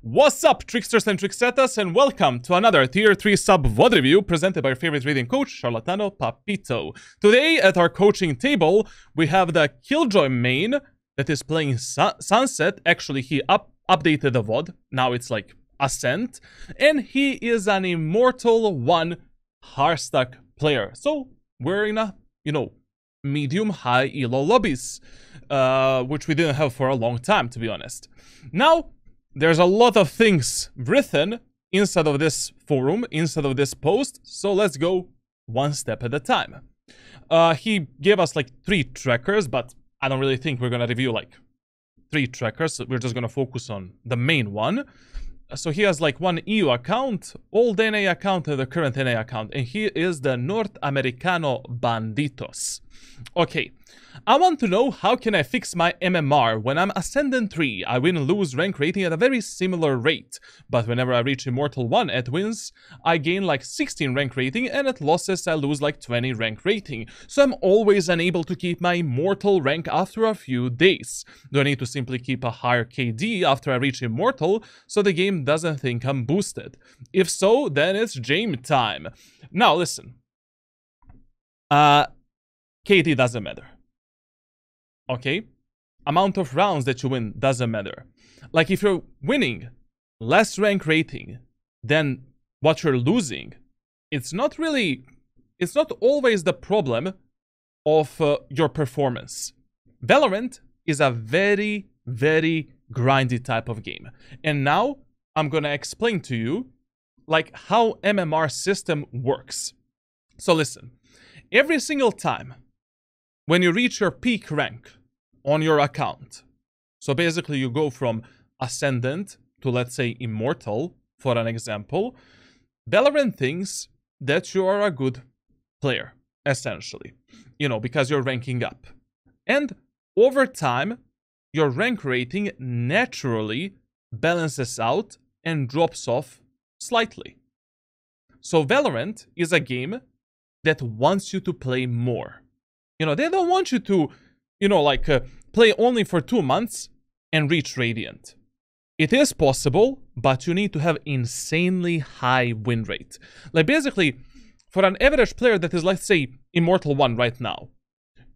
What's up, tricksters and tricksetas, and welcome to another Tier 3 sub VOD review presented by your favorite reading coach, Charlatano Papito. Today at our coaching table, we have the Killjoy main that is playing Sunset. Actually, he updated the VOD. Now it's like Ascent. And he is an Immortal 1 Hardstack player. So we're in a, medium-high elo lobbies, which we didn't have for a long time, to be honest. Now, there's a lot of things written inside of this forum, inside of this post, so let's go one step at a time. He gave us like 3 trackers, but I don't really think we're gonna review like 3 trackers. We're just gonna focus on the main one. So he has like one EU account, old NA account, and the current NA account, and he is the Norteamericano Banditos. Okay, I want to know how can I fix my MMR. When I'm Ascendant 3, I win and lose rank rating at a very similar rate, but whenever I reach Immortal 1 at wins, I gain like 16 rank rating, and at losses I lose like 20 rank rating. So I'm always unable to keep my Immortal rank after a few days. Do I need to simply keep a higher KD after I reach Immortal so the game doesn't think I'm boosted? If so, then it's game time. Now listen, KD doesn't matter. Okay? Amount of rounds that you win doesn't matter. Like if you're winning less rank rating than what you're losing, it's not always the problem of your performance. Valorant is a very, very grindy type of game. And now I'm gonna explain to you like how MMR system works. So listen, every single time when you reach your peak rank on your account, so basically you go from Ascendant to, let's say, Immortal, for an example, Valorant thinks that you are a good player, essentially, because you're ranking up. And over time, your rank rating naturally balances out and drops off slightly. So Valorant is a game that wants you to play more. They don't want you to, play only for 2 months and reach Radiant. It is possible, but you need to have insanely high win rate. Like basically, for an average player that is, let's say, Immortal 1 right now,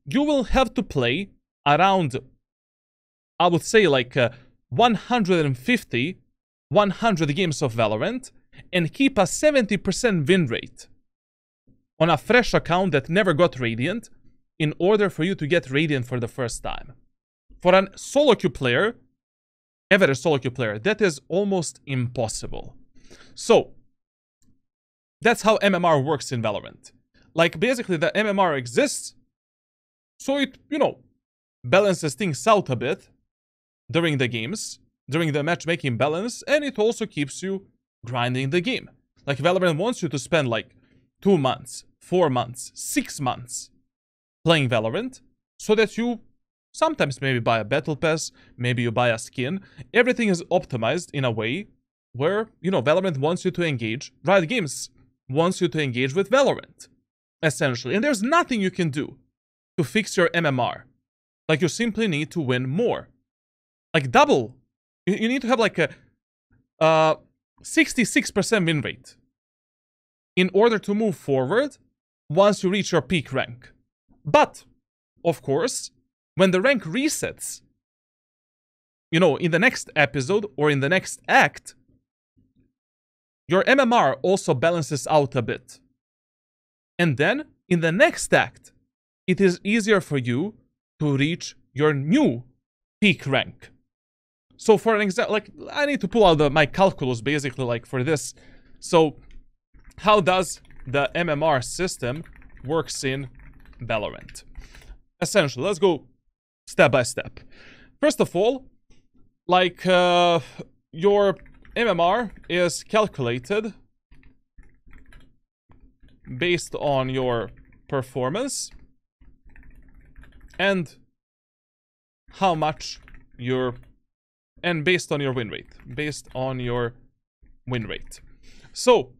you will have to play around, I would say, like 150, 100 games of Valorant and keep a 70% win rate on a fresh account that never got Radiant, in order for you to get Radiant for the first time. For an solo queue player, average solo queue player, that is almost impossible. So, that's how MMR works in Valorant. Like, basically, the MMR exists, so it, balances things out a bit during the games, during the matchmaking balance, and it also keeps you grinding the game. Like, Valorant wants you to spend, like, 2 months, 4 months, 6 months playing Valorant, so that you sometimes maybe buy a battle pass, maybe you buy a skin. Everything is optimized in a way where, Valorant wants you to engage, Riot Games wants you to engage with Valorant, essentially. And there's nothing you can do to fix your MMR. Like, you simply need to win more. Like, double. You need to have like a 66% win rate in order to move forward once you reach your peak rank. But, of course, when the rank resets, in the next episode or in the next act, your MMR also balances out a bit. And then, in the next act, it is easier for you to reach your new peak rank. So, for an example, like, I need to pull out my calculus, basically, like, for this. So, how does the MMR system works in Valorant? Essentially, let's go step by step. First of all, like, your MMR is calculated based on your performance and how much and based on your win rate. Based on your win rate. So,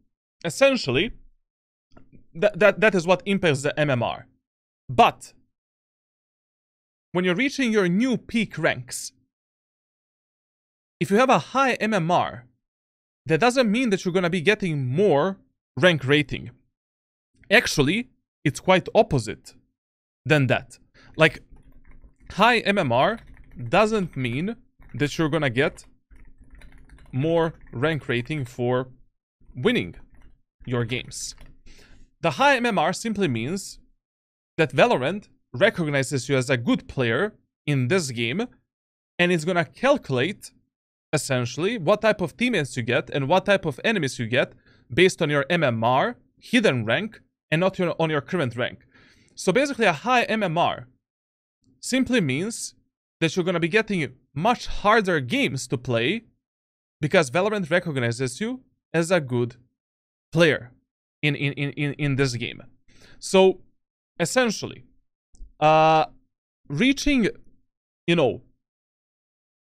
essentially, that is what impacts the MMR. But when you're reaching your new peak ranks, if you have a high MMR, that doesn't mean that you're gonna be getting more rank rating. Actually, it's quite opposite than that. Like, high MMR doesn't mean that you're gonna get more rank rating for winning your games. The high MMR simply means that Valorant recognizes you as a good player in this game, and it's gonna calculate essentially what type of teammates you get and what type of enemies you get based on your MMR, hidden rank, and not on your current rank. So basically a high MMR simply means that you're gonna be getting much harder games to play because Valorant recognizes you as a good player in this game. So essentially, reaching,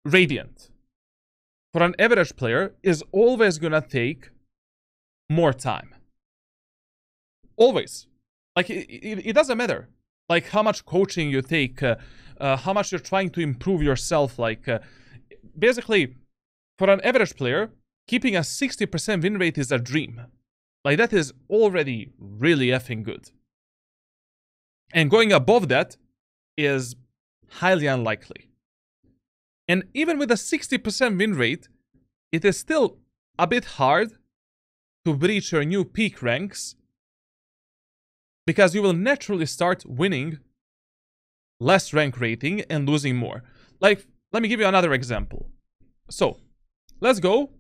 Radiant for an average player is always gonna take more time. Always. Like, it doesn't matter. Like, how much coaching you take, how much you're trying to improve yourself. Like, basically, for an average player, keeping a 60% win rate is a dream. Like, that is already really effing good. And going above that is highly unlikely. And even with a 60% win rate, it is still a bit hard to breach your new peak ranks because you will naturally start winning less rank rating and losing more. Like, let me give you another example. So, let's go.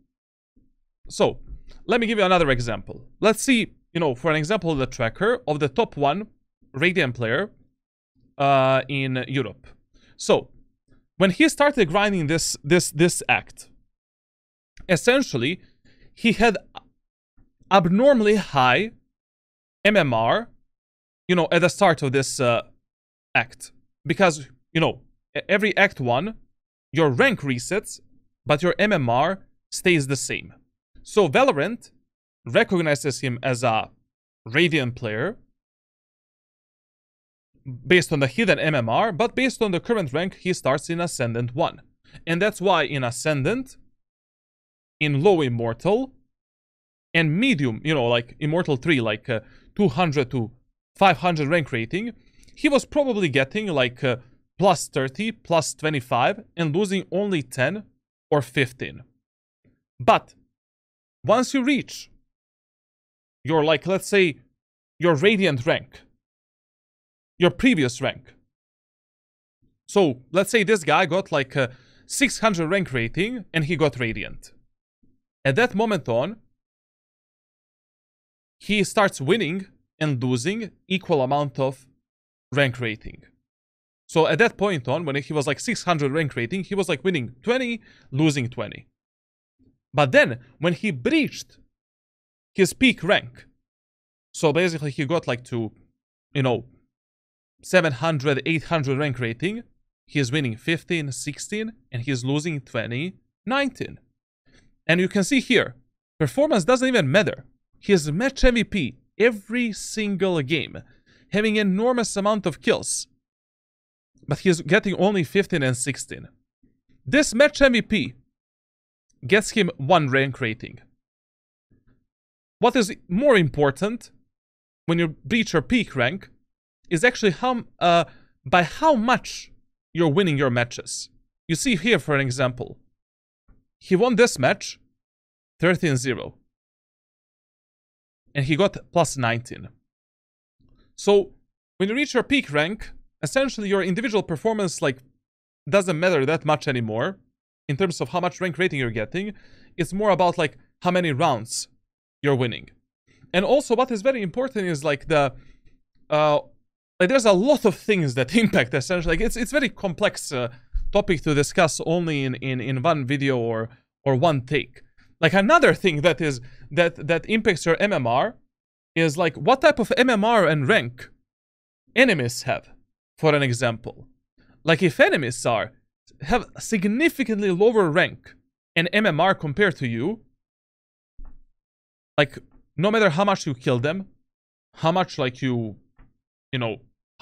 So, let me give you another example. Let's see, for an example, the tracker of the top 1 Radiant player in Europe. So, when he started grinding this act, essentially, he had abnormally high MMR, at the start of this act. Because, every act 1, your rank resets, but your MMR stays the same. So Valorant recognizes him as a Radiant player based on the hidden MMR, but based on the current rank, he starts in Ascendant 1. And that's why in Ascendant, in low Immortal, and medium, like Immortal 3, like 200 to 500 rank rating, he was probably getting like plus 30, plus 25, and losing only 10 or 15. But once you reach your, like, let's say, your Radiant rank, your previous rank. So, let's say this guy got like a 600 rank rating and he got Radiant. At that moment on, he starts winning and losing equal amount of rank rating. So at that point on, when he was like 600 rank rating, he was like winning 20, losing 20. But then, when he breached his peak rank, so basically he got like to, 700, 800 rank rating, he is winning 15, 16, and he is losing 20, 19. And you can see here, performance doesn't even matter. He is match MVP every single game, having enormous amount of kills. But he is getting only 15 and 16. This match MVP gets him 1 rank rating. What is more important when you breach your peak rank is actually by how much you're winning your matches. You see here, for an example, he won this match 13-0. And he got plus 19. So, when you reach your peak rank, essentially your individual performance doesn't matter that much anymore in terms of how much rank rating you're getting. It's more about how many rounds you're winning. And also what is very important is there's a lot of things that impact essentially. It's very complex topic to discuss only in one video or one take. Another thing that impacts your MMR is what type of MMR and rank enemies have. For an example, if enemies have significantly lower rank and MMR compared to you, no matter how much you kill them, how much how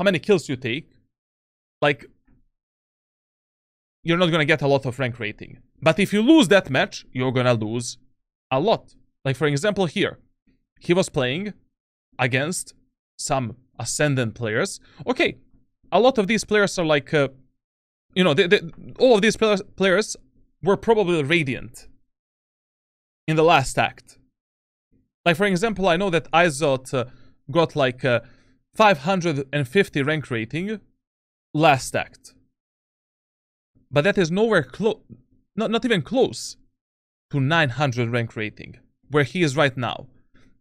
many kills you take, you're not gonna get a lot of rank rating. But if you lose that match, you're gonna lose a lot. Like for example here, he was playing against some Ascendant players. Okay, a lot of these players are like, you know, all of these players were probably Radiant in the last act. Like for example, I know that Izot got like 550 rank rating last act. But that is nowhere close, not even close to 900 rank rating, where he is right now.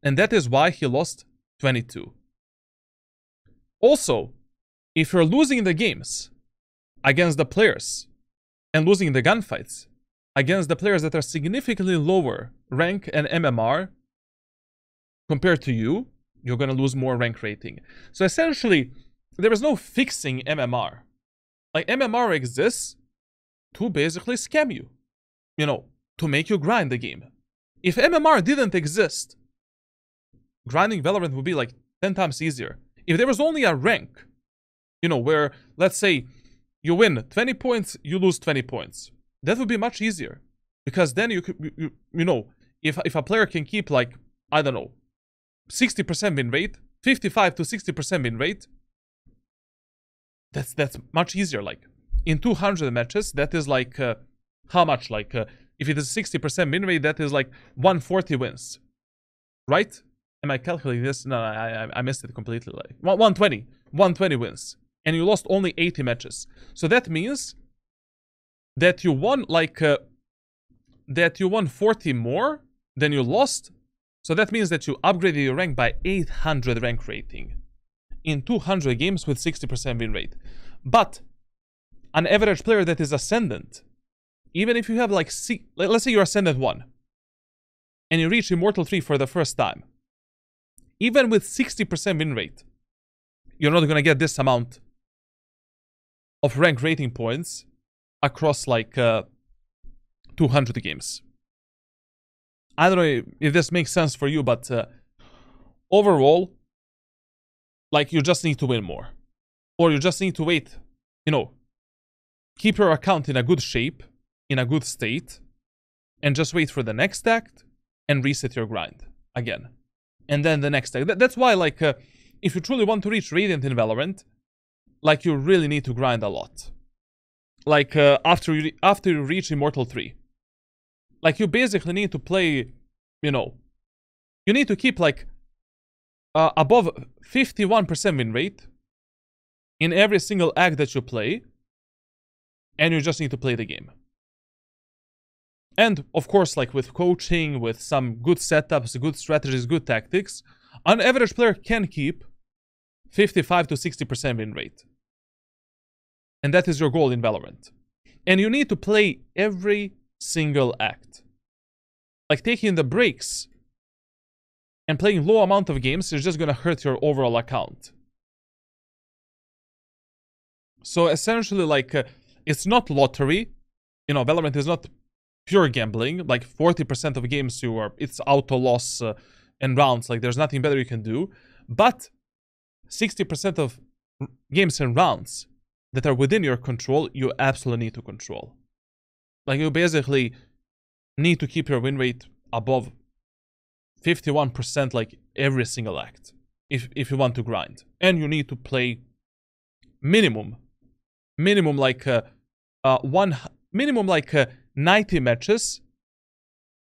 And that is why he lost 22. Also, if you're losing the games against the players and losing the gunfights against the players that are significantly lower rank and MMR compared to you, you're gonna lose more rank rating. So essentially, there is no fixing MMR. Like, MMR exists to basically scam you. You know, to make you grind the game. If MMR didn't exist, grinding Valorant would be like 10 times easier. If there was only a rank, you know, where, let's say, you win 20 points, you lose 20 points. That would be much easier. Because then you could, you know, if a player can keep like, I don't know, 60% win rate, 55 to 60% win rate, that's much easier. Like, in 200 matches, that is like, how much? Like, if it is 60% win rate, that is like 140 wins. Right? Am I calculating this? No, I missed it completely. Like 120 wins. And you lost only 80 matches. So that means that you won like, that you won 40 more than you lost. So that means that you upgraded your rank by 800 rank rating in 200 games with 60% win rate. But an average player that is Ascendant, even if you have like, let's say you're Ascendant 1, and you reach Immortal 3 for the first time, even with 60% win rate, you're not gonna get this amount of rank rating points across like 200 games. I don't know if this makes sense for you, but overall, like, you just need to win more. Or you just need to wait, you know, keep your account in a good shape, in a good state, and just wait for the next act and reset your grind again. And then the next act. That's why, like, if you truly want to reach Radiant in Valorant, like, you really need to grind a lot. Like, after you reach Immortal 3. Like, you basically need to play, you know, you need to keep, like, above 51% win rate in every single act that you play, and you just need to play the game. And, of course, like, with coaching, with some good setups, good strategies, good tactics, an average player can keep 55 to 60% win rate. And that is your goal in Valorant. And you need to play every single act. Like, taking the breaks and playing low amount of games is just gonna hurt your overall account. So essentially, like, it's not lottery. You know, Valorant is not pure gambling. Like, 40% of games it's auto loss and rounds. Like, there's nothing better you can do. But 60% of games and rounds that are within your control, you absolutely need to control. Like, you basically need to keep your win rate above 51%, like, every single act, if you want to grind. And you need to play minimum like 90 matches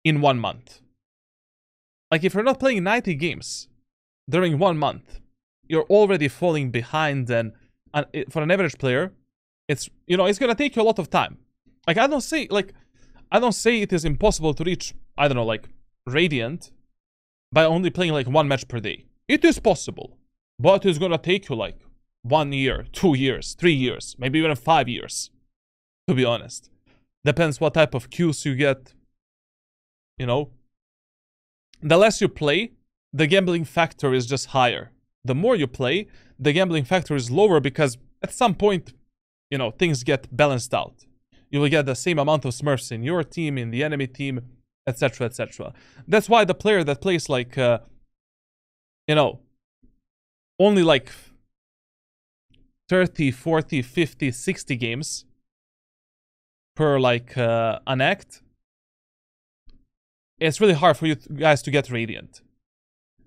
in 1 month. Like, if you're not playing 90 games during 1 month, you're already falling behind. And for an average player, it's, you know, it's gonna take you a lot of time. Like, I don't say it is impossible to reach, I don't know, like, Radiant by only playing like 1 match per day. It is possible, but it's gonna take you like 1 year, 2 years, 3 years, maybe even 5 years, to be honest. Depends what type of queues you get, you know. The less you play, the gambling factor is just higher. The more you play, the gambling factor is lower, because at some point, you know, things get balanced out. You will get the same amount of smurfs in your team, in the enemy team, etc, etc. That's why the player that plays like, you know, only like 30, 40, 50, 60 games, per like an act, it's really hard for you guys to get Radiant.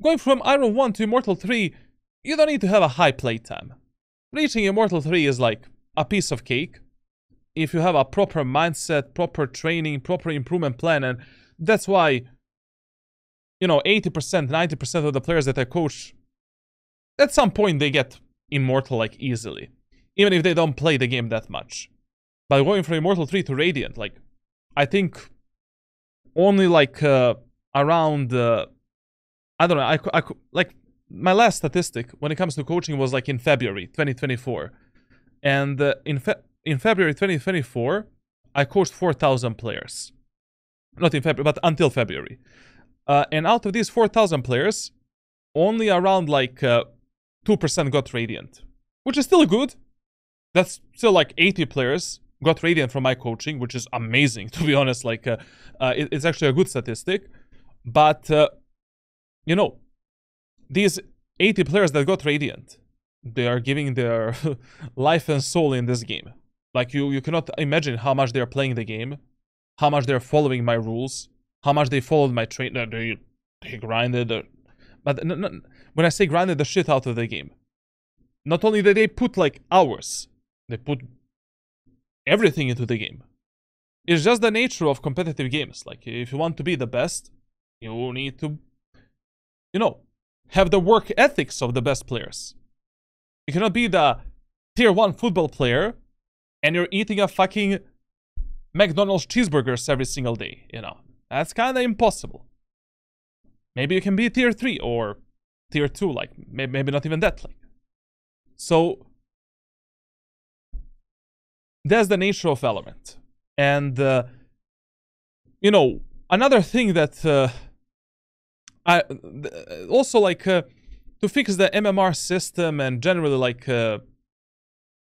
Going from Iron 1 to Immortal 3, you don't need to have a high playtime. Reaching Immortal 3 is like a piece of cake if you have a proper mindset, proper training, proper improvement plan, and that's why, you know, 80%, 90% of the players that I coach, at some point they get Immortal like easily, even if they don't play the game that much. But going from Immortal 3 to Radiant, like, I think only like around, I don't know, I like, my last statistic when it comes to coaching was like in February 2024. And in February 2024, I coached 4,000 players. Not in February, but until February. And out of these 4,000 players, only around like 2% got Radiant. Which is still good. That's still like 80 players got Radiant from my coaching, which is amazing, to be honest. Like, it's actually a good statistic. But, you know, these 80 players that got Radiant, they are giving their life and soul in this game. Like, you cannot imagine how much they're playing the game, how much they're following my rules, how much they followed my train. They grinded. But when I say grinded the shit out of the game, not only did they put like hours, they put everything into the game. It's just the nature of competitive games. Like, if you want to be the best, you need to, you know, have the work ethics of the best players. You cannot be the tier 1 football player and you're eating a fucking McDonald's cheeseburgers every single day, you know. That's kind of impossible. Maybe you can be tier 3 or tier 2, like, maybe not even that. Like. So, that's the nature of Valorant. And, you know, another thing that also, like, to fix the MMR system and generally, like,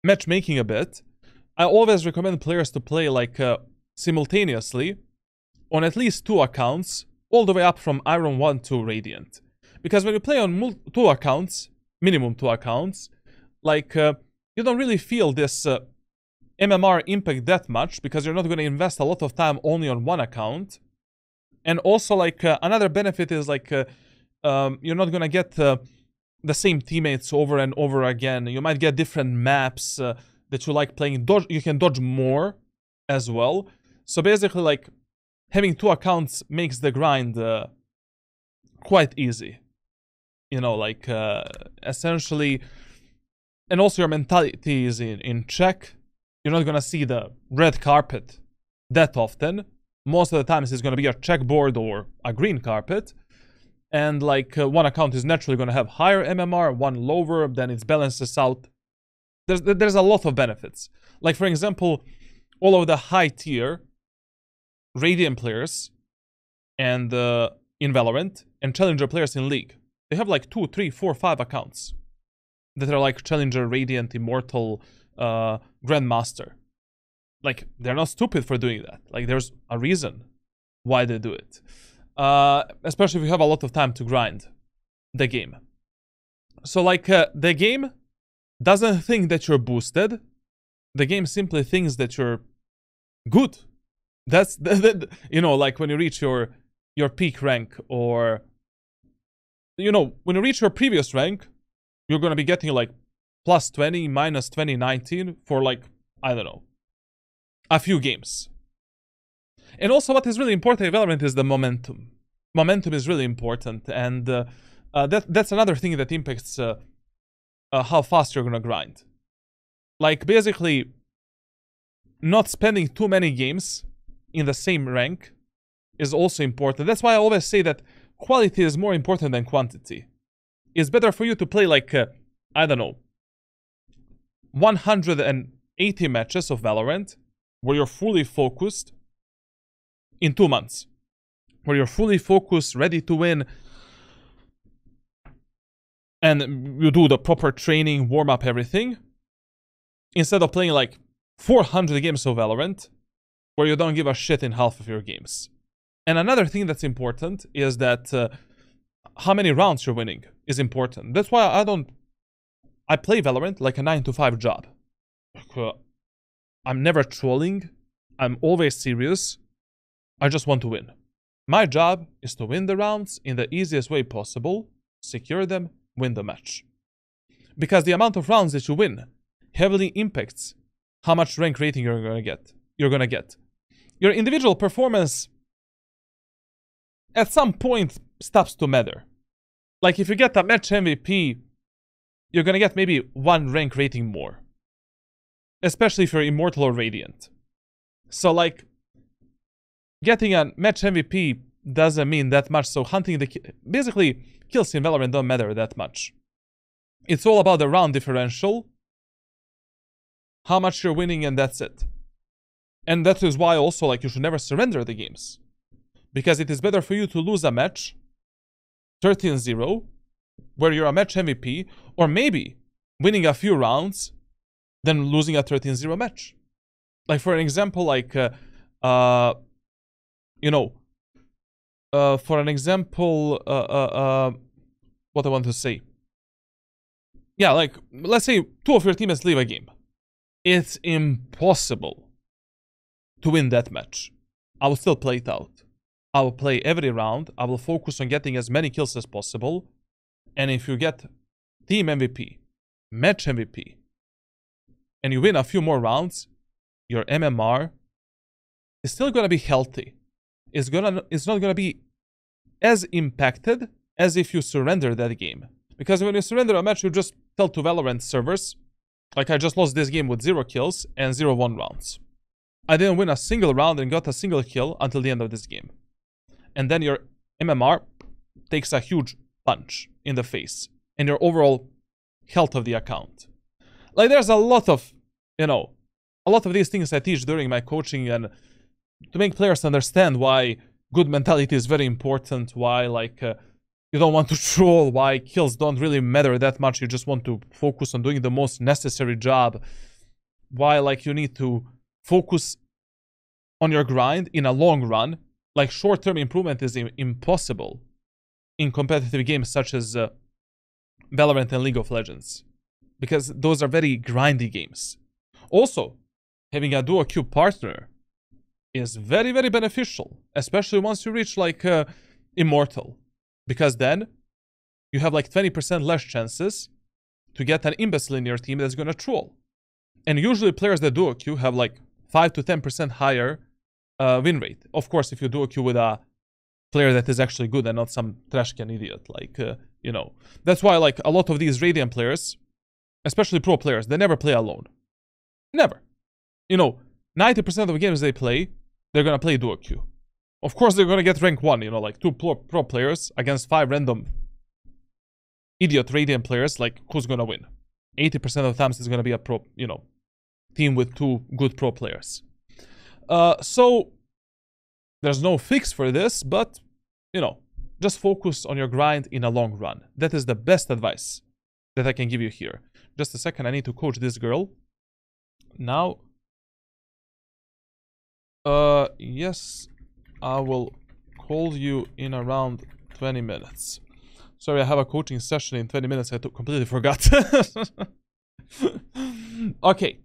matchmaking a bit, I always recommend players to play, like, simultaneously on at least 2 accounts, all the way up from Iron 1 to Radiant. Because when you play on 2 accounts, minimum 2 accounts, like, you don't really feel this MMR impact that much, because you're not going to invest a lot of time only on 1 account. And also, like, another benefit is, like, you're not going to get the same teammates over and over again. You might get different maps that you like playing. You can dodge more as well. So basically, like, having 2 accounts makes the grind quite easy. You know, like, essentially... And also your mentality is in check. You're not gonna see the red carpet that often. Most of the times it's gonna be a checkboard or a green carpet. And, like, 1 account is naturally gonna have higher MMR, 1 lower, then it balances out. There's a lot of benefits. Like, for example, all of the high tier Radiant players and in Valorant and Challenger players in League, they have like 2, 3, 4, 5 accounts that are like Challenger, Radiant, Immortal, Grandmaster. Like, they're not stupid for doing that. Like, there's a reason why they do it. Especially if you have a lot of time to grind the game. So, like, the game doesn't think that you're boosted. The game simply thinks that you're good. That's, you know, like, when you reach your peak rank, or, you know, when you reach your previous rank, you're going to be getting, like, plus 20, minus 20, 19 for, like, I don't know, a few games. And also, what is really important in Valorant is the momentum. Momentum is really important, and that's another thing that impacts how fast you're going to grind. Like, basically, not spending too many games in the same rank is also important. That's why I always say that quality is more important than quantity. It's better for you to play, like, I don't know, 180 matches of Valorant where you're fully focused in 2 months. Where you're fully focused, ready to win, and you do the proper training, warm up, everything, instead of playing like 400 games of Valorant where you don't give a shit in half of your games. And another thing that's important is that how many rounds you're winning is important. That's why I play Valorant like a 9 to 5 job. I'm never trolling I'm always serious. I just want to win. My job is to win the rounds in the easiest way possible, secure them, win the match. Because the amount of rounds that you win heavily impacts how much rank rating you're gonna get. Your individual performance at some point stops to matter. Like if you get a match MVP, you're gonna get maybe 1 rank rating more. Especially if you're Immortal or Radiant. So like, getting a match MVP doesn't mean that much, so hunting basically, kills in Valorant don't matter that much. It's all about the round differential, how much you're winning, and that's it. And that is why also, like, you should never surrender the games. Because it is better for you to lose a match 13-0, where you're a match MVP, or maybe winning a few rounds than losing a 13-0 match. Like, for an example, like, for an example, what I want to say. Yeah, like, let's say 2 of your teammates leave a game. It's impossible to win that match. I will still play it out. I will play every round. I will focus on getting as many kills as possible. And if you get team MVP, match MVP, and you win a few more rounds, your MMR is still gonna be healthy. It's not gonna be as impacted as if you surrender that game. Because when you surrender a match, you just tell to Valorant servers, like, I just lost this game with 0 kills and 0-1 rounds. I didn't win a single round and got a single kill until the end of this game. And then your MMR takes a huge punch in the face. And your overall health of the account. Like, there's a lot of, a lot of these things I teach during my coaching, and to make players understand why good mentality is very important, why, like, you don't want to troll, why kills don't really matter that much, you just want to focus on doing the most necessary job, why, like, you need to focus on your grind in a long run. Like, short-term improvement is impossible in competitive games such as Valorant and League of Legends, because those are very grindy games. Also, having a duo queue partner is very, very beneficial, especially once you reach, like, Immortal. Because then you have like 20% less chances to get an imbecile in your team that's gonna troll. And usually players that duo queue have like 5 to 10% higher win rate. Of course, if you duo queue with a player that is actually good and not some trash can idiot, like, That's why, like, a lot of these Radiant players, especially pro players, they never play alone. Never. 90% of the games they play, they're gonna play duo queue. Of course, they're gonna get rank 1, like 2 pro players against 5 random idiot Radiant players. Like, who's gonna win? 80% of the times it's gonna be a pro, team with 2 good pro players. So, there's no fix for this, but, just focus on your grind in a long run. That is the best advice that I can give you here. Just a second, I need to coach this girl. Now, yes, I will call you in around 20 minutes. Sorry, I have a coaching session in 20 minutes. I completely forgot. Okay.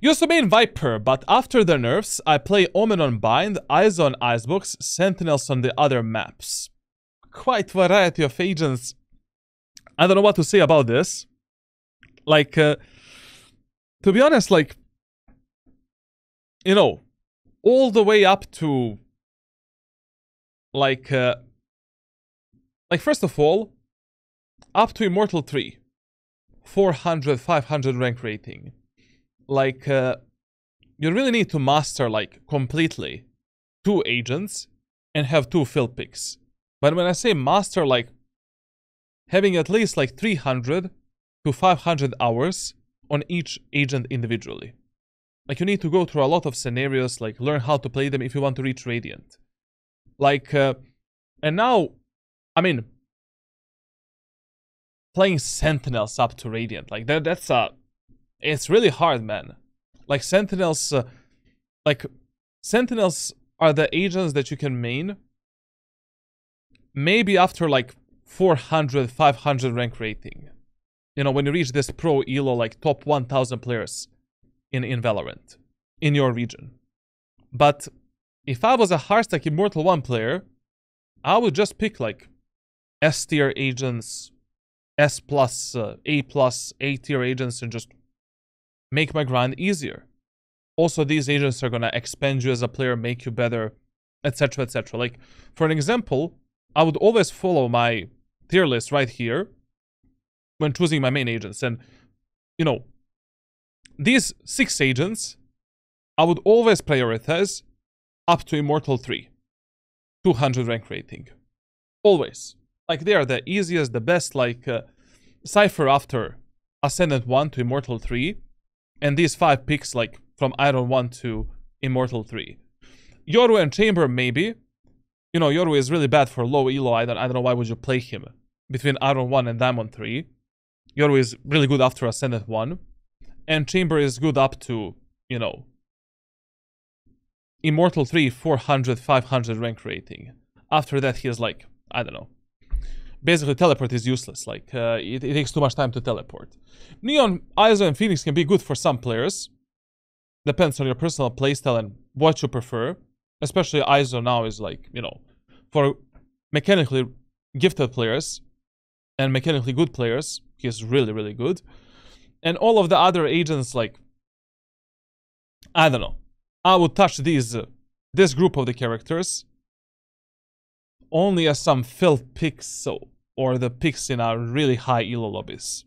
Used to main Viper, but after the nerfs, I play Omen on Bind, Eyes on Icebox, Sentinels on the other maps. Quite variety of agents. I don't know what to say about this. Like, to be honest, like, all the way up to, like, first of all, up to Immortal 3, 400, 500 rank rating. Like, you really need to master, like, completely 2 agents and have 2 fill picks. But when I say master, like, having at least, like, 300 to 500 hours on each agent individually. Like, you need to go through a lot of scenarios, like, learn how to play them if you want to reach Radiant. Like, and now, I mean, playing Sentinels up to Radiant, like, that's it's really hard, man. Like, Sentinels are the agents that you can main maybe after, like, 400, 500 rank rating. When you reach this pro elo, like, top 1000 players in Valorant in your region. But if I was a hardstack Immortal 1 player, I would just pick like S tier agents, S plus, A plus, A tier agents, and just make my grind easier. Also, these agents are gonna expand you as a player, make you better, etc, etc. Like, for an example, I would always follow my tier list right here when choosing my main agents. And, you know, these 6 agents, I would always prioritize up to Immortal 3. 200 rank rating. Always. Like, they are the easiest, the best, like, Cypher after Ascendant 1 to Immortal 3. And these 5 picks, like, from Iron 1 to Immortal 3. Yoru and Chamber, maybe. You know, Yoru is really bad for low elo. I don't know why would you play him between Iron 1 and Diamond 3. Yoru is really good after Ascendant 1. And Chamber is good up to, you know, Immortal 3, 400, 500 rank rating. After that, he is like, I don't know. Basically, teleport is useless. Like, it takes too much time to teleport. Neon, Iso, and Phoenix can be good for some players. Depends on your personal playstyle and what you prefer. Especially Iso now is like, you know, for mechanically gifted players and mechanically good players, he's really, really good. And all of the other agents, like, I don't know. I would touch this group of the characters only as some filled picks, or the picks in our really high elo lobbies.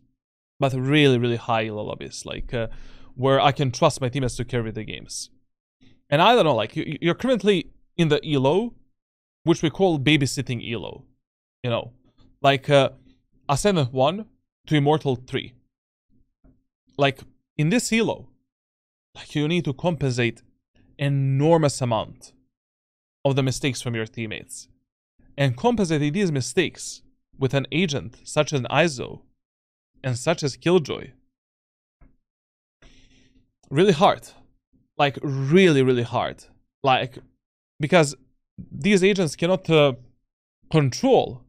But really, really high elo lobbies, like, where I can trust my teammates to carry the games. And I don't know, like, you're currently in the elo, which we call babysitting elo. You know, like, Ascendant 1 to Immortal 3. Like, in this elo, like, you need to compensate enormous amount of the mistakes from your teammates. And compensating these mistakes with an agent such as Iso and such as Killjoy. Really hard. Like, really, really hard. Like, because these agents cannot control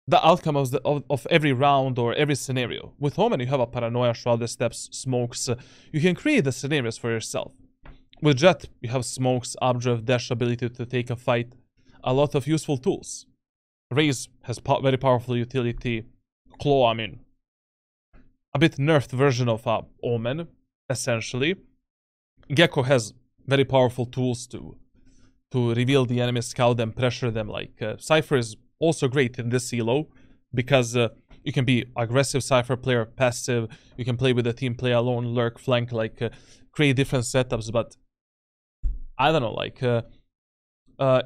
the outcome of every round or every scenario. With Omen, you have a Paranoia, Shrouded Steps, Smokes. You can create the scenarios for yourself. With Jet, you have Smokes, Updrift, Dash ability to take a fight. A lot of useful tools. Raze has very powerful utility. Claw, I mean, a bit nerfed version of Omen, essentially. Gecko has very powerful tools to reveal the enemy, scout them, pressure them. Like, Cypher is also great in this elo, because you can be aggressive Cypher player, passive, you can play with the team, play alone, lurk, flank, like, create different setups. But I don't know, like,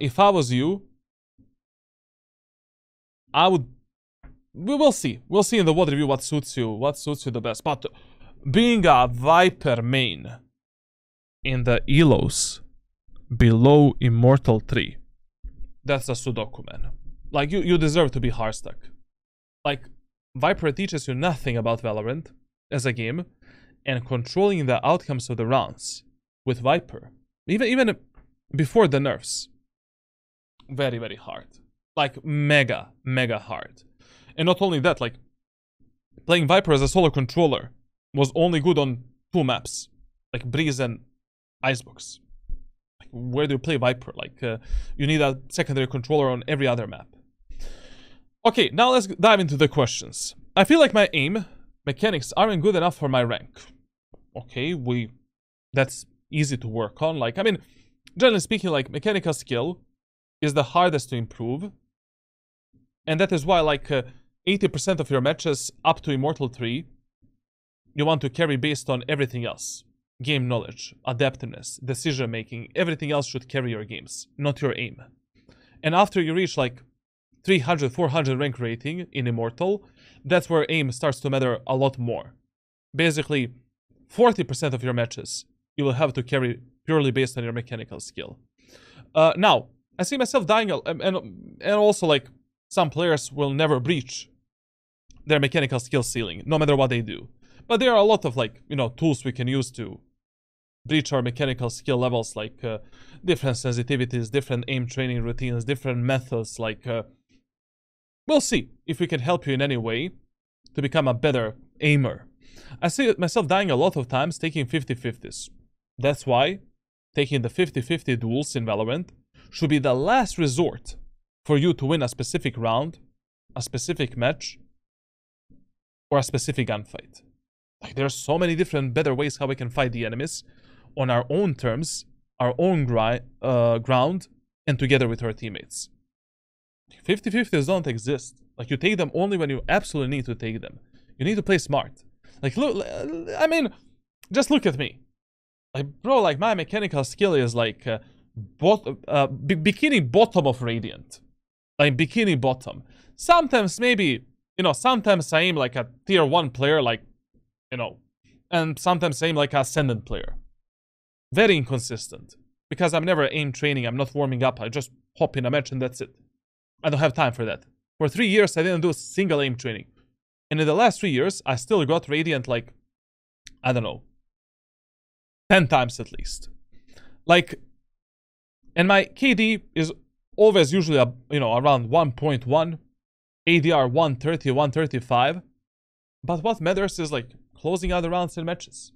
if I was you, I would, we'll see in the VOD review what suits you the best. But being a Viper main in the elos below Immortal 3, that's a Sudoku, man. Like, you deserve to be hardstuck. Like, Viper teaches you nothing about Valorant as a game, and controlling the outcomes of the rounds with Viper, even before the nerfs, very, very hard. Like, mega, mega hard. And not only that, like, playing Viper as a solo controller was only good on 2 maps, like Breeze and Icebox. Like, where do you play Viper? Like, you need a secondary controller on every other map. Okay, now let's dive into the questions. I feel like my aim mechanics aren't good enough for my rank. Okay, that's easy to work on. Like, I mean, generally speaking, like, mechanical skill is the hardest to improve. And that is why, like, 80% of your matches up to Immortal 3, you want to carry based on everything else. Game knowledge, adaptiveness, decision making, everything else should carry your games, not your aim. And after you reach, like, 300, 400 rank rating in Immortal, that's where aim starts to matter a lot more. Basically, 40% of your matches you will have to carry purely based on your mechanical skill. Now, I see myself dying, and also, like, some players will never breach their mechanical skill ceiling, no matter what they do. But there are a lot of, like, you know, tools we can use to breach our mechanical skill levels, like different sensitivities, different aim training routines, different methods. Like, we'll see if we can help you in any way to become a better aimer. I see myself dying a lot of times taking 50-50s. That's why taking the 50-50 duels in Valorant should be the last resort for you to win a specific round, a specific match, or a specific gunfight. Like, there's so many different better ways how we can fight the enemies on our own terms, our own ground, and together with our teammates. 50-50s don't exist. Like, you take them only when you absolutely need to take them. You need to play smart. Like, look, I mean, just look at me. Like, bro, like, my mechanical skill is like bikini bottom of Radiant. Like, bikini bottom. Sometimes maybe, you know, sometimes I aim like a tier 1 player, like, you know, and sometimes I aim like a Ascendant player. Very inconsistent. Because I'm never aim training, I'm not warming up, I just hop in a match and that's it. I don't have time for that. For 3 years, I didn't do a single aim training. And in the last 3 years, I still got Radiant like, I don't know, 10 times at least. Like, and my KD is always usually, you know, around 1.1. ADR 130, 135. But what matters is like closing out the rounds in matches.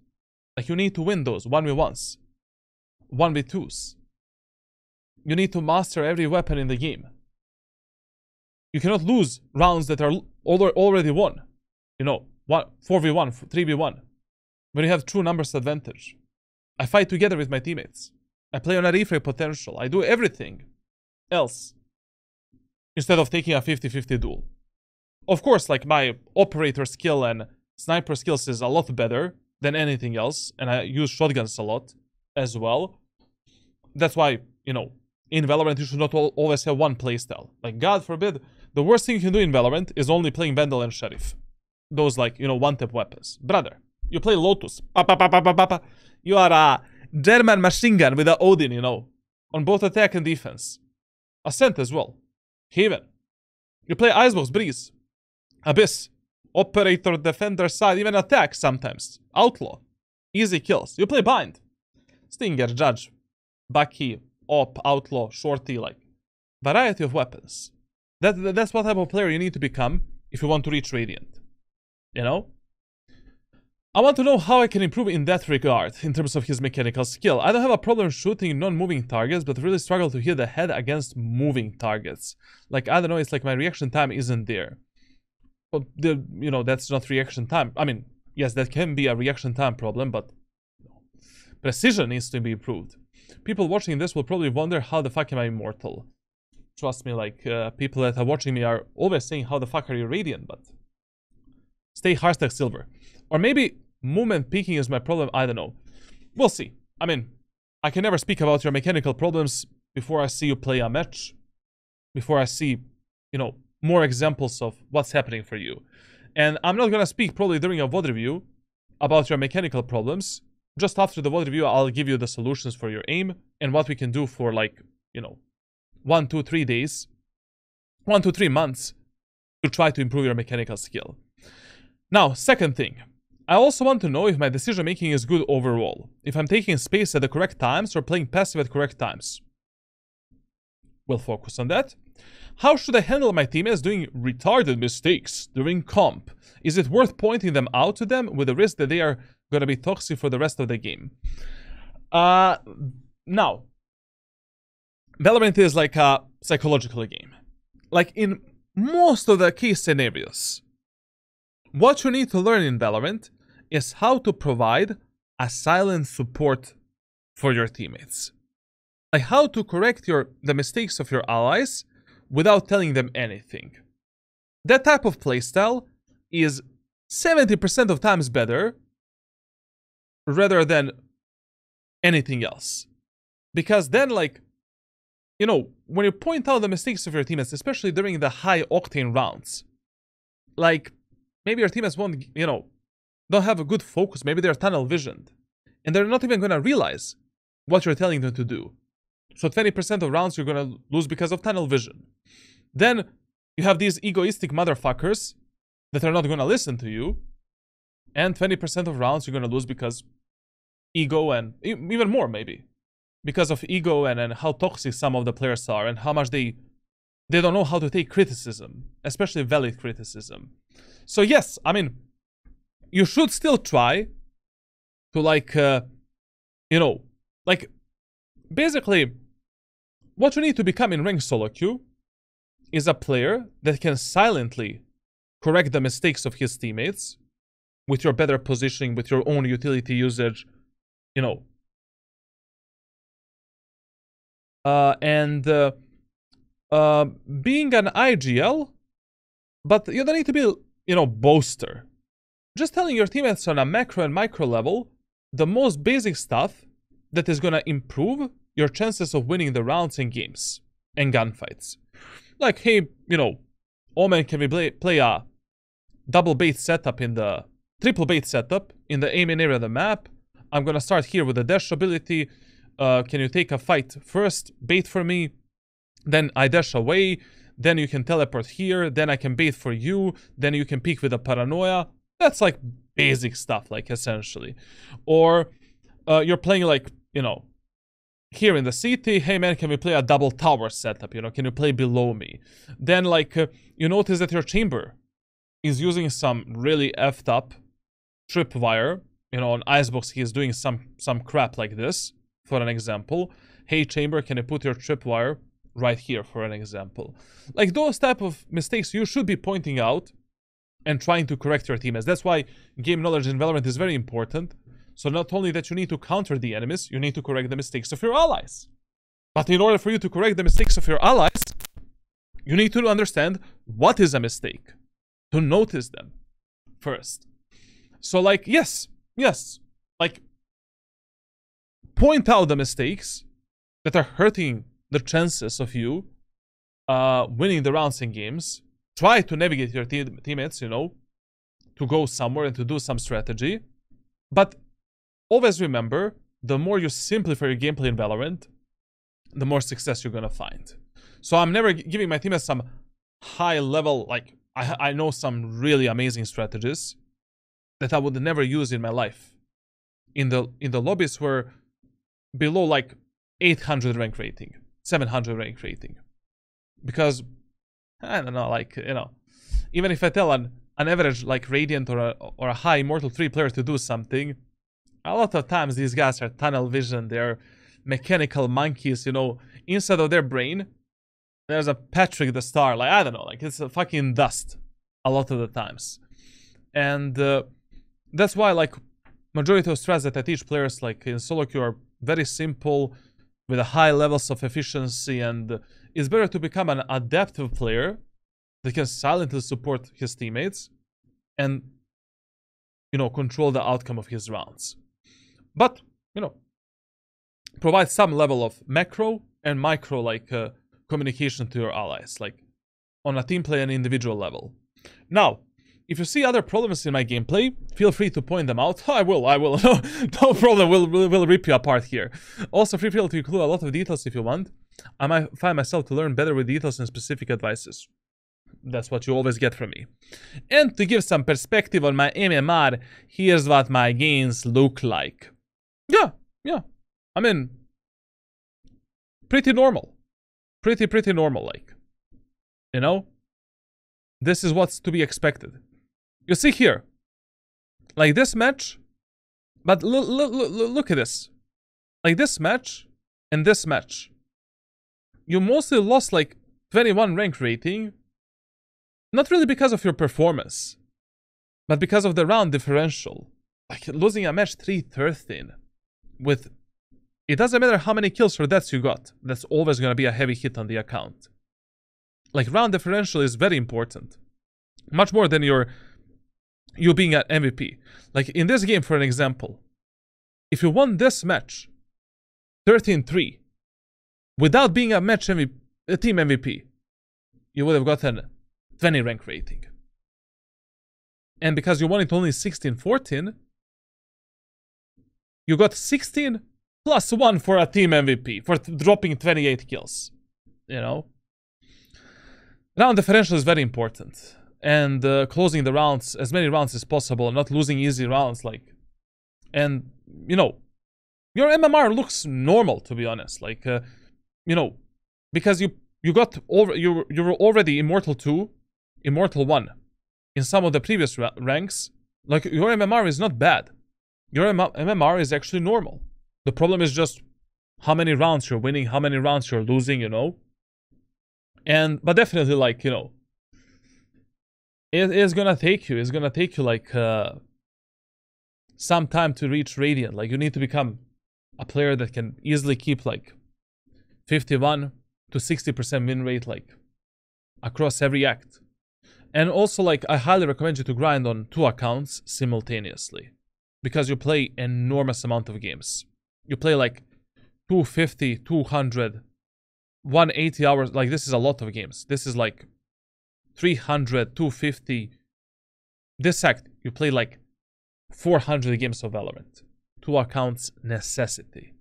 Like, you need to win those 1v1s, 1v2s. You need to master every weapon in the game. You cannot lose rounds that are already won. You know, 4v1, 3v1. When you have true numbers advantage. I fight together with my teammates. I play on a refrag potential. I do everything else instead of taking a 50-50 duel. Of course, like, my operator skill and sniper skills is a lot better than anything else. And I use shotguns a lot as well. That's why, you know, in Valorant, you should not always have one playstyle. Like, God forbid, the worst thing you can do in Valorant is only playing Vandal and Sheriff. Those, like, you know, one-tap weapons. Brother, you play Lotus. You are a German machine gun with a Odin, you know, on both attack and defense. Ascent as well. Haven. You play Icebox, Breeze. Abyss. Operator, Defender, Side, even attack sometimes. Outlaw. Easy kills. You play Bind. Stinger, Judge. Bucky, Op, Outlaw, Shorty, like, variety of weapons. That's what type of player you need to become if you want to reach Radiant. You know? I want to know how I can improve in that regard, in terms of his mechanical skill. I don't have a problem shooting non-moving targets, but really struggle to hit the head against moving targets. Like, I don't know, it's like my reaction time isn't there. But, you know, that's not reaction time. I mean, yes, that can be a reaction time problem, but precision needs to be improved. People watching this will probably wonder, how the fuck am I immortal? Trust me, like, people that are watching me are always saying, how the fuck are you Radiant? But stay hashtag silver. Or maybe movement peaking is my problem, I don't know. We'll see. I mean, I can never speak about your mechanical problems before I see you play a match. Before I see, you know, more examples of what's happening for you. And I'm not gonna speak probably during a VOD review about your mechanical problems. Just after the VOD review, I'll give you the solutions for your aim and what we can do for, like, you know, 1, 2, 3 days, 1 to 3 months to try to improve your mechanical skill. Now, second thing, I also want to know if my decision making is good overall. If I'm taking space at the correct times or playing passive at correct times. We'll focus on that. How should I handle my teammates doing retarded mistakes during comp? Is it worth pointing them out to them with the risk that they are gonna be toxic for the rest of the game? Now, Valorant is like a psychological game. Like, in most of the case scenarios, what you need to learn in Valorant is how to provide a silent support for your teammates. Like, how to correct the mistakes of your allies without telling them anything. That type of playstyle is 70% of times better rather than anything else. Because then, like, you know, when you point out the mistakes of your teammates, especially during the high octane rounds, like, maybe your teammates won't, you know, don't have a good focus. Maybe they're tunnel visioned. And they're not even gonna realize what you're telling them to do. So 20% of rounds you're gonna lose because of tunnel vision. Then you have these egoistic motherfuckers that are not gonna listen to you. And 20% of rounds you're gonna lose because ego, and even more maybe. Because of ego and how toxic some of the players are and how much they don't know how to take criticism. Especially valid criticism. So yes, I mean, you should still try to, like, you know, like, basically, what you need to become in ranked solo queue is a player that can silently correct the mistakes of his teammates with your better positioning, with your own utility usage, you know. Being an IGL, but you don't need to be, you know, boaster. Just telling your teammates on a macro and micro level the most basic stuff that is gonna improve your chances of winning the rounds and games and gunfights. Like, hey, you know, Omen, can we play a double bait setup in the triple bait setup in the aiming area of the map? I'm gonna start here with the dash ability. Can you take a fight first, bait for me, then I dash away, then you can teleport here, then I can bait for you, then you can peek with a paranoia. That's like basic stuff, like, essentially. Or you're playing, like, you know, here in the city, hey man, can we play a double tower setup, you know, can you play below me? Then, like, you notice that your chamber is using some really effed up tripwire, you know, on Icebox he is doing some crap like this, for an example. Hey chamber, can you put your tripwire right here, for an example? Like, those type of mistakes you should be pointing out and trying to correct your teammates. That's why game knowledge in Valorant is very important. So not only that you need to counter the enemies, you need to correct the mistakes of your allies. But in order for you to correct the mistakes of your allies, you need to understand what is a mistake, to notice them first. So, like, yes, like, point out the mistakes that are hurting the chances of you winning the rounds in games. Try to navigate your teammates, you know, to go somewhere and to do some strategy. But always remember, the more you simplify your gameplay in Valorant, the more success you're gonna find. So I'm never giving my teammates some high level, like, I know some really amazing strategies that I would never use in my life. In the lobbies were below like 800 rank rating, 700 rank rating. Because, I don't know, like, you know, even if I tell an average, like, Radiant or a high Immortal 3 player to do something, a lot of times these guys are tunnel vision, they're mechanical monkeys, you know. Inside of their brain, there's a Patrick the Star, like, I don't know, like, it's a fucking dust a lot of the times. And that's why, like, majority of strats that I teach players, like, in solo queue are very simple, with a high levels of efficiency, and it's better to become an adaptive player that can silently support his teammates and, you know, control the outcome of his rounds. But, you know, provide some level of macro and micro, like, communication to your allies, like, on a team play and individual level. Now, if you see other problems in my gameplay, feel free to point them out. I will. No problem, we'll rip you apart here. Also, feel free to include a lot of details if you want. I might find myself to learn better with details and specific advices. That's what you always get from me. And to give some perspective on my MMR, here's what my gains look like. Yeah. I mean, pretty normal. Pretty normal, like. You know? This is what's to be expected. You see here, like this match, but look at this. Like this match and this match. You mostly lost like 21 rank rating, not really because of your performance, but because of the round differential. Like losing a match 3-13 with, it doesn't matter how many kills or deaths you got, that's always going to be a heavy hit on the account. Like round differential is very important. Much more than you being an MVP. Like in this game, for an example, if you won this match 13-3 without being a team MVP, you would have gotten 20 rank rating. And because you won it only 16-14, you got 16 plus 1 for a team MVP, for dropping 28 kills. You know? Round differential is very important. And closing the rounds, as many rounds as possible, not losing easy rounds, like. And, you know, your MMR looks normal, to be honest. Like, you know, because you were already Immortal 2, Immortal 1 in some of the previous ranks. Like, your MMR is not bad. Your MMR is actually normal. The problem is just how many rounds you're winning, how many rounds you're losing, you know. But definitely, like, you know, it's gonna take you like some time to reach Radiant. Like, you need to become a player that can easily keep like 51 to 60% win rate, like across every act. And also, like, I highly recommend you to grind on 2 accounts simultaneously, because you play enormous amount of games. You play like 250, 200, 180 hours. Like, this is a lot of games. This is like 300, 250. This act, you play like 400 games of Valorant. 2 accounts, necessity.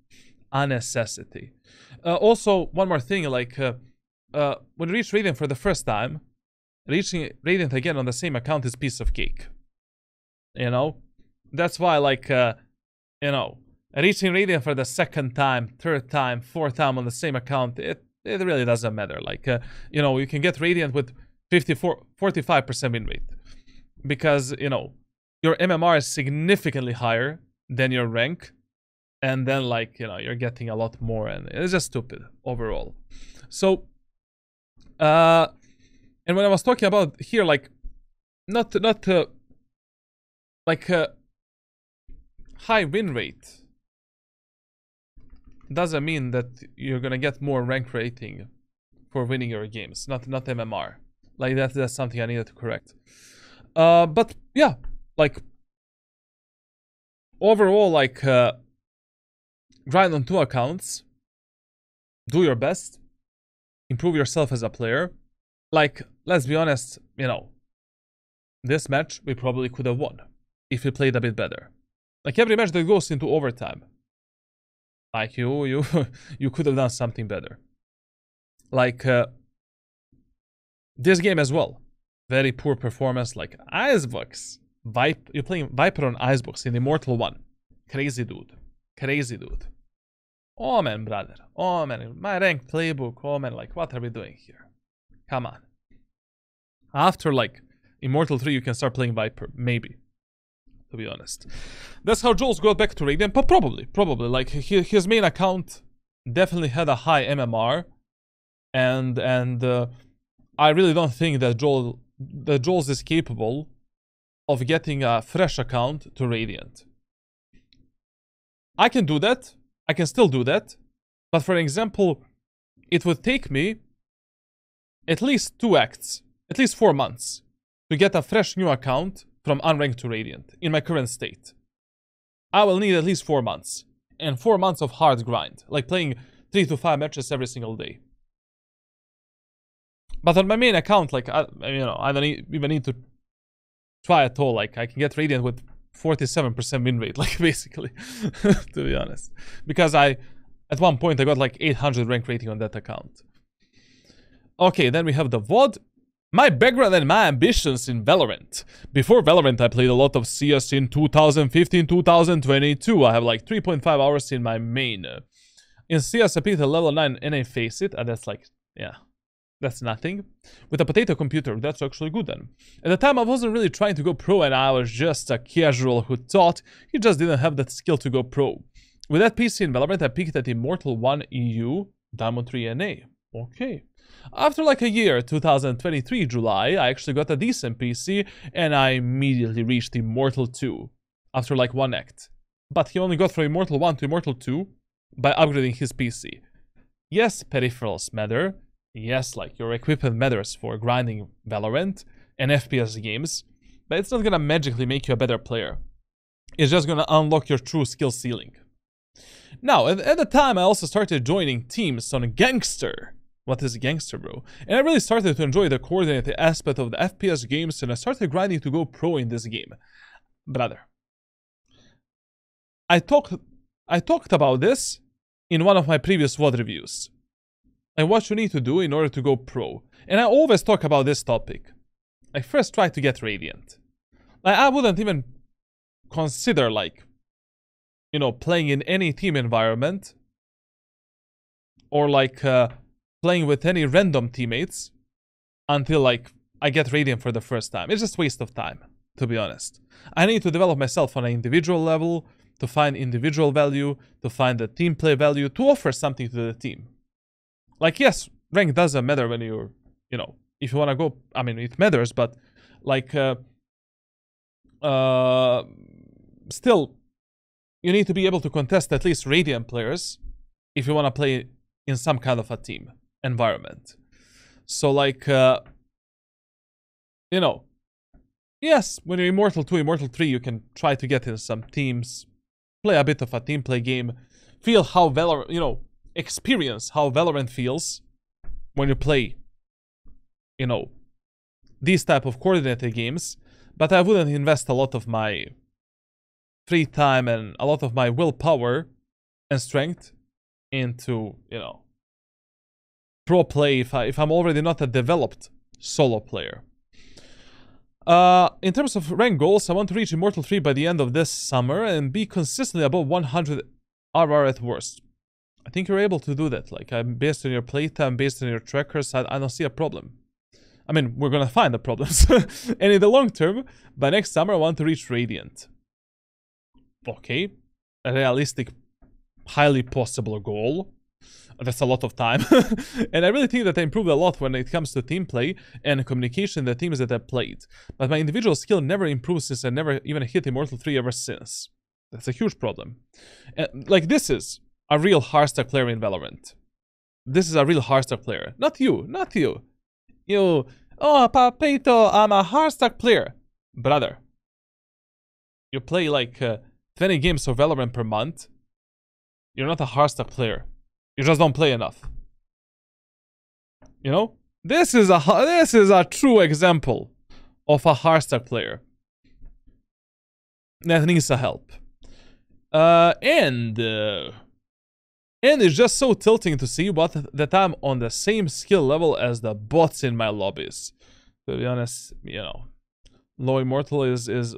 A necessity. Also, one more thing, like, when you reach Radiant for the first time, reaching Radiant again on the same account is piece of cake. You know? That's why, like, you know, reaching Radiant for the second time, third time, fourth time on the same account, it really doesn't matter. Like, you know, you can get Radiant with 45% win rate. Because, you know, your MMR is significantly higher than your rank. And then, like, you know, you're getting a lot more, and it's just stupid overall. So, and when I was talking about here, like, not like high win rate doesn't mean that you're gonna get more rank rating for winning your games. Not MMR. Like, that's something I needed to correct. But yeah, like, overall, like, grind on 2 accounts, do your best, improve yourself as a player. Like, let's be honest, you know, this match we probably could have won if we played a bit better. Like, every match that goes into overtime, like, you could have done something better. Like, this game as well, very poor performance. Like, Icebox, you're playing Viper on Icebox in Immortal 1. Crazy dude. Crazy dude. Oh man, brother. Oh man, my ranked playbook. Oh man, like, what are we doing here? Come on. After, like, Immortal 3, you can start playing Viper. Maybe. To be honest. That's how Jules got back to Radiant. But probably. Like, his main account definitely had a high MMR. And I really don't think that Jules is capable of getting a fresh account to Radiant. I can do that. I can still do that. But for example, it would take me at least 2 acts, at least 4 months, to get a fresh new account from unranked to Radiant in my current state. I will need at least 4 months. And 4 months of hard grind. Like playing 3 to 5 matches every single day. But on my main account, like, I don't even need to try at all. Like, I can get Radiant with 47% win rate, like, basically, to be honest. Because at one point, I got like 800 rank rating on that account. Okay, then we have the VOD. My background and my ambitions in Valorant. Before Valorant, I played a lot of CS in 2015, 2022. I have like 3.5 hours in my main. In CS, I picked a level 9 and I face it, and that's like, yeah. That's nothing. With a potato computer, that's actually good then. At the time, I wasn't really trying to go pro, and I was just a casual who thought he just didn't have that skill to go pro. With that PC in Valorant, I picked at Immortal 1 EU, Diamond 3 NA. Okay. After like a year, 2023 July, I actually got a decent PC, and I immediately reached Immortal 2 after like 1 act. But he only got from Immortal 1 to Immortal 2 by upgrading his PC. Yes, peripherals matter. Yes, like, your equipment matters for grinding Valorant and FPS games, but it's not gonna magically make you a better player. It's just gonna unlock your true skill ceiling. Now, at the time, I also started joining teams on Gangster. What is Gangster, bro? And I really started to enjoy the coordinated aspect of the FPS games, and I started grinding to go pro in this game. Brother. I talked about this in one of my previous VOD reviews. And what you need to do in order to go pro. And I always talk about this topic. I first try to get Radiant. Like, I wouldn't even consider, like, you know, playing in any team environment. Or, like, playing with any random teammates. Until, like, I get Radiant for the first time. It's just a waste of time, to be honest. I need to develop myself on an individual level. to find individual value, to find the team play value, to offer something to the team. Like, yes, rank doesn't matter when you're, you know, if you want to go, I mean, it matters, but like, still, you need to be able to contest at least Radiant players if you want to play in some kind of a team environment. So, like, you know, yes, when you're Immortal 2, Immortal 3, you can try to get in some teams, play a bit of a team play game, feel how Valorant, you know, experience how Valorant feels when you play, you know, these type of coordinated games. But I wouldn't invest a lot of my free time and a lot of my willpower and strength into, you know, pro play if I'm already not a developed solo player. In terms of rank goals, I want to reach Immortal 3 by the end of this summer and be consistently above 100 RR at worst. I think you're able to do that. Like, based on your playtime, based on your trackers, I don't see a problem. I mean, we're gonna find the problems. And in the long term, by next summer, I want to reach Radiant. Okay. A realistic, highly possible goal. That's a lot of time. And I really think that I improved a lot when it comes to team play and communication in the teams that I played. But my individual skill never improved since I never even hit Immortal 3 ever since. That's a huge problem. And, like, this is a real hardstack player in Valorant. This is a real hardstack player. Not you. Not you. You, oh, Papito, I'm a hardstack player. Brother. You play like 20 games of Valorant per month. You're not a hardstack player. You just don't play enough. You know? This is a true example of a hardstack player that needs a help. And it's just so tilting to see that I'm on the same skill level as the bots in my lobbies. To be honest, you know, low Immortal is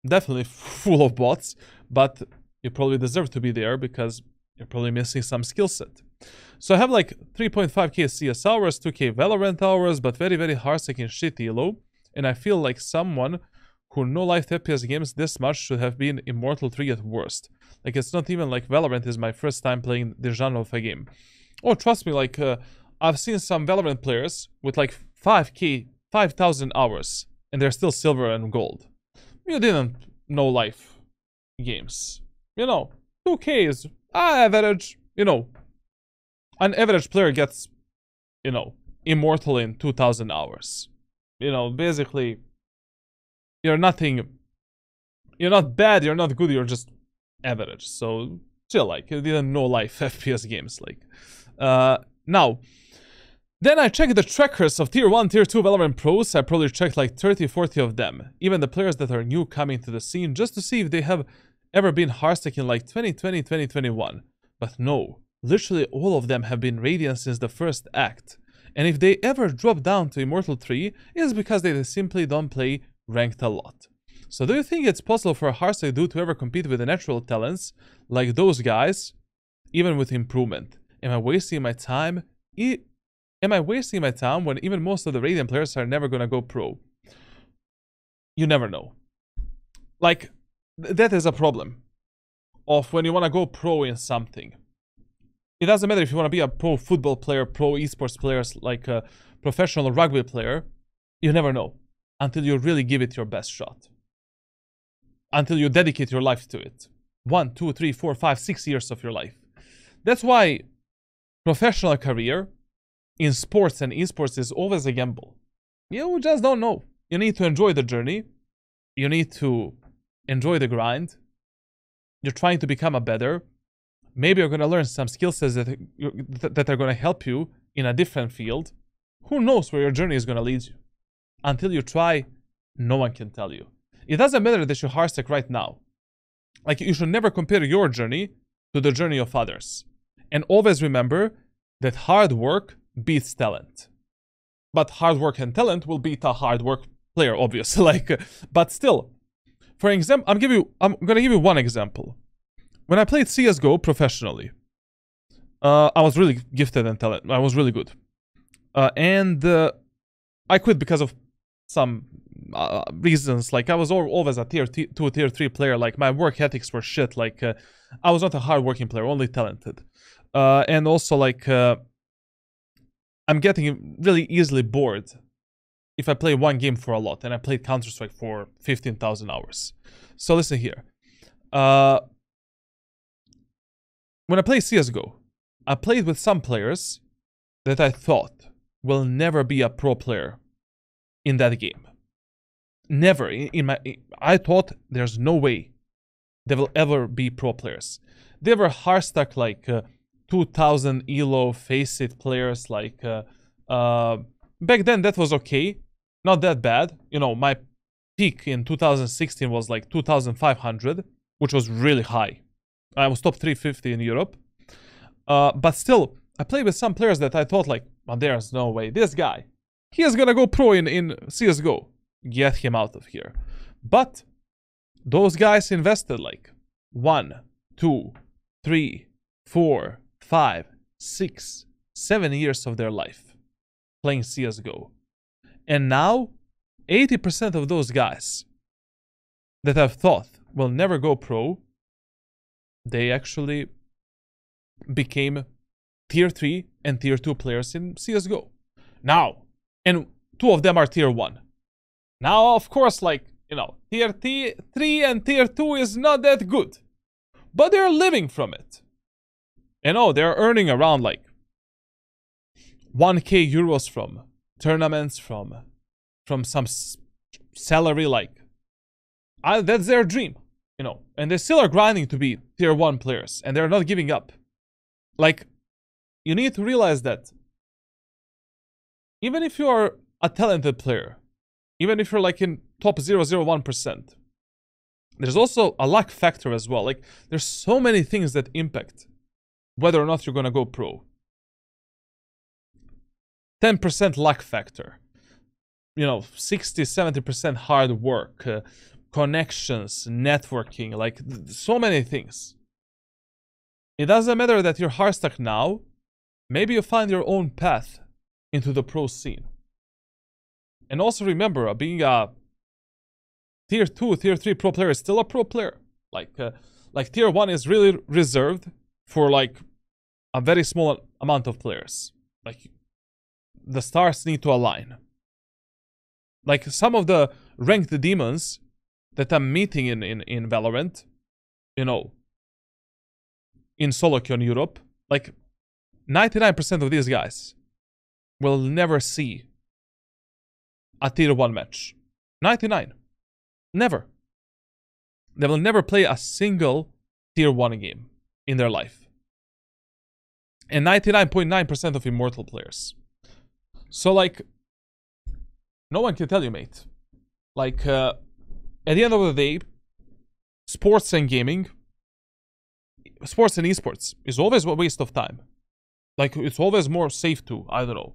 definitely full of bots, but you probably deserve to be there because you're probably missing some skill set. So I have like 3.5k CS hours, 2k Valorant hours, but very, very hardstack and shit elo. And I feel like someone who no-life FPS games this much should have been Immortal 3 at worst. Like, it's not even like Valorant is my first time playing this genre of a game. Oh, trust me, like, I've seen some Valorant players with like 5,000 hours, and they're still silver and gold. You didn't no-life games. You know, 2k is average, you know. An average player gets, you know, Immortal in 2,000 hours. You know, basically, you're nothing, you're not bad, you're not good, you're just average. So chill, like, you didn't know life FPS games, like. Now, then I checked the trackers of tier 1, tier 2 Valorant pros. I probably checked like 30, 40 of them. Even the players that are new coming to the scene, just to see if they have ever been hardstack in like 2020, 2021. But no, literally all of them have been Radiant since the first act. And if they ever drop down to Immortal 3, it's because they simply don't play ranked a lot. So do you think it's possible for a hardstack dude to ever compete with the natural talents like those guys, even with improvement? Am I wasting my time? Am I wasting my time when even most of the Radiant players are never gonna go pro? You never know. Like, that is a problem of when you wanna go pro in something. It doesn't matter if you wanna be a pro football player, pro esports players, like a professional rugby player. You never know until you really give it your best shot. Until you dedicate your life to it. 1, 2, 3, 4, 5, 6 years of your life. That's why professional career in sports and esports is always a gamble. You just don't know. You need to enjoy the journey. You need to enjoy the grind. You're trying to become a better. Maybe you're going to learn some skill sets that are going to help you in a different field. Who knows where your journey is going to lead you? Until you try, no one can tell you. It doesn't matter that you're hardstack right now. Like, you should never compare your journey to the journey of others. And always remember that hard work beats talent. But hard work and talent will beat a hard work player, obviously. Like, but still, for example, I'm gonna give you one example. When I played CSGO professionally, I was really gifted and talent. I was really good. And I quit because of some reasons. Like I was always a tier 2, tier 3 player. Like my work ethics were shit. Like I was not a hard-working player, only talented. And also like I'm getting really easily bored if I play one game for a lot. And I played Counter-Strike for 15,000 hours. So listen here. When I play CSGO, I played with some players that I thought will never be a pro player in that game. Never. I thought there's no way they will ever be pro players. They were hard-stuck like 2000 ELO Faceit players. Like back then that was okay, not that bad. You know, my peak in 2016 was like 2500, which was really high. I was top 350 in Europe. But still, I played with some players that I thought like, well, there's no way. This guy, he is gonna go pro in CSGO. Get him out of here. But those guys invested like 1, 2, 3, 4, 5, 6, 7 years of their life playing CSGO. And now, 80% of those guys that I've thought will never go pro, they actually became tier 3 and tier 2 players in CSGO. Now, and 2 of them are tier 1. Now, of course, like, you know, tier 3 and tier 2 is not that good. But they're living from it. You know, they're earning around like 1k euros from tournaments, from some salary, like, that's their dream, you know. And they still are grinding to be tier 1 players, and they're not giving up. Like, you need to realize that even if you are a talented player, even if you're like in top 0.001%, there's also a luck factor as well. Like, there's so many things that impact whether or not you're gonna go pro. 10% luck factor. You know, 60-70% hard work, connections, networking, like so many things. It doesn't matter that you're hard stuck now. Maybe you find your own path into the pro scene. And also remember, being a tier 2, tier 3 pro player is still a pro player. Like tier 1 is really reserved for like a very small amount of players. Like, the stars need to align. Like, some of the ranked demons that I'm meeting in Valorant, you know, in solo queue in Europe, like 99% of these guys will never see a tier 1 match. 99. Never. They will never play a single tier 1 game in their life. And 99.9% of Immortal players. So, like, no one can tell you, mate. Like, at the end of the day, sports and gaming, sports and esports is always a waste of time. Like, it's always more safe to, I don't know,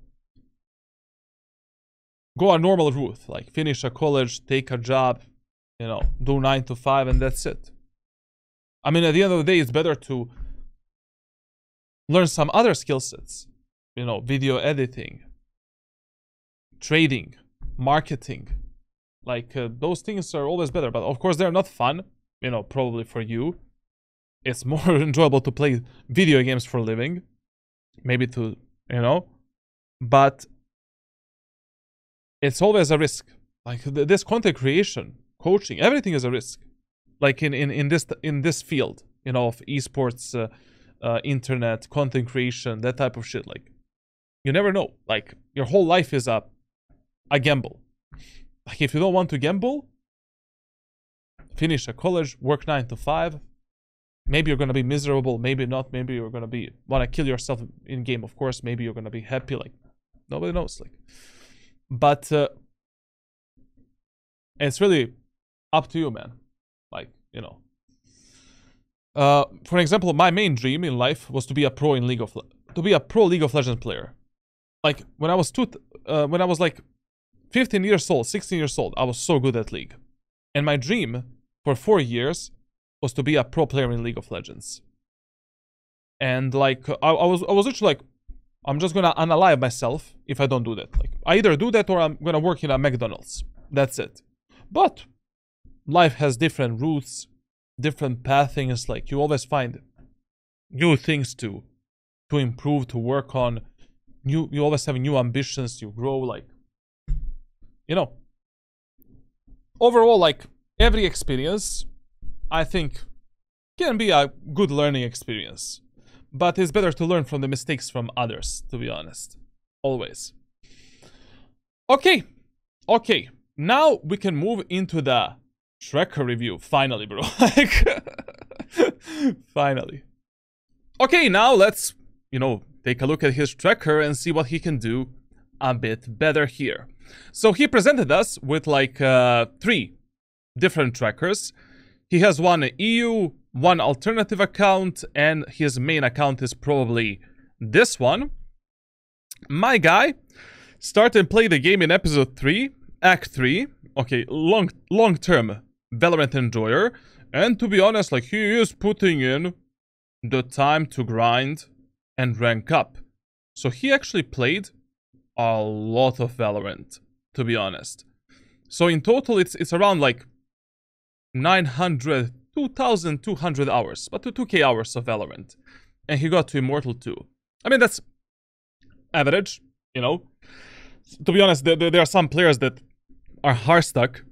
go a normal route. Like, finish a college, take a job, you know, do 9 to 5, and that's it. I mean, at the end of the day, it's better to learn some other skill sets. You know, video editing, trading, marketing. Like, those things are always better. But of course, they're not fun, you know, probably for you. It's more enjoyable to play video games for a living. Maybe to, you know. But it's always a risk. Like, this content creation, coaching, everything is a risk. Like, in this field, you know, of esports, internet, content creation, that type of shit. Like, you never know. Like, your whole life is a gamble. Like, if you don't want to gamble, finish a college, work 9 to 5. Maybe you're gonna be miserable, maybe not. Maybe you're gonna wanna kill yourself in game. Of course, maybe you're gonna be happy. Like, nobody knows. Like, but it's really up to you, man. Like, you know. For example, my main dream in life was to be a pro in League of Legends player. Like, when I was like 15 years old, 16 years old, I was so good at League. And my dream for 4 years was to be a pro player in League of Legends. And like, I was literally like I'm just gonna unalive myself if I don't do that. Like, I either do that or I'm gonna work in a McDonald's. That's it. But life has different routes, different pathings. Like, you always find new things to improve, to work on. You always have new ambitions. You grow, like, you know. Overall, like, every experience, I think, can be a good learning experience. But it's better to learn from the mistakes from others, to be honest. Always. Okay. Okay. Now we can move into the tracker review. Finally, bro. Like, finally. Okay, now let's, you know, take a look at his tracker and see what he can do a bit better here. So he presented us with like 3 different trackers. He has one EU, one alternative account, and his main account is probably this one. My guy started playing the game in episode 3, act 3. Okay, long-term Valorant enjoyer. And to be honest, like, he is putting in the time to grind and rank up. So he actually played a lot of Valorant, to be honest. So in total, it's around like 2,200 hours, but to 2k hours of Valorant. And he got to Immortal 2. I mean, that's average, you know. To be honest, there are some players that are hard stuck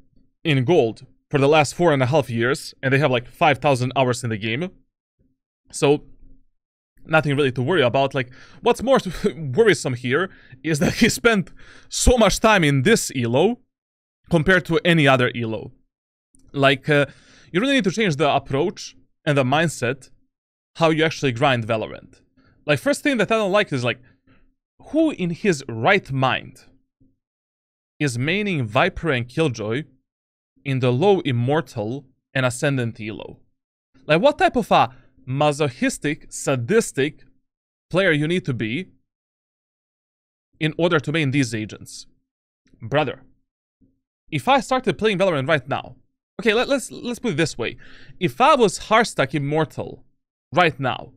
in gold for the last 4.5 years, and they have like 5,000 hours in the game. So, nothing really to worry about. Like, what's more worrisome here is that he spent so much time in this elo compared to any other elo. Like, you really need to change the approach and the mindset how you actually grind Valorant. Like, first thing that I don't like is, like, who in his right mind is maining Viper and Killjoy in the low Immortal and Ascendant elo? Like, what type of a masochistic, sadistic player you need to be in order to main these agents? Brother, if I started playing Valorant right now, okay, let's put it this way. If I was hardstuck Immortal right now,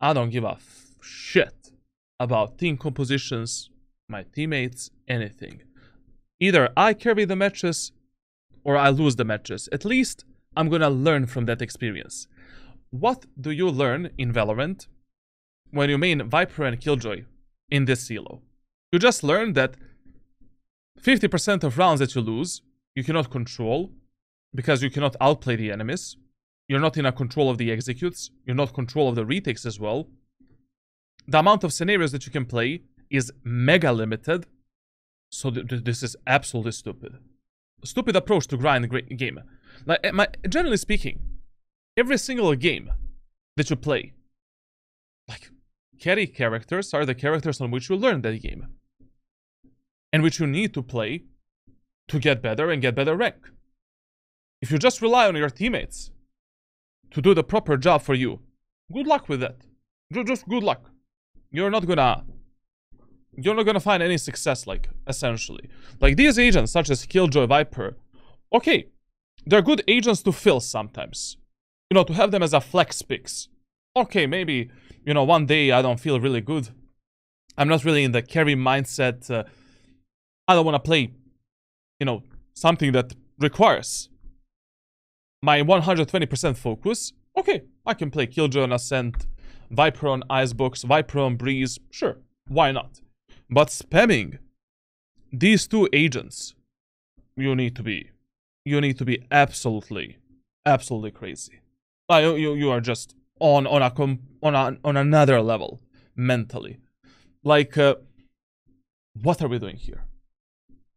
I don't give a shit about team compositions, my teammates, anything. Either I carry the matches or I lose the matches. At least I'm gonna learn from that experience. What do you learn in Valorant when you main Viper and Killjoy in this elo? You just learn that 50% of rounds that you lose, you cannot control because you cannot outplay the enemies. You're not in a control of the executes. You're not in control of the retakes as well. The amount of scenarios that you can play is mega limited. So this is absolutely stupid. A stupid approach to grind a game. Like, generally speaking, every single game that you play, like, carry characters are the characters on which you learn that game. And which you need to play to get better and get better rank. If you just rely on your teammates to do the proper job for you, good luck with that. Just good luck. You're not gonna find any success, like, essentially. Like, these agents, such as Killjoy, Viper, okay, they're good agents to fill sometimes. You know, to have them as a flex picks. Okay, maybe, you know, one day I don't feel really good. I'm not really in the carry mindset. I don't want to play, you know, something that requires my 120% focus. Okay, I can play Killjoy on Ascent, Viper on Icebox, Viper on Breeze. Sure, why not? But spamming these 2 agents, you need to be absolutely crazy. You are just on another level mentally. Like, what are we doing here?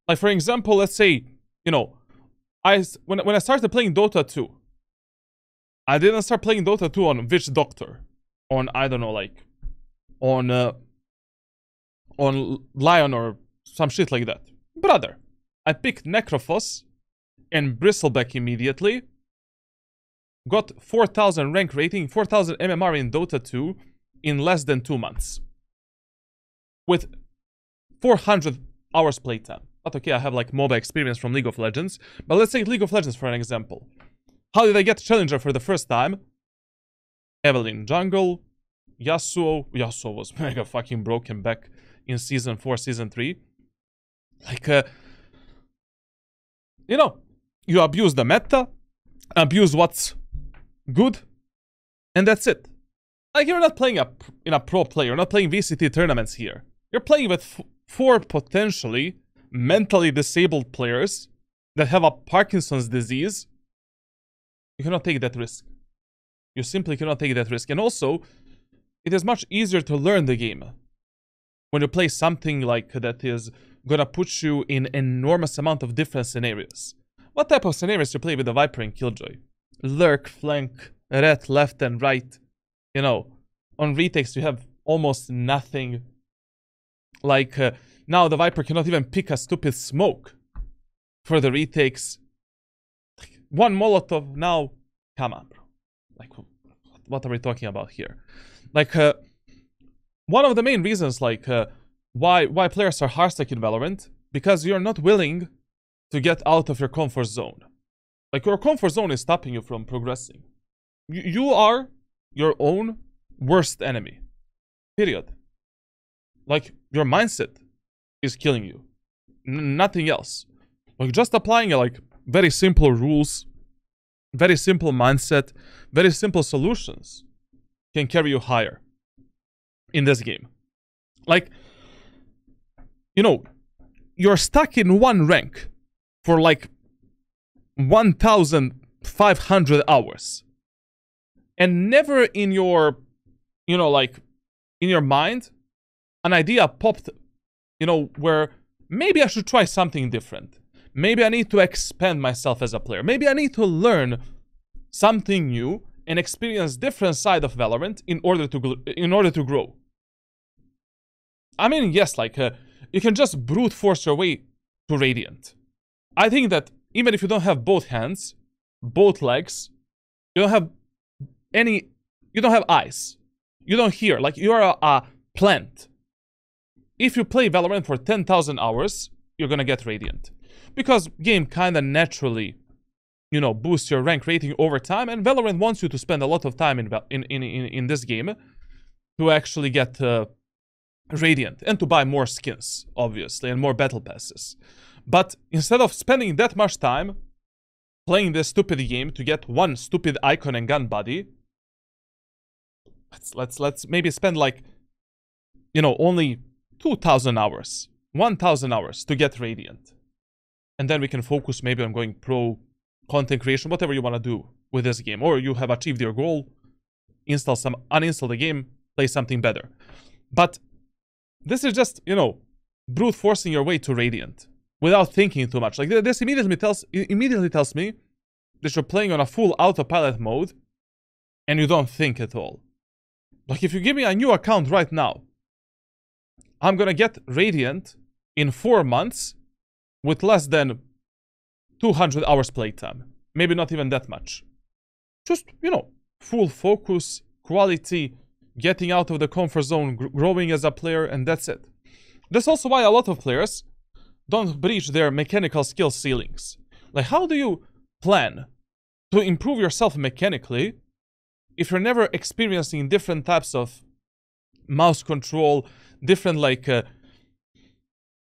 Like, for example, let's say, you know, when I started playing Dota 2, I didn't start playing Dota 2 on Witch Doctor, on, I don't know, like, on Lion or some shit like that. Brother, I picked Necrophos and Bristleback immediately. Got 4,000 rank rating, 4,000 MMR in Dota 2 in less than 2 months. With 400 hours playtime. But okay, I have like MOBA experience from League of Legends. But let's take League of Legends for an example. How did I get Challenger for the first time? Evelynn jungle, Yasuo was mega fucking broken back in Season 4, Season 3. Like, you know, you abuse the meta, abuse what's good, and that's it. Like, you're not playing in a pro player, you're not playing VCT tournaments here. You're playing with 4 potentially mentally disabled players that have a Parkinson's disease. You cannot take that risk. You simply cannot take that risk. And also, it is much easier to learn the game when you play something like that is gonna put you in enormous amount of different scenarios. What type of scenarios you play with the Viper and Killjoy? Lurk, flank, red, left and right. You know, on retakes you have almost nothing. Like, now the Viper cannot even pick a stupid smoke for the retakes. Like, 1 Molotov now. Come on, bro. Like, what are we talking about here? Like, one of the main reasons, like, why players are hardstack in Valorant, because you're not willing to get out of your comfort zone. Like, your comfort zone is stopping you from progressing. You are your own worst enemy. Period. Like, your mindset is killing you. Nothing else. Like, just applying, like, very simple rules, very simple mindset, very simple solutions can carry you higher in this game. Like, you know, you're stuck in one rank for like 1,500 hours. And never in your, you know, like, in your mind, an idea popped, you know, where maybe I should try something different. Maybe I need to expand myself as a player. Maybe I need to learn something new and experience different side of Valorant in order to grow. I mean, yes, like, you can just brute force your way to Radiant. I think that even if you don't have both hands, both legs, you don't have eyes, you don't hear, like, you are a plant. If you play Valorant for 10,000 hours, you're gonna get Radiant. Because game kinda naturally, you know, boosts your rank rating over time, and Valorant wants you to spend a lot of time in this game to actually get Radiant, and to buy more skins, obviously, and more battle passes. But instead of spending that much time playing this stupid game to get one stupid icon and gun body, let's maybe spend, like, you know, only 2,000 hours, 1,000 hours to get Radiant. And then we can focus maybe on going pro, content creation, whatever you want to do with this game. Or you have achieved your goal, uninstall the game, play something better. But this is just, you know, brute forcing your way to Radiant without thinking too much. Like, this immediately tells me that you're playing on a full autopilot mode and you don't think at all. Like, if you give me a new account right now, I'm gonna get Radiant in 4 months with less than 200 hours playtime. Maybe not even that much. Just, you know, full focus, quality, getting out of the comfort zone, growing as a player, and that's it. That's also why a lot of players don't breach their mechanical skill ceilings. Like, how do you plan to improve yourself mechanically if you're never experiencing different types of mouse control, different, like,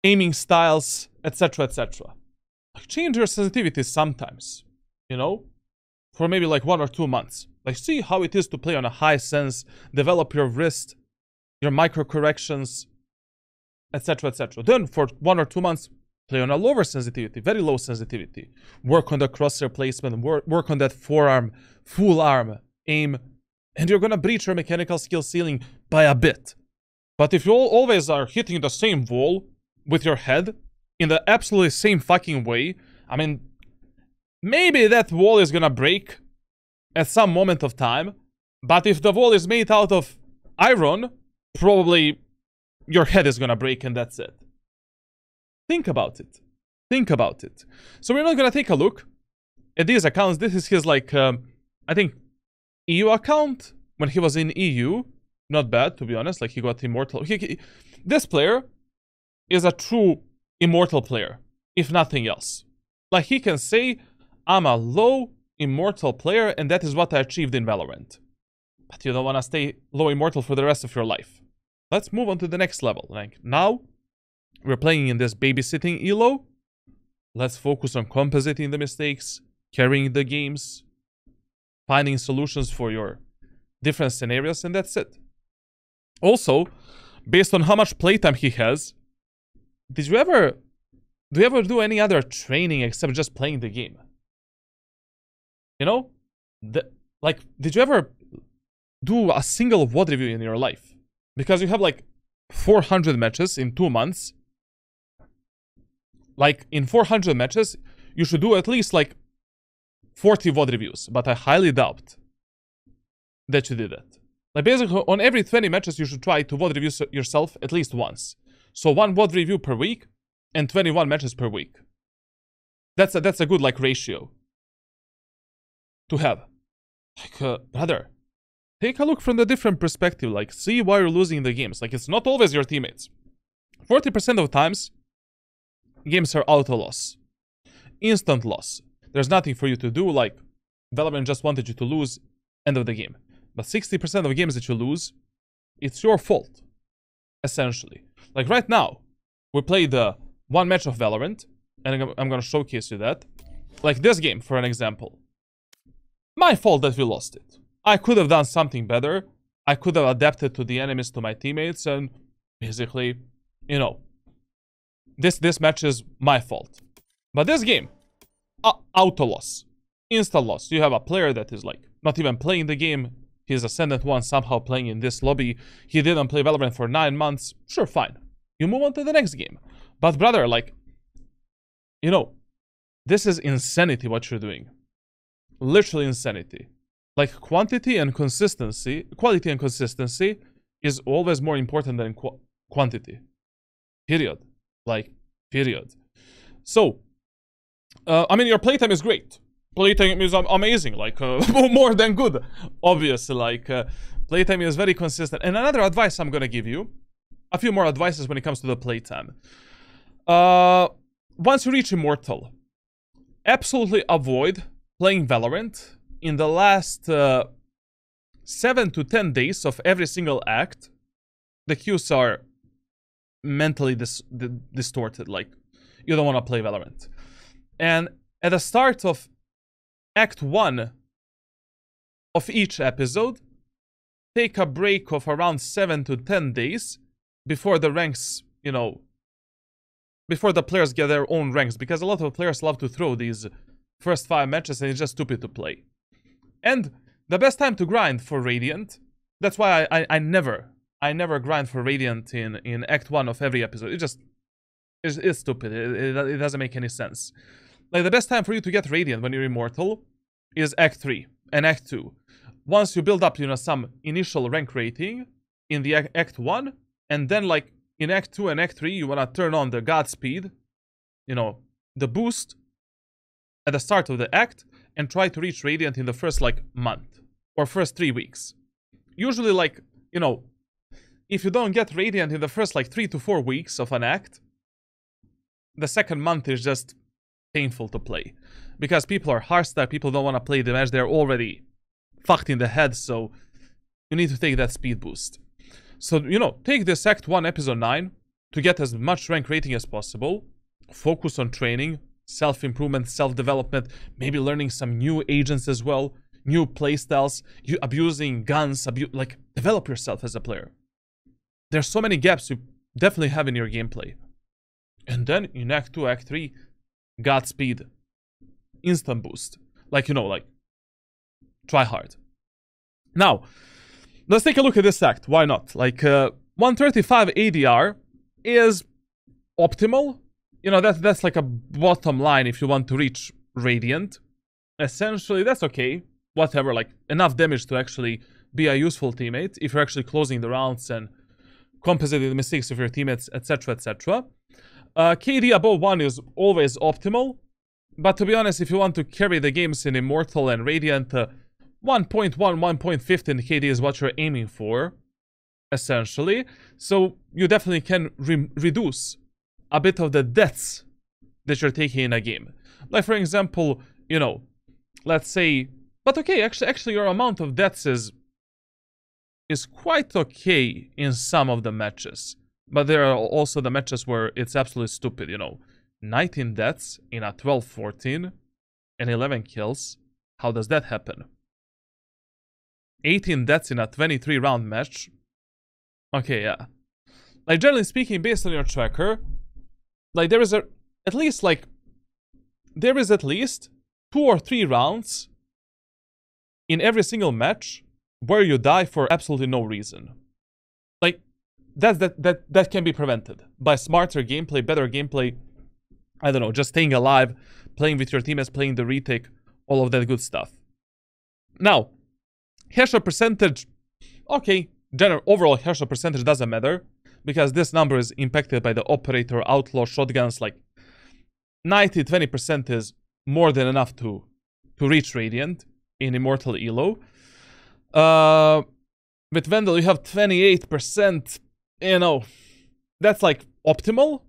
aiming styles, etc., etc. Like, change your sensitivity sometimes, you know, for maybe like 1 or 2 months. Like, see how it is to play on a high sense, develop your wrist, your micro corrections, etc., etc. Then for 1 or 2 months, play on a lower sensitivity, very low sensitivity. Work on the crosshair placement, work on that forearm, full arm aim, and you're gonna breach your mechanical skill ceiling by a bit. But if you always are hitting the same wall with your head in the absolutely same fucking way, I mean, maybe that wall is gonna break at some moment of time, but if the wall is made out of iron, probably your head is gonna break and that's it. Think about it. Think about it. So we're not gonna take a look at these accounts. This is his, like, I think, EU account when he was in EU. Not bad, to be honest. Like, he got Immortal. This player is a true Immortal player, if nothing else. Like, he can say, I'm a low Immortal player, and that is what I achieved in Valorant. but you don't want to stay low Immortal for the rest of your life. Let's move on to the next level. Like, now, we're playing in this babysitting elo. Let's focus on compositing the mistakes, carrying the games, finding solutions for your different scenarios, and that's it. Also, based on how much playtime he has, do you ever do any other training except just playing the game? You know? Like, did you ever do a single VOD review in your life? Because you have like 400 matches in 2 months. Like, in 400 matches, you should do at least like 40 VOD reviews. But I highly doubt that you did that. Like, basically, on every 20 matches, you should try to VOD review yourself at least once. So 1 VOD review per week and 21 matches per week. That's a good, like, ratio to have. Like, brother, take a look from the different perspective. Like, see why you're losing the games. Like, it's not always your teammates. 40% of times, games are auto loss. Instant loss. There's nothing for you to do. Like, Valorant just wanted you to lose. End of the game. But 60% of games that you lose, it's your fault. Essentially. Like, right now, we played 1 match of Valorant. And I'm gonna showcase you that. Like, this game, for an example. My fault that we lost it. I could have done something better. I could have adapted to the enemies, to my teammates, and basically, you know, this match is my fault. But this game, auto loss, instant loss. You have a player that is like not even playing the game. He's Ascendant 1 somehow playing in this lobby. He didn't play Valorant for 9 months. Sure, fine. You move on to the next game. But brother, like, you know, this is insanity what you're doing. Literally insanity. Like, quality and consistency is always more important than quantity. Period. Like, period. So, I mean, your playtime is great. Playtime is amazing. Like, more than good. Obviously, like, playtime is very consistent. And another advice I'm gonna give you. A few more advices when it comes to the playtime. Once you reach Immortal, absolutely avoid playing Valorant in the last 7 to 10 days of every single act. The queues are mentally distorted. Like, you don't want to play Valorant. And at the start of Act 1 of each episode, take a break of around 7 to 10 days before the ranks, you know, before the players get their own ranks. Because a lot of players love to throw these first 5 matches and it's just stupid to play. And the best time to grind for Radiant, that's why I never grind for Radiant in Act 1 of every episode. It's stupid. It doesn't make any sense. Like, the best time for you to get Radiant when you're Immortal is Act 3 and Act 2. Once you build up, you know, some initial rank rating in the Act 1, and then, like, in Act 2 and Act 3, you want to turn on the Godspeed, you know, the boost at the start of the act, and try to reach Radiant in the first, like, month or first 3 weeks. Usually, like, you know, if you don't get Radiant in the first, like, 3 to 4 weeks of an act, the second month is just painful to play. Because people are hardstyle, people don't want to play the match, they're already fucked in the head, so you need to take that speed boost. So, you know, take this Act 1, Episode 9, to get as much rank rating as possible, focus on training, self-improvement, self-development, maybe learning some new agents as well, new playstyles, you abusing guns, like, develop yourself as a player. There's so many gaps you definitely have in your gameplay. And then in Act 2, Act 3, Godspeed, instant boost. Like, you know, like, try hard. Now, let's take a look at this act. Why not? Like, 135 ADR is optimal. You know, that's like a bottom line if you want to reach Radiant. Essentially, that's okay. Whatever, like, enough damage to actually be a useful teammate if you're actually closing the rounds and compensating the mistakes of your teammates, etc., etc. KD above 1 is always optimal. But to be honest, if you want to carry the games in Immortal and Radiant, 1.1, 1.15 KD is what you're aiming for, essentially. So you definitely can reduce a bit of the deaths that you're taking in a game. Like, for example, you know, let's say, but okay, actually your amount of deaths is is quite okay in some of the matches. But there are also the matches where it's absolutely stupid, you know. 19 deaths in a 12-14 and 11 kills. How does that happen? 18 deaths in a 23-round match. Okay, yeah. Like, generally speaking, based on your tracker, like, there is at least 2 or 3 rounds in every single match where you die for absolutely no reason. Like, that can be prevented by smarter gameplay, better gameplay. I don't know, just staying alive, playing with your teammates, playing the retake, all of that good stuff. Now, headshot percentage, okay, overall headshot percentage doesn't matter, because this number is impacted by the operator, outlaw, shotguns. Like 90-20% is more than enough to reach Radiant in Immortal Elo. With Vandal you have 28%, you know, that's like optimal.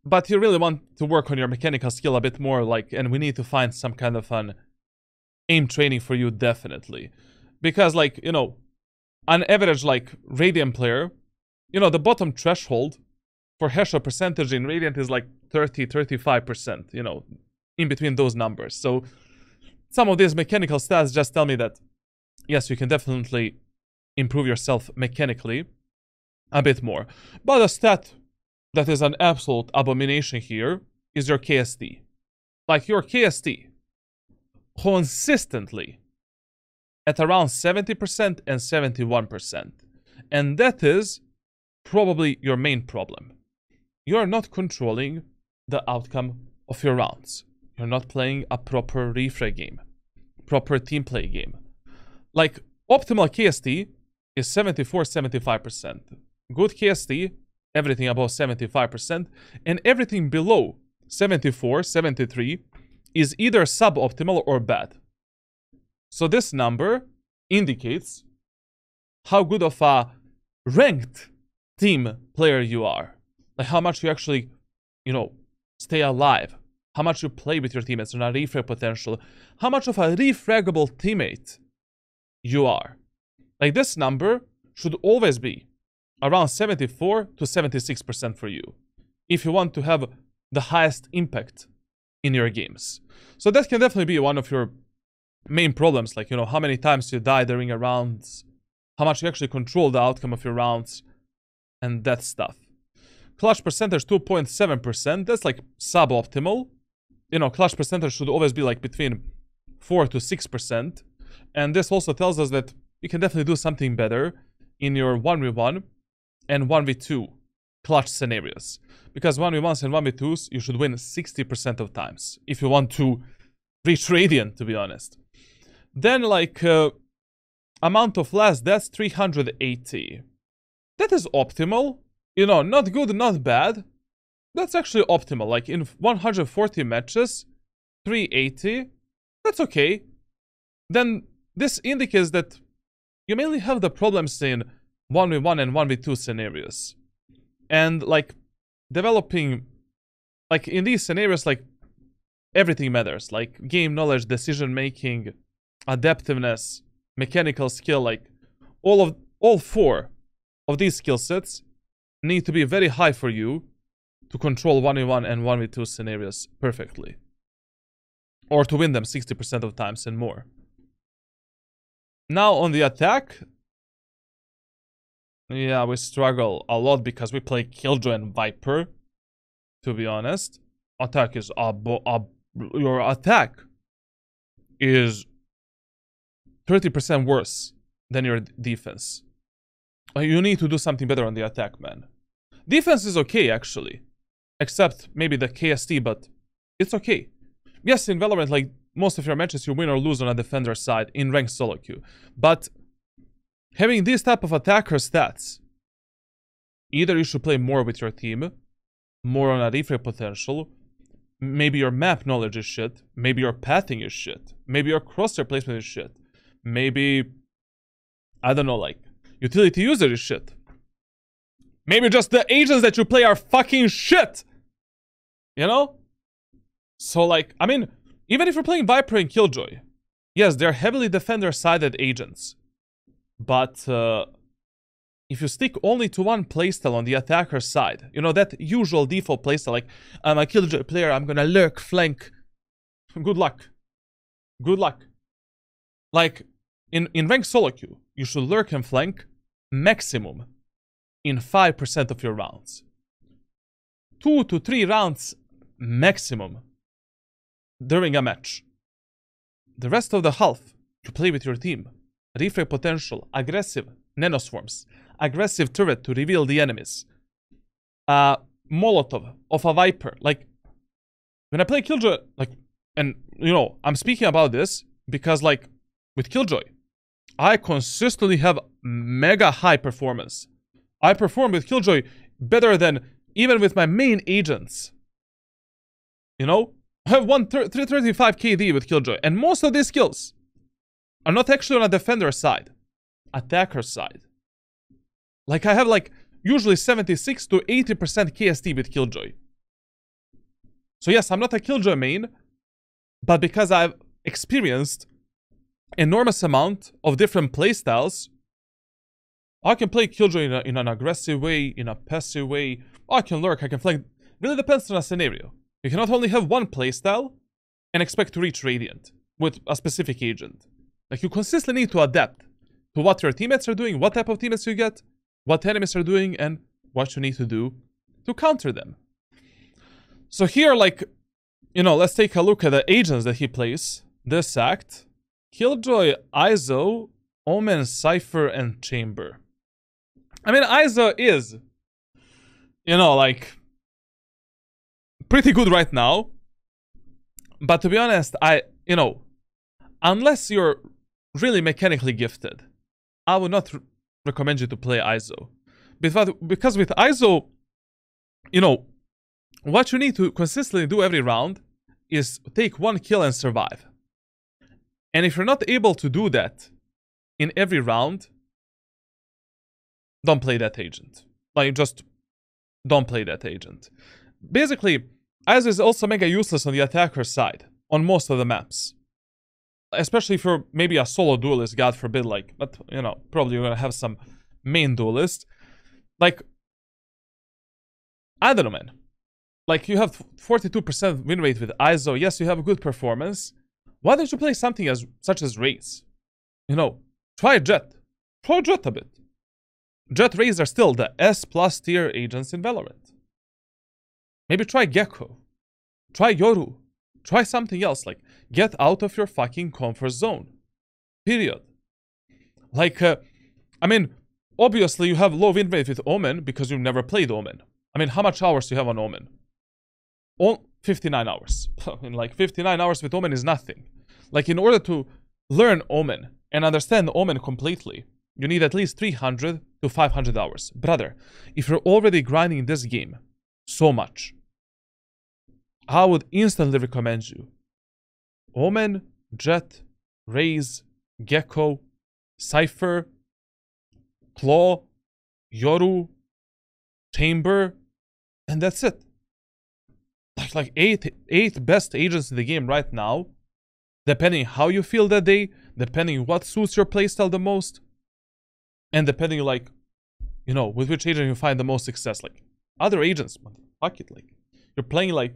But you really want to work on your mechanical skill a bit more, like, and we need to find some kind of an aim training for you, definitely. Because, like, you know, an average, like, Radiant player, you know, the bottom threshold for headshot percentage in Radiant is like 30-35%, you know, in between those numbers. So some of these mechanical stats just tell me that, yes, you can definitely improve yourself mechanically a bit more. But a stat that is an absolute abomination here is your KST. Like, your KST consistently at around 70% and 71%. And that is probably your main problem. You're not controlling the outcome of your rounds. You're not playing a proper refrag game, proper team play game. Like, optimal KST is 74-75%. Good KST, everything above 75%, and everything below 74-73 is either suboptimal or bad. So this number indicates how good of a ranked team player you are. Like, how much you actually, you know, stay alive. How much you play with your teammates on a refrag potential. How much of a refraggable teammate you are. Like, this number should always be around 74-76% for you, if you want to have the highest impact in your games. So that can definitely be one of your main problems, like, you know, how many times you die during a round, how much you actually control the outcome of your rounds, and that stuff. Clutch percentage 2.7%, that's like suboptimal. You know, clutch percentage should always be like between 4-6%. And this also tells us that you can definitely do something better in your 1v1 and 1v2 clutch scenarios. Because 1v1s and 1v2s, you should win 60% of times, if you want to reach Radiant, to be honest. Then, like, amount of last deaths, 380. That is optimal. You know, not good, not bad. That's actually optimal. Like, in 140 matches, 380. That's okay. Then, this indicates that you mainly have the problems in 1v1 and 1v2 scenarios. And, like, developing, like, in these scenarios, like, everything matters. Like, game knowledge, decision making, adaptiveness, mechanical skill, like, all 4 of these skill sets need to be very high for you to control 1v1 and 1v2 scenarios perfectly. Or to win them 60% of times and more. Now on the attack, yeah, we struggle a lot because we play Killjoy and Viper, to be honest. Attack is your attack is 30% worse than your defense. You need to do something better on the attack, man. Defense is okay, actually. Except maybe the KST, but it's okay. Yes, in Valorant, like, most of your matches you win or lose on a defender side in ranked solo queue. But having these type of attacker stats, either you should play more with your team, more on a refrag potential, maybe your map knowledge is shit, maybe your pathing is shit, maybe your crosshair placement is shit, maybe, I don't know, like, utility user is shit. Maybe just the agents that you play are fucking shit! You know? So, like, I mean, even if you're playing Viper and Killjoy, yes, they're heavily defender-sided agents. But if you stick only to one playstyle on the attacker side, you know, that usual default playstyle, like, I'm a Killjoy player, I'm gonna lurk, flank. Good luck. Good luck. Like, in ranked solo queue, you should lurk and flank maximum in 5% of your rounds. 2 to 3 rounds maximum during a match. The rest of the half, you play with your team. Refrag potential, aggressive nanoswarms, aggressive turret to reveal the enemies. Molotov of a Viper. Like, when I play Killjoy, like, and, you know, I'm speaking about this because, like, with Killjoy, I consistently have mega high performance. I perform with Killjoy better than even with my main agents. You know? I have 335 KD with Killjoy, and most of these skills are not actually on a defender side. Attacker side. Like, I have, like, usually 76 to 80% KST with Killjoy. So yes, I'm not a Killjoy main, but because I've experienced enormous amount of different playstyles, I can play Killjoy in an aggressive way, in a passive way. I can lurk, I can flank. Really depends on a scenario. You cannot only have one playstyle and expect to reach Radiant with a specific agent. Like, you consistently need to adapt to what your teammates are doing, what type of teammates you get, what enemies are doing, and what you need to do to counter them. So here, like, you know, let's take a look at the agents that he plays this act. Killjoy, ISO, Omen, Cypher, and Chamber. I mean, ISO is, you know, like, pretty good right now. But to be honest, you know, unless you're really mechanically gifted, I would not recommend you to play ISO. Because with ISO, you know, what you need to consistently do every round is take one kill and survive. And if you're not able to do that in every round, don't play that agent. Like, just don't play that agent. Basically, ISO is also mega useless on the attacker side, on most of the maps. Especially if you're maybe a solo duelist, God forbid, like, but, you know, probably you're gonna have some main duelist. Like, I don't know, man. Like, you have 42% win rate with ISO. Yes, you have a good performance. Why don't you play something such as Raze? You know, try Jet. Try Jet a bit. Jet, Raze are still the S+ tier agents in Valorant. Maybe try Gecko. Try Yoru. Try something else. Like, get out of your fucking comfort zone. Period. Like, I mean, obviously you have low win rate with Omen because you've never played Omen. I mean, how much hours do you have on Omen? 59 hours. In like 59 hours with Omen is nothing. Like, in order to learn Omen and understand Omen completely, you need at least 300 to 500 hours. Brother, if you're already grinding this game so much, I would instantly recommend you Omen, Jet, Raze, Gecko, Cypher, Claw, Yoru, Chamber, and that's it. Like eight best agents in the game right now, depending how you feel that day, depending what suits your playstyle the most, and depending, like, you know, with which agent you find the most success. Like, other agents, fuck it, like, you're playing like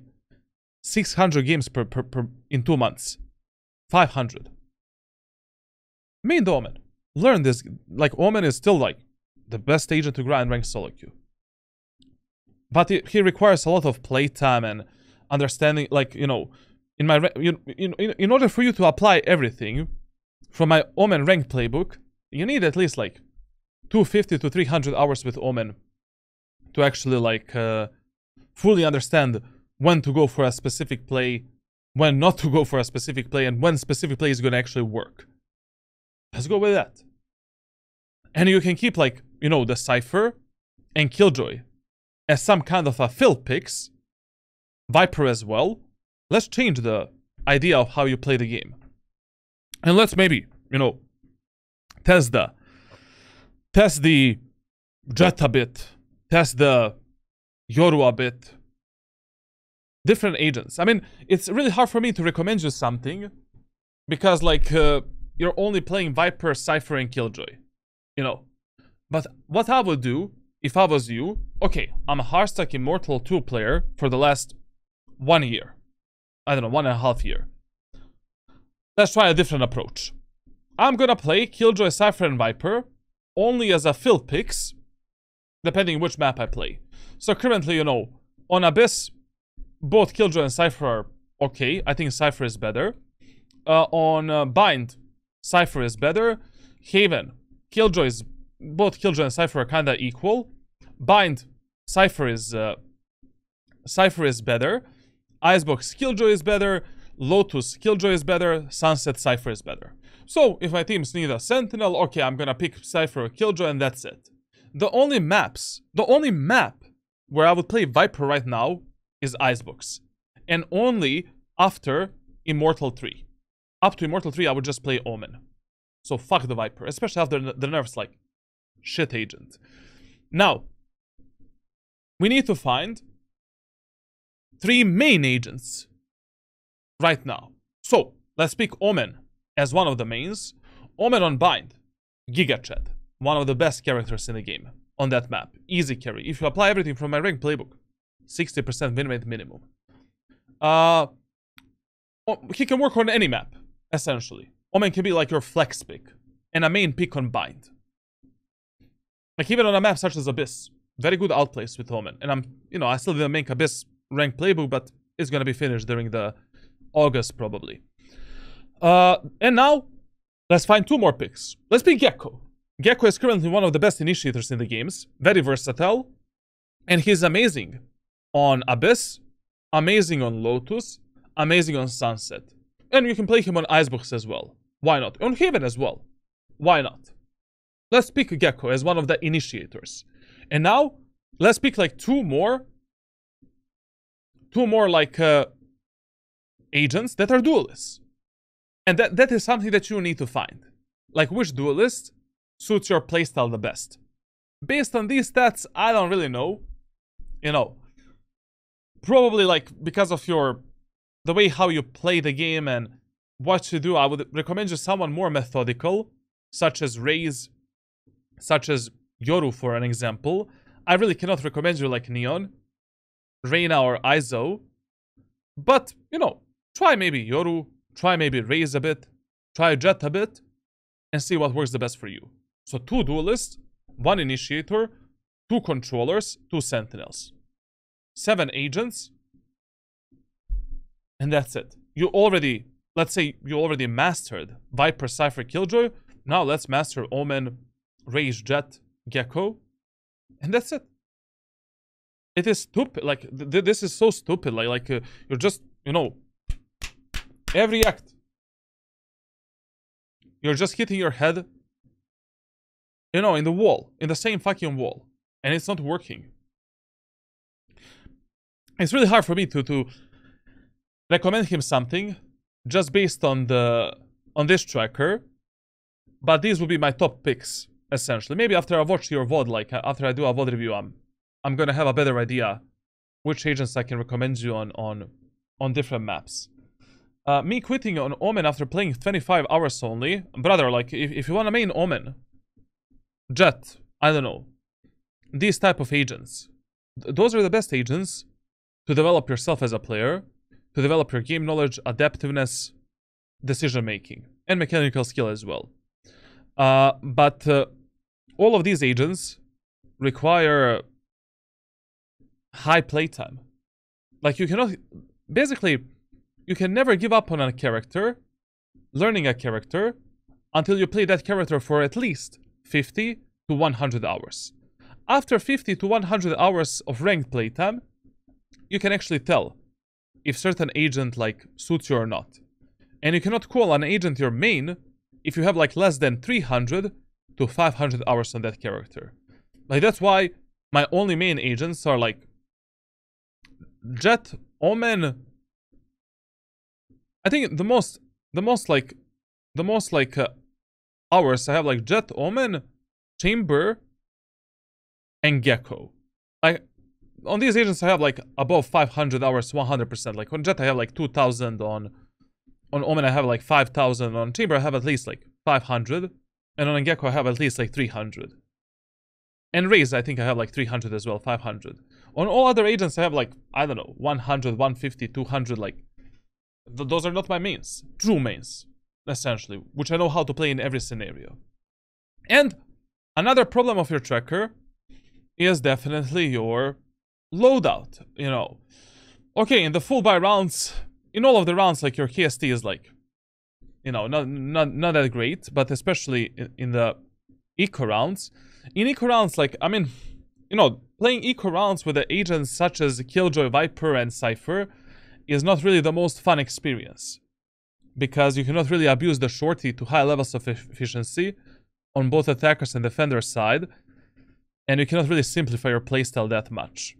600 games per in 2 months. 500. Main Omen. Learn this. Like, Omen is still, like, the best agent to grind ranked solo queue. But he requires a lot of playtime and understanding, like, you know, in order for you to apply everything from my Omen ranked playbook, you need at least, like, 250 to 300 hours with Omen to actually, like, fully understand when to go for a specific play, when not to go for a specific play, and when specific play is going to actually work. Let's go with that. And you can keep, like, you know, the Cypher and Killjoy as some kind of a fill picks. Viper as well. Let's change the idea of how you play the game. And let's maybe, you know, test the Jet a bit. Test the Yoru a bit. Different agents. I mean, it's really hard for me to recommend you something because, like, you're only playing Viper, Cypher, and Killjoy. you know. But what I would do if I was you, okay, I'm a Hearthstone Immortal 2 player for the last 1 year. I don't know, 1.5 years. Let's try a different approach. I'm gonna play Killjoy, Cypher, and Viper only as a fill picks, depending which map I play. So currently, you know, on Abyss, both Killjoy and Cypher are okay. I think Cypher is better. On Bind, Cypher is better. Haven, Killjoy is... both Killjoy and Cypher are kinda equal. Bind, Cypher is better. Icebox, Killjoy is better. Lotus, Killjoy is better. Sunset, Cypher is better. So, if my teams need a Sentinel, okay, I'm gonna pick Cypher or Killjoy and that's it. The only map where I would play Viper right now is Icebox. And only after Immortal 3. Up to Immortal 3, I would just play Omen. So fuck the Viper, especially after the nerfs like shit agent. Now, we need to find 3 main agents right now. So, let's pick Omen as one of the mains. Omen on Bind, GigaChat, one of the best characters in the game on that map. Easy carry. If you apply everything from my rank playbook, 60% win rate minimum. He can work on any map, essentially. Omen can be like your flex pick and a main pick on Bind. Like even on a map such as Abyss, very good outplays with Omen. And I still didn't make Abyss rank playbook, but it's gonna be finished during the August probably. And now, let's find 2 more picks. Let's pick Gecko. Gecko is currently one of the best initiators in the games. Very versatile. And he's amazing on Abyss, amazing on Lotus, amazing on Sunset. And you can play him on Icebox as well. Why not? On Haven as well. Why not? Let's pick Gecko as one of the initiators. And now, let's pick like 2 more like agents that are duelists. And that is something that you need to find. Like which duelist suits your playstyle the best. Based on these stats, I don't really know. You know, probably like because of the way how you play the game and what you do, I would recommend you someone more methodical, such as Raze, such as Yoru for an example. I really cannot recommend you like Neon, Reyna or Izo. But, you know, try maybe Yoru, try maybe Raze a bit, try Jet a bit, and see what works the best for you. So 2 duelists, 1 initiator, 2 controllers, 2 sentinels. 7 agents, and that's it. Let's say you already mastered Viper, Cypher, Killjoy. Now let's master Omen, Raze, Jet, Gecko, and that's it. It is stupid. Like this is so stupid. Like you're just, you know, every act you're just hitting your head, you know, in the wall, in the same fucking wall, and it's not working. It's really hard for me to recommend him something just based on this tracker, but these will be my top picks essentially. Maybe after I watch your VOD, like after I do a VOD review, I'm gonna have a better idea which agents I can recommend you on different maps. Me quitting on Omen after playing 25 hours only, brother. Like if you want to main Omen, Jet, I don't know, these type of agents, those are the best agents to develop yourself as a player, to develop your game knowledge, adaptiveness, decision making, and mechanical skill as well. But all of these agents require high playtime. Like you cannot, basically, you can never give up on a character, learning a character, until you play that character for at least 50 to 100 hours. After 50 to 100 hours of ranked playtime, you can actually tell if certain agent like suits you or not. And you cannot call an agent your main if you have like less than 300 to 500 hours on that character. Like that's why my only main agents are like Jet, Omen. I think the most hours I have like Jet, Omen, Chamber, and Gecko. Like on these agents I have like above 500 hours, 100%. Like on Jet I have like 2000, on Omen I have like 5000, on Chamber I have at least like 500. And on Gecko I have at least like 300. And Raze I think I have like 300 as well, 500. On all other agents I have like, I don't know, 100, 150, 200, like... those are not my mains. True mains, essentially, which I know how to play in every scenario. And another problem of your tracker is definitely your loadout, you know. Okay, in the full buy rounds, in all of the rounds, like your KST is like, you know, not that great, but especially in the eco rounds. In eco rounds, like, I mean, you know, playing eco rounds with the agents such as Killjoy, Viper, and Cypher is not really the most fun experience. Because you cannot really abuse the shorty to high levels of efficiency on both attackers and defenders side. And you cannot really simplify your playstyle that much.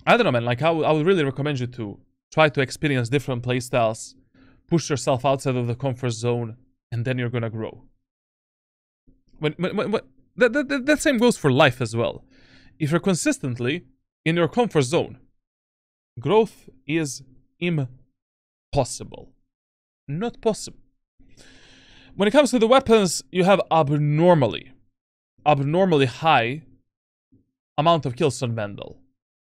I don't know, man, like I would really recommend you to try to experience different playstyles, push yourself outside of the comfort zone, and then you're gonna grow. That same goes for life as well. If you're consistently in your comfort zone, growth is impossible. Not possible. When it comes to the weapons, you have abnormally high amount of kills on Vandal.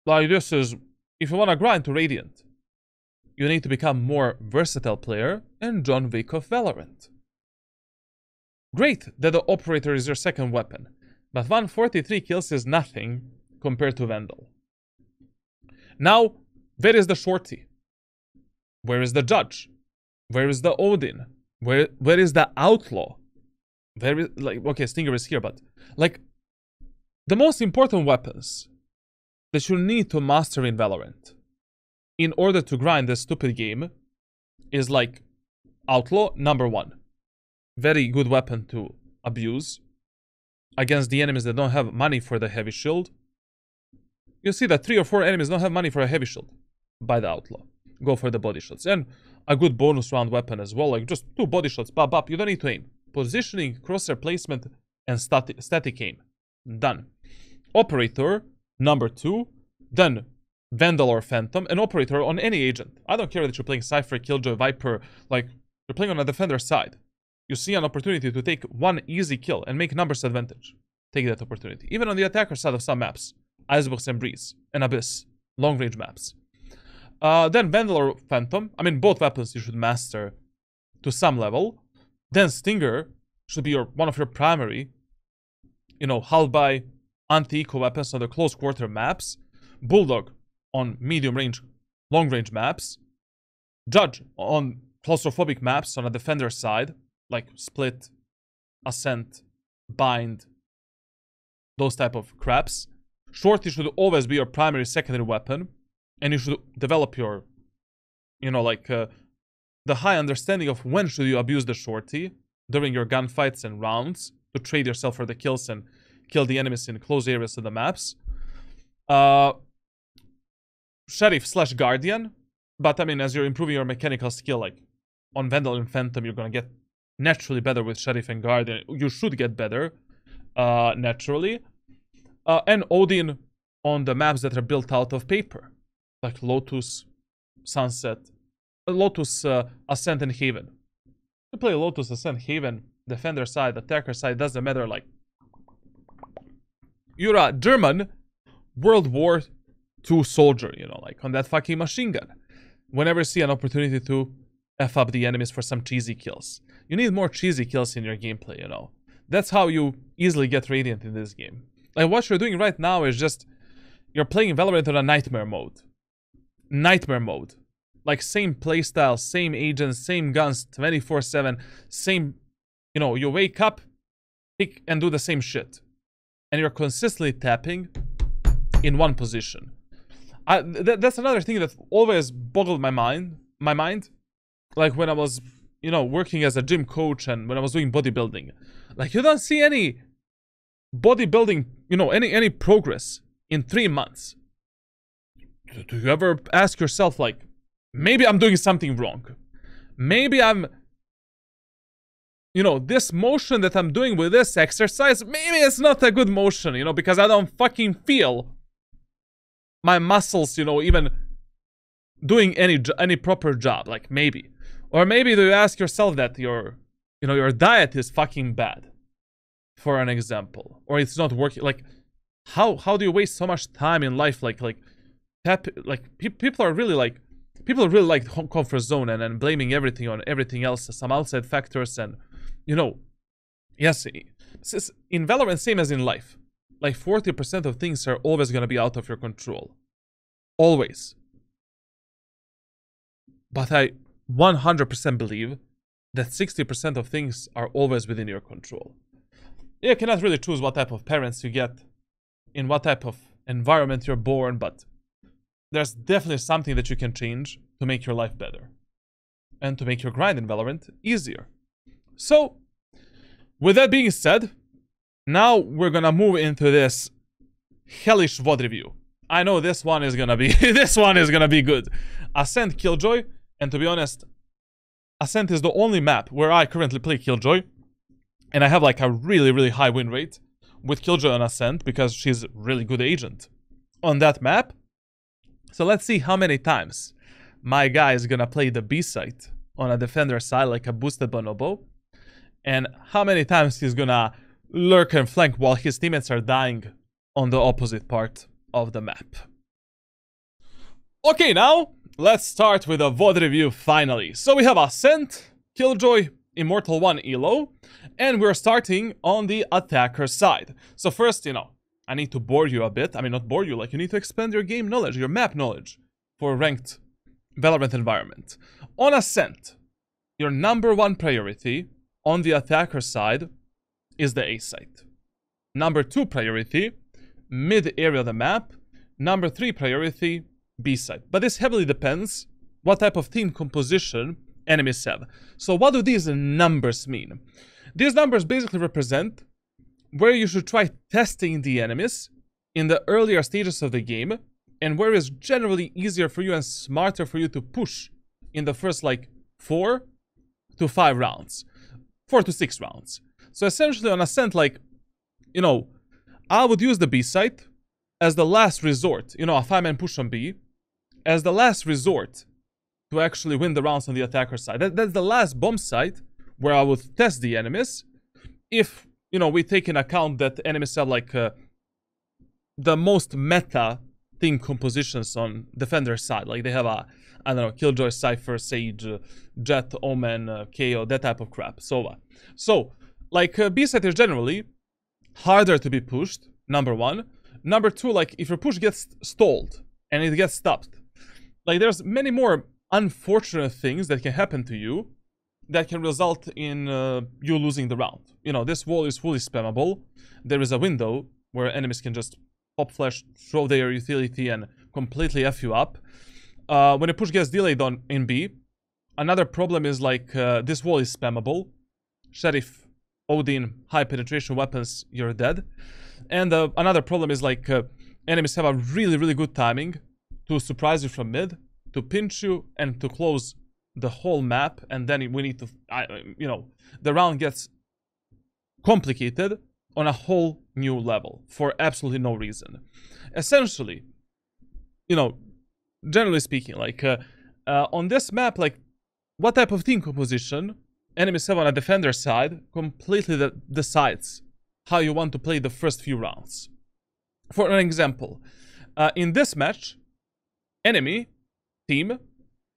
Like this is, if you want to grind to Radiant, you need to become more versatile player and John Wick of Valorant. Great that the Operator is your second weapon, but 143 kills is nothing compared to Vandal. Now, where is the Shorty? Where is the Judge? Where is the Odin? Where is the Outlaw? Where is, like, okay, Stinger is here, but, like, the most important weapons that you need to master in Valorant in order to grind this stupid game is, like, Outlaw, number 1. Very good weapon to abuse against the enemies that don't have money for the heavy shield. You see that 3 or 4 enemies don't have money for a heavy shield. Buy the Outlaw. Go for the body shots. And a good bonus round weapon as well. Like just 2 body shots. Bop, bop. You don't need to aim. Positioning, crosshair placement, and static aim. Done. Operator, number 2. Then Vandal or Phantom. An Operator on any agent. I don't care that you're playing Cypher, Killjoy, Viper. Like, you're playing on a defender side. You see an opportunity to take one easy kill and make numbers advantage. Take that opportunity. Even on the attacker side of some maps. Icebox and Breeze. And Abyss. Long range maps. Then Vandal or Phantom. I mean, both weapons you should master to some level. Then Stinger should be one of your primary, you know, hull by anti-eco weapons on the close quarter maps. Bulldog on medium range, long range maps. Judge on claustrophobic maps on a defender side. Like Split, Ascent, Bind, those type of craps. Shorty should always be your primary secondary weapon. And you should develop your, you know, like, the high understanding of when should you abuse the Shorty during your gunfights and rounds to trade yourself for the kills and kill the enemies in close areas of the maps. Sheriff / Guardian. But, I mean, as you're improving your mechanical skill, like, on Vandal and Phantom, you're gonna get naturally better with Sheriff and Guardian. You should get better, naturally. And Odin on the maps that are built out of paper. Like Lotus, Sunset, Lotus, Ascent, and Haven. You play Lotus, Ascent, Haven, defender side, attacker side, doesn't matter, like... You're a German World War II soldier, you know, like on that fucking machine gun. Whenever you see an opportunity to F up the enemies for some cheesy kills. You need more cheesy kills in your gameplay, you know. That's how you easily get Radiant in this game. Like what you're doing right now is just... You're playing Valorant on a nightmare mode. Nightmare mode. Like same playstyle, same agents, same guns, 24/7, same, you know, you wake up, pick and do the same shit. And you're consistently tapping in one position. That's another thing that always boggled my mind. Like when I was, you know, working as a gym coach and when I was doing bodybuilding. Like you don't see any bodybuilding, you know, any progress in 3 months. Do you ever ask yourself, like, maybe I'm doing something wrong? Maybe I'm, you know, this motion that I'm doing with this exercise, maybe it's not a good motion, you know, because I don't fucking feel my muscles, you know, even doing any proper job, like maybe. Or maybe do you ask yourself that your, you know, your diet is fucking bad. for an example, or it's not working. Like, how do you waste so much time in life? People really like comfort zone and blaming everything on everything else, some outside factors, and you know, yes, in Valorant, same as in life, like 40% of things are always gonna be out of your control, always. But I 100% believe that 60% of things are always within your control. You cannot really choose what type of parents you get, in what type of environment you're born, but there's definitely something that you can change to make your life better and to make your grind in Valorant easier. So, with that being said, now we're gonna move into this hellish VOD review. I know this one is gonna be this one is gonna be good. Ascent Killjoy, and to be honest, Ascent is the only map where I currently play Killjoy, and I have like a really high win rate with Killjoy on Ascent because she's a really good agent on that map. So let's see how many times my guy is gonna play the B site on a defender side like a boosted bonobo, and how many times he's gonna lurk and flank while his teammates are dying on the opposite part of the map. Okay, now let's start with a VOD review finally. So we have Ascent, Killjoy, Immortal 1 elo, and we're starting on the attacker side. So first, you know, I need to bore you a bit. I mean, not bore you, like you need to expand your game knowledge, your map knowledge for a ranked Valorant environment. On Ascent, your #1 priority on the attacker side is the A site. #2 priority, mid area of the map. #3 priority, B side. But this heavily depends what type of team composition enemies have. So what do these numbers mean? These numbers basically represent where you should try testing the enemies in the earlier stages of the game, and where it's generally easier for you and smarter for you to push in the first like 4 to 5 rounds. 4 to 6 rounds. So essentially on Ascent, like, you know, I would use the B site as the last resort, you know, a 5-man push on B, as the last resort to actually win the rounds on the attacker side. That's the last bomb site where I would test the enemies. If, you know, we take in account that enemies have like the most meta team compositions on defender side. Like they have a, I don't know, Killjoy, Cypher, Sage, Jet, Omen, KO, that type of crap, Sova. So, like B site is generally harder to be pushed, #1. #2, like if your push gets stalled and it gets stopped, like there's many more unfortunate things that can happen to you that can result in you losing the round. You know, this wall is fully spammable. There is a window where enemies can just pop flash, throw their utility, and completely F you up. When a push gets delayed in B, another problem is like this wall is spammable. Sheriff, Odin, high penetration weapons, you're dead. And another problem is like enemies have a really good timing to surprise you from mid, to pinch you, and to close the whole map. And then we need to, you know, the round gets complicated on a whole new level for absolutely no reason. Essentially, you know, generally speaking, like on this map, like what type of team composition enemies have on a defender side completely decides how you want to play the first few rounds. For an example, in this match, enemy team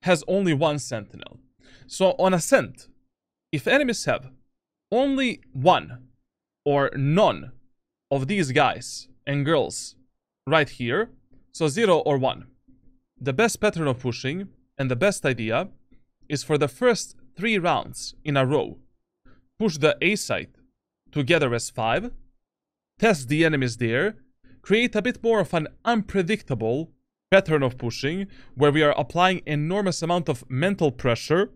has only 1 sentinel. So on Ascent, if enemies have only 1 or none of these guys and girls right here, so 0 or 1, the best pattern of pushing and the best idea is for the first 3 rounds in a row, push the A site together as 5, test the enemies there, create a bit more of an unpredictable pattern of pushing where we are applying enormous amount of mental pressure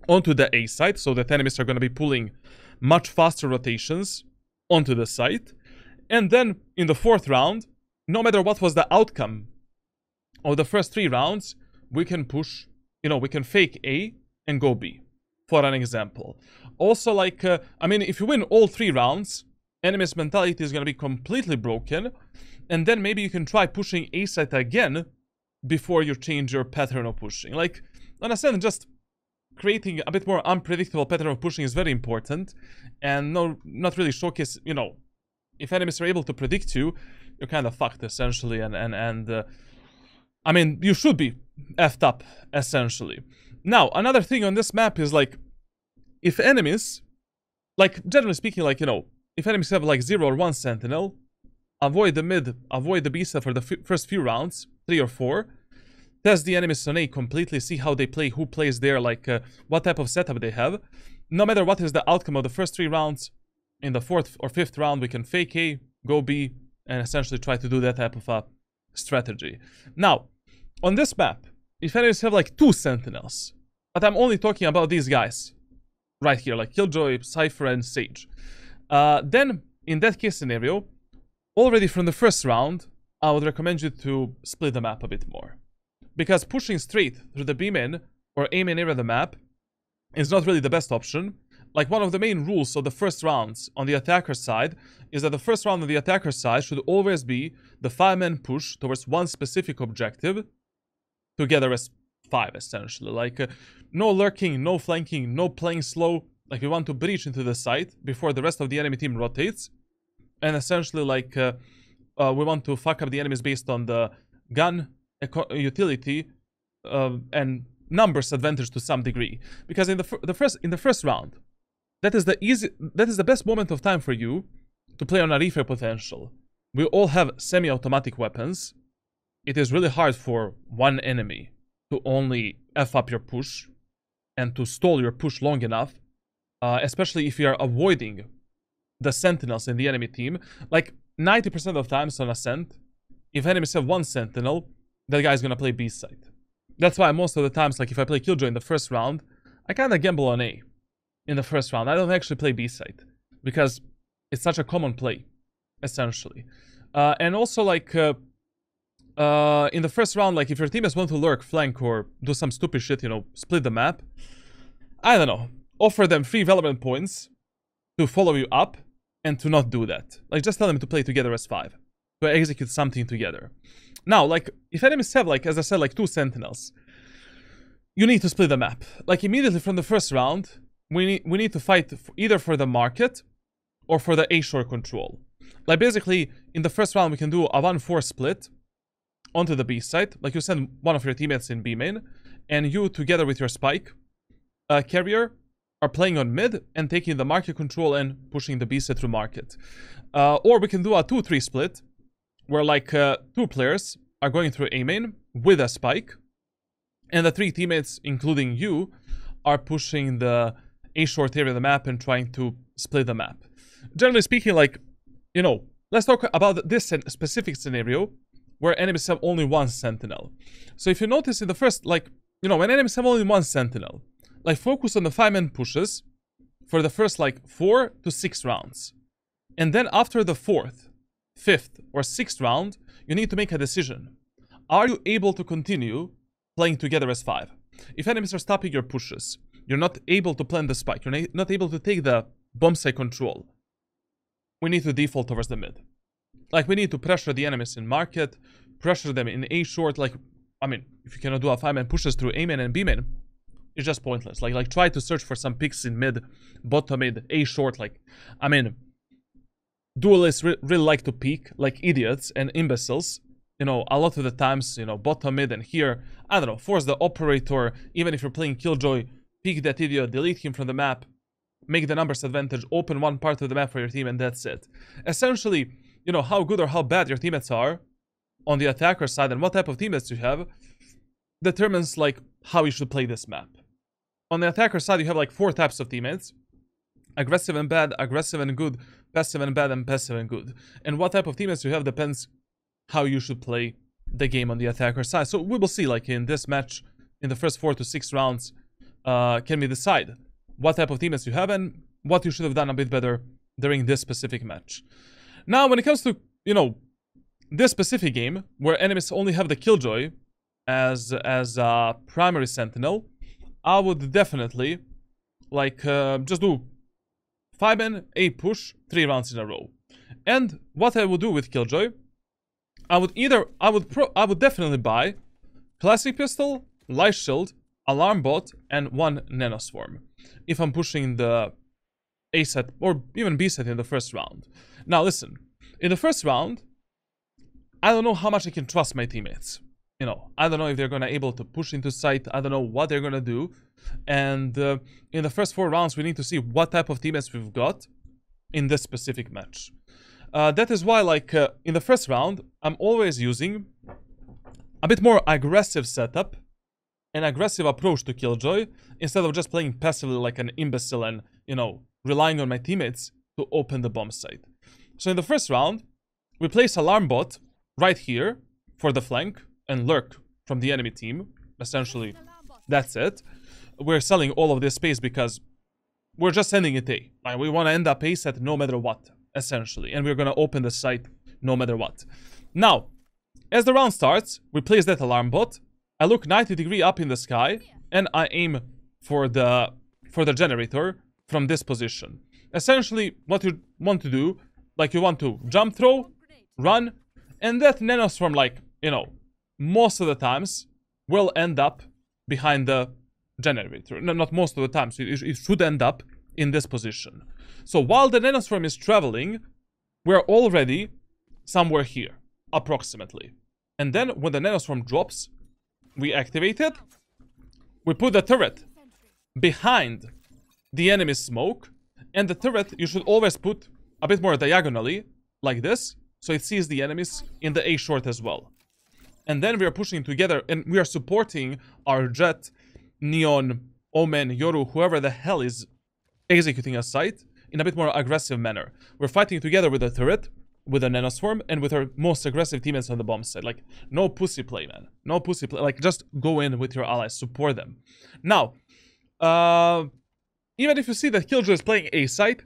onto the A site so that enemies are going to be pulling much faster rotations onto the site. And then in the 4th round, no matter what was the outcome of the first 3 rounds, we can push, you know, we can fake A and go B, for an example. Also, like, I mean, if you win all 3 rounds, enemy's mentality is going to be completely broken, and then maybe you can try pushing A site again before you change your pattern of pushing. Like, on Ascent, just creating a bit more unpredictable pattern of pushing is very important, and not really showcase, you know, if enemies are able to predict you, you're kind of fucked essentially, and I mean, you should be effed up essentially. Now, another thing on this map is like, if enemies, like generally speaking, like, you know, if enemies have like 0 or 1 sentinel, avoid the mid, avoid the B side for the first few rounds, 3 or 4. Test the enemies on A completely, see how they play, who plays there, like what type of setup they have. No matter what is the outcome of the first 3 rounds, in the 4th or 5th round we can fake A, go B, and essentially try to do that type of a strategy. Now, on this map, if enemies have like 2 sentinels, but I'm only talking about these guys right here, like Killjoy, Cypher, and Sage, then in that case scenario, already from the first round, I would recommend you to split the map a bit more. Because pushing straight through the B main or A main area of the map is not really the best option. Like, one of the main rules of the first rounds on the attacker side is that the first round on the attacker side should always be the 5-man push towards one specific objective together as 5, essentially. Like, no lurking, no flanking, no playing slow. Like, we want to breach into the site before the rest of the enemy team rotates. And essentially, like, we want to fuck up the enemies based on the gun utility and numbers advantage to some degree, because in the first round, that is the best moment of time for you to play on a refire potential. We all have semi-automatic weapons. It is really hard for one enemy to only F up your push and to stall your push long enough, especially if you are avoiding the sentinels in the enemy team. Like 90% of times on Ascent, if enemies have 1 sentinel, that guy's gonna play B side. That's why most of the times, like if I play Killjoy in the first round, I kinda gamble on A in the first round. I don't actually play B side because it's such a common play, essentially. And also, like, in the first round, like if your teammates want to lurk, flank, or do some stupid shit, you know, split the map, I don't know, offer them free Valorant points to follow you up and to not do that. Like, just tell them to play together as 5, to execute something together. Now, like, if enemies have, like, as I said, like 2 sentinels, you need to split the map. Like, immediately from the first round, we need to fight either for the market or for the A shore control. Like, basically, in the first round, we can do a 1-4 split onto the B side. Like, you send one of your teammates in B main, and you, together with your spike carrier, are playing on mid and taking the market control and pushing the B side through market. Or we can do a 2-3 split, where like 2 players are going through A main with a spike, and the 3 teammates, including you, are pushing the A short area of the map and trying to split the map. Generally speaking, like, you know, let's talk about this specific scenario where enemies have only 1 sentinel. So if you notice in the first, like, you know, when enemies have only 1 sentinel, like, focus on the 5-man pushes for the first, like, 4 to 6 rounds. And then after the 4th, 5th, or 6th round, you need to make a decision. Are you able to continue playing together as 5? If enemies are stopping your pushes, you're not able to plant the spike, you're not able to take the bomb site control, we need to default towards the mid. Like, we need to pressure the enemies in market, pressure them in A short. Like, I mean, if you cannot do a 5-man pushes through A main and B main, it's just pointless. Like try to search for some picks in mid, bottom mid, A short. Like, I mean, duelists really like to peek like idiots and imbeciles. You know, a lot of the times, you know, bottom mid, and here, I don't know, force the operator, even if you're playing Killjoy, peek that idiot, delete him from the map, make the numbers advantage, open one part of the map for your team, and that's it. Essentially, you know, how good or how bad your teammates are on the attacker side and what type of teammates you have determines, like, how you should play this map. On the attacker side, you have, like, 4 types of teammates. Aggressive and bad, aggressive and good, passive and bad, and passive and good. And what type of teammates you have depends how you should play the game on the attacker side. So we will see, like, in this match, in the first 4 to 6 rounds, can we decide what type of teammates you have and what you should have done a bit better during this specific match. Now, when it comes to, you know, this specific game, where enemies only have the Killjoy as a primary sentinel, I would definitely, like, just do 5-man, A push, 3 rounds in a row. And what I would do with Killjoy, I would definitely buy Classic Pistol, Light Shield, Alarm Bot, and 1 Nanoswarm. If I'm pushing the A set or even B set in the first round. Now listen, in the first round, I don't know how much I can trust my teammates. You know, I don't know if they're gonna able to push into site. I don't know what they're gonna do. And in the first 4 rounds, we need to see what type of teammates we've got in this specific match. That is why, like, in the first round, I'm always using a bit more aggressive setup, an aggressive approach to Killjoy, instead of just playing passively like an imbecile and, you know, relying on my teammates to open the bomb site. So in the first round, we place Alarm Bot right here for the flank and lurk from the enemy team. Essentially, that's it. We're selling all of this space because we're just sending it A. Like, we want to end up A set no matter what, essentially. And we're going to open the site no matter what. Now, as the round starts, we place that Alarm Bot. I look 90 degrees up in the sky, and I aim for the generator from this position. Essentially, what you want to do, like, you want to jump throw, run, and that Nanoswarm, like, you know, most of the times will end up behind the generator. No, not most of the times. It should end up in this position. So while the Nanoswarm is traveling, we're already somewhere here, approximately. And then when the Nanoswarm drops, we activate it. We put the turret behind the enemy's smoke. And the turret, you should always put a bit more diagonally, like this, so it sees the enemies in the A short as well. And then we are pushing together, and we are supporting our Jet, Neon, Omen, Yoru, whoever the hell is executing a site in a bit more aggressive manner. We're fighting together with the turret, with a Nanoswarm, and with our most aggressive teammates on the bomb side. Like, no pussy play, man. No pussy play. Like, just go in with your allies, support them. Now, even if you see that Killjoy is playing A site,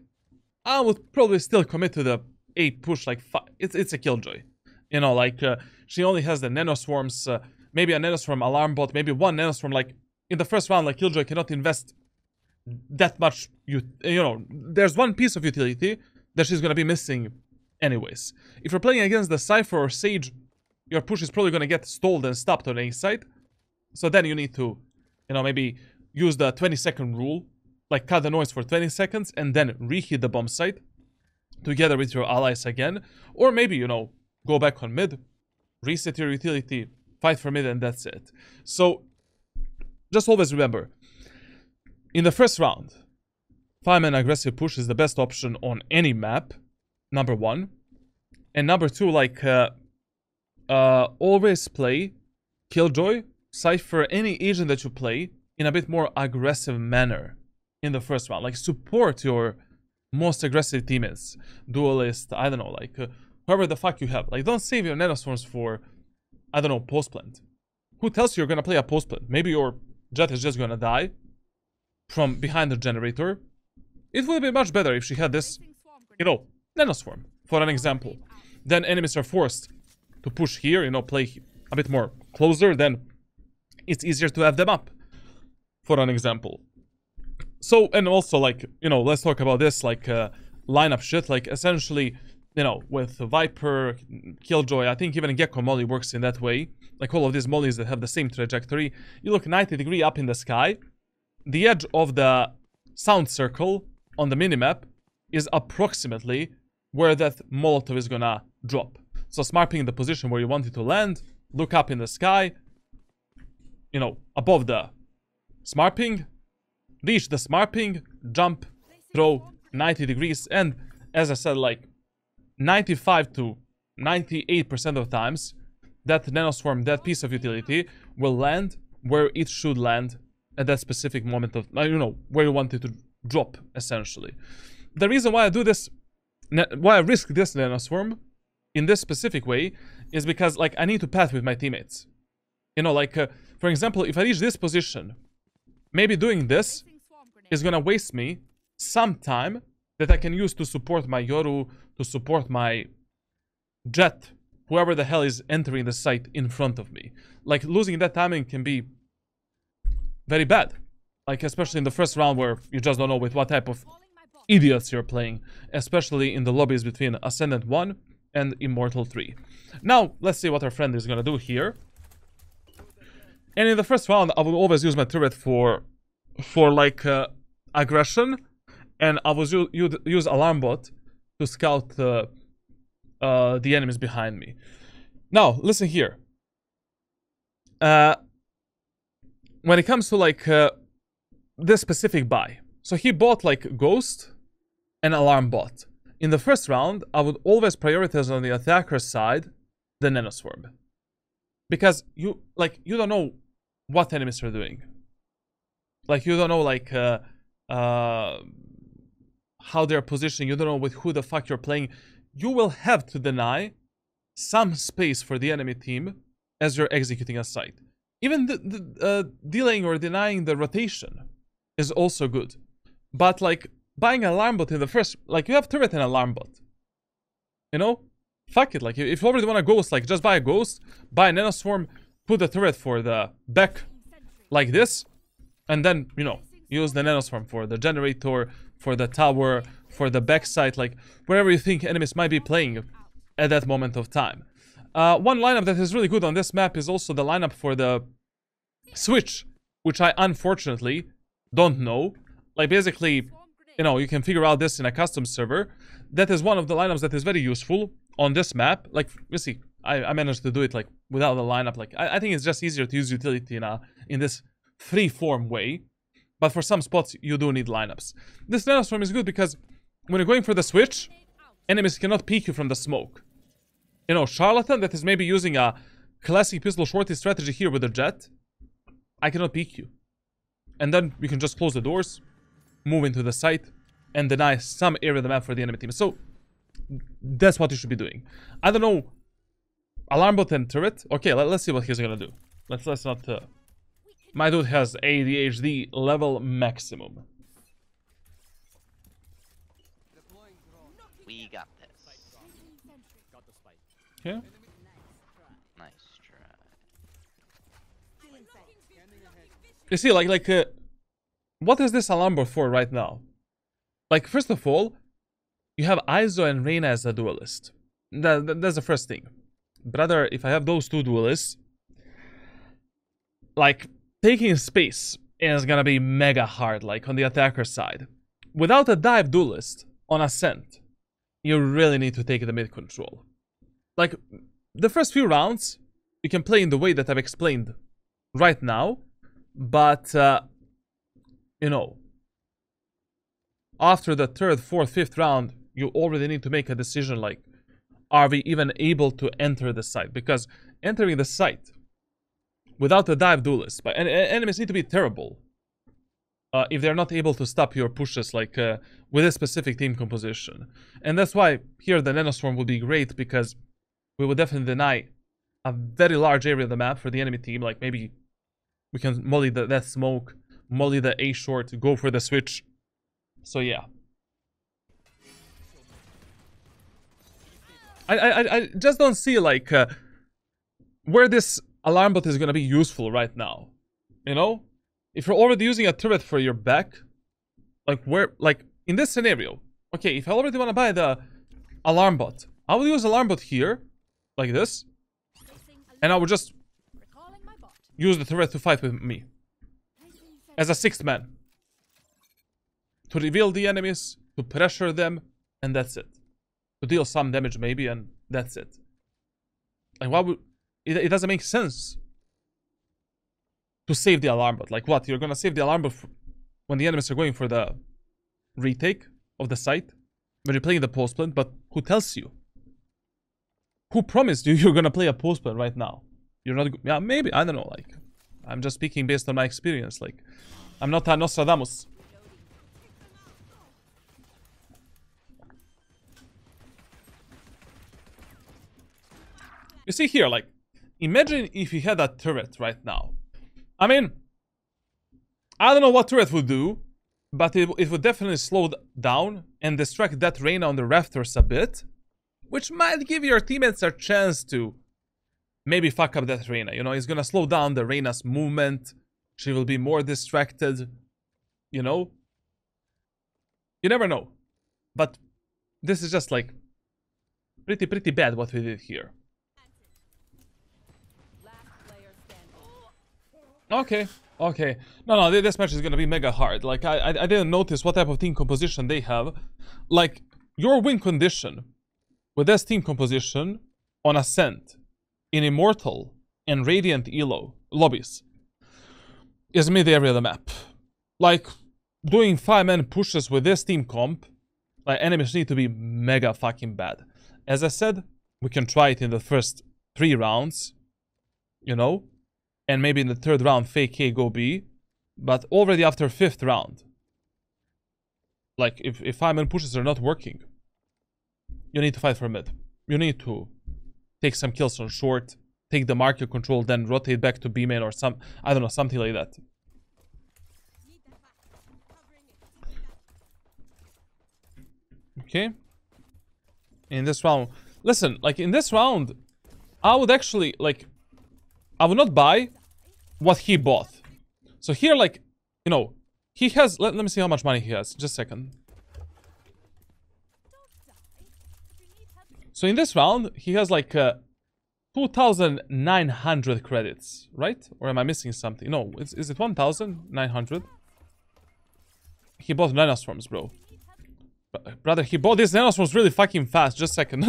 I would probably still commit to the A push. Like, it's a Killjoy. You know, like, she only has the Nanoswarms, maybe a Nanoswarm Alarm Bot, maybe 1 Nanoswarm. Like, in the first round, like, Killjoy cannot invest that much, you know, there's one piece of utility that she's gonna be missing anyways. If you're playing against the Cypher or Sage, your push is probably gonna get stalled and stopped on A site. So then you need to, you know, maybe use the 20-second rule, like cut the noise for 20 seconds and then reheat the bomb site together with your allies again. Or maybe, you know, go back on mid, reset your utility, fight for mid, and that's it. So just always remember, in the first round, 5-man aggressive push is the best option on any map, number 1. And number 2, like, always play Killjoy, Cypher, any agent that you play in a bit more aggressive manner in the first round. Like, support your most aggressive teammates, Duelist, I don't know, like, whoever the fuck you have. Like, don't save your Nanoswarms for, I don't know, post plant. Who tells you you're gonna play a post plant? Maybe your Jet is just gonna die from behind the generator. It would be much better if she had this, you know, Nanoswarm, for an example. Then enemies are forced to push here, you know, play a bit more closer, then it's easier to have them up, for an example. So, and also, like, you know, let's talk about this, like, lineup shit. Like, essentially, you know, with Viper, Killjoy, I think even Gecko Molly works in that way. Like, all of these mollies that have the same trajectory. You look 90 degrees up in the sky. The edge of the sound circle on the minimap is approximately where that Molotov is gonna drop. So smart ping the position where you want it to land, look up in the sky, you know, above the smart ping, reach the smart ping, jump, throw 90 degrees, and as I said, like 95 to 98% of times, that Nanoswarm, that piece of utility, will land where it should land at that specific moment of, you know, where you want it to drop, essentially. The reason why I do this, why I risk this Nanoswarm in this specific way, is because, like, I need to path with my teammates. You know, like, for example, if I reach this position, maybe doing this is gonna waste me some time that I can use to support my Yoru, to support my Jet, whoever the hell is entering the site in front of me. Like, losing that timing can be very bad. Like, especially in the first round where you just don't know with what type of idiots you're playing. Especially in the lobbies between Ascent 1 and Immortal 3. Now, let's see what our friend is gonna do here. And in the first round, I would always use my turret for like aggression, and I would use alarm bot to scout the enemies behind me. Now, listen here. When it comes to like this specific buy, so he bought like Ghost and Alarm Bot. In the first round, I would always prioritize on the attacker's side the Nanoswarm, because you don't know what enemies are doing. Like you don't know like how they're positioning. You don't know with who the fuck you're playing. You will have to deny some space for the enemy team as you're executing a site. Even delaying or denying the rotation is also good. But like buying an alarm bot in the first, like you have turret and alarm bot. You know? Fuck it. Like if you already want a ghost, like just buy a ghost, buy a nanoswarm, put the turret for the back like this, and then, you know, use the nanoswarm for the generator, for the tower, for the backside, like wherever you think enemies might be playing at that moment of time. One lineup that is really good on this map is also the lineup for the switch, which I unfortunately don't know. Like basically, you know, you can figure out this in a custom server. That is one of the lineups that is very useful on this map. Like, you see, I managed to do it like without the lineup. Like, I think it's just easier to use utility in this free-form way. But for some spots, you do need lineups. This nanoswarm is good because when you're going for the switch, enemies cannot peek you from the smoke. You know, Charlatan that is maybe using a classic pistol shorty strategy here with a jet, I cannot peek you. And then we can just close the doors, move into the site, and deny some area of the map for the enemy team. So, that's what you should be doing. I don't know, alarm bot and turret. Okay, let's see what he's gonna do. Let's not... my dude has ADHD level maximum. We got this. Okay. Nice try. You see, what is this alarm bot for right now? Like, first of all, you have Aizo and Reina as a duelist. That's the first thing. Brother, if I have those two duelists, like, taking space is gonna be mega hard, like, on the attacker side. Without a dive duelist on Ascent, you really need to take the mid control. Like, the first few rounds, you can play in the way that I've explained right now, but, you know, after the third, fourth, fifth round, you already need to make a decision, like, are we even able to enter the site? Because entering the site without a dive duelist, but enemies need to be terrible if they're not able to stop your pushes, like, with a specific team composition. And that's why here the nanoswarm would be great, because we would definitely deny a very large area of the map for the enemy team. Like, maybe we can molly that smoke, molly the A short, go for the switch. So yeah. I just don't see, like, where this alarm bot is gonna be useful right now. You know? If you're already using a turret for your back, like, where, like, in this scenario, okay, if I already want to buy the alarm bot, I will use alarm bot here, like this, and I will just use the turret to fight with me as a sixth man, to reveal the enemies, to pressure them, and that's it. To deal some damage maybe, and that's it. Like, why would it doesn't make sense to save the alarm bot. Like, what, you're gonna save the alarm bot when the enemies are going for the retake of the site, when you're playing the post plant? But who tells you? Who promised you you're gonna play a post plant right now? You're not... yeah, maybe, I don't know, like, I'm just speaking based on my experience. Like, I'm not a Nostradamus. You see here, like, imagine if you had a turret right now. I mean, I don't know what turret would do, but it would definitely slow down and distract that Reina on the rafters a bit, which might give your teammates a chance to maybe fuck up that Reina. You know, it's gonna slow down the Reina's movement. She will be more distracted, you know? You never know. But this is just, like, pretty bad what we did here. Okay, okay. No, this match is gonna be mega hard. Like, I didn't notice what type of team composition they have. Like, your win condition with this team composition on Ascent, in Immortal, and Radiant Elo lobbies is mid-area of the map. Like, doing 5-man pushes with this team comp, like, enemies need to be mega fucking bad. As I said, we can try it in the first 3 rounds, you know? And maybe in the 3rd round, fake A, go B. But already after 5th round, like, if 5-man pushes are not working, you need to fight for mid. You need to take some kills on short, take the market control, then rotate back to B main or some, I don't know, something like that. Okay. In this round, listen, like, in this round, I would actually, like, I would not buy what he bought. So here, like, you know, he has, let me see how much money he has. Just a second. So in this round, he has like 2,900 credits, right? Or am I missing something? No, is it 1,900? He bought nanoswarms, bro. Brother, he bought these nanoswarms really fucking fast. Just a second.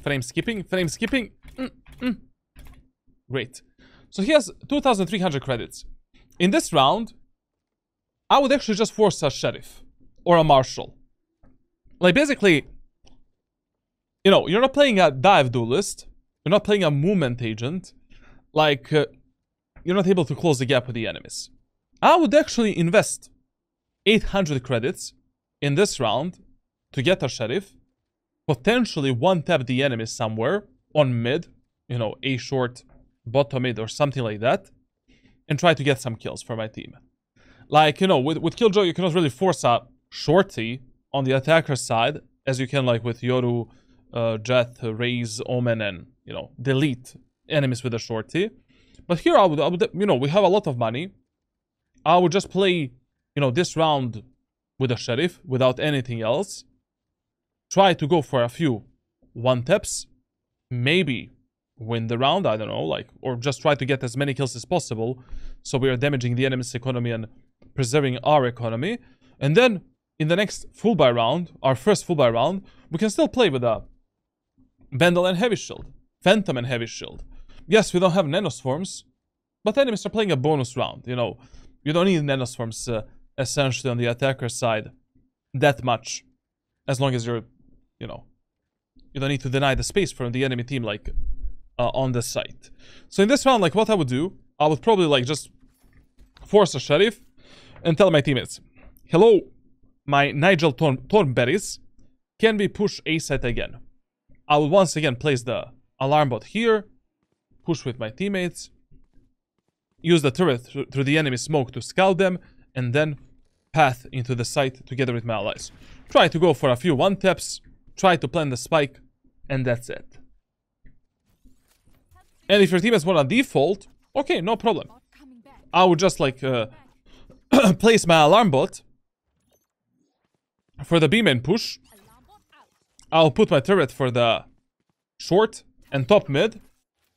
Frame skipping, frame skipping. Great. So he has 2,300 credits. In this round, I would actually just force a sheriff or a marshal. Like, basically, you know, you're not playing a dive duelist. You're not playing a movement agent. Like, you're not able to close the gap with the enemies. I would actually invest 800 credits in this round to get a sheriff. Potentially one-tap the enemy somewhere on mid. You know, A short, bottom mid, or something like that. And try to get some kills for my team. Like, you know, with Killjoy, you cannot really force a shorty on the attacker side, as you can, like, with Yoru, Jet, Raze, Omen, and, you know, delete enemies with a shorty. But here I would, you know, we have a lot of money. I would just play, you know, this round with a sheriff without anything else. Try to go for a few one-taps. Maybe win the round, I don't know, like, or just try to get as many kills as possible. So we are damaging the enemy's economy and preserving our economy. And then, in the next full buy round, our first full buy round, we can still play with a Vandal and Heavy Shield. Phantom and Heavy Shield. Yes, we don't have Nanoswarms, but enemies are playing a bonus round, you know. You don't need Nanoswarms, essentially, on the attacker side that much. As long as you're, you know, you don't need to deny the space from the enemy team, like, on the site. So in this round, like, what I would do, I would probably, like, just force a sheriff and tell my teammates, hello, my Nigel Thornberries, can we push A site again? I will once again place the alarm bot here, push with my teammates, use the turret through the enemy smoke to scout them, and then path into the site together with my allies. Try to go for a few one-taps, try to plant the spike, and that's it. And if your teammates want a default, okay, no problem. I would just, like, place my alarm bot for the B-main push. I'll put my turret for the short and top mid,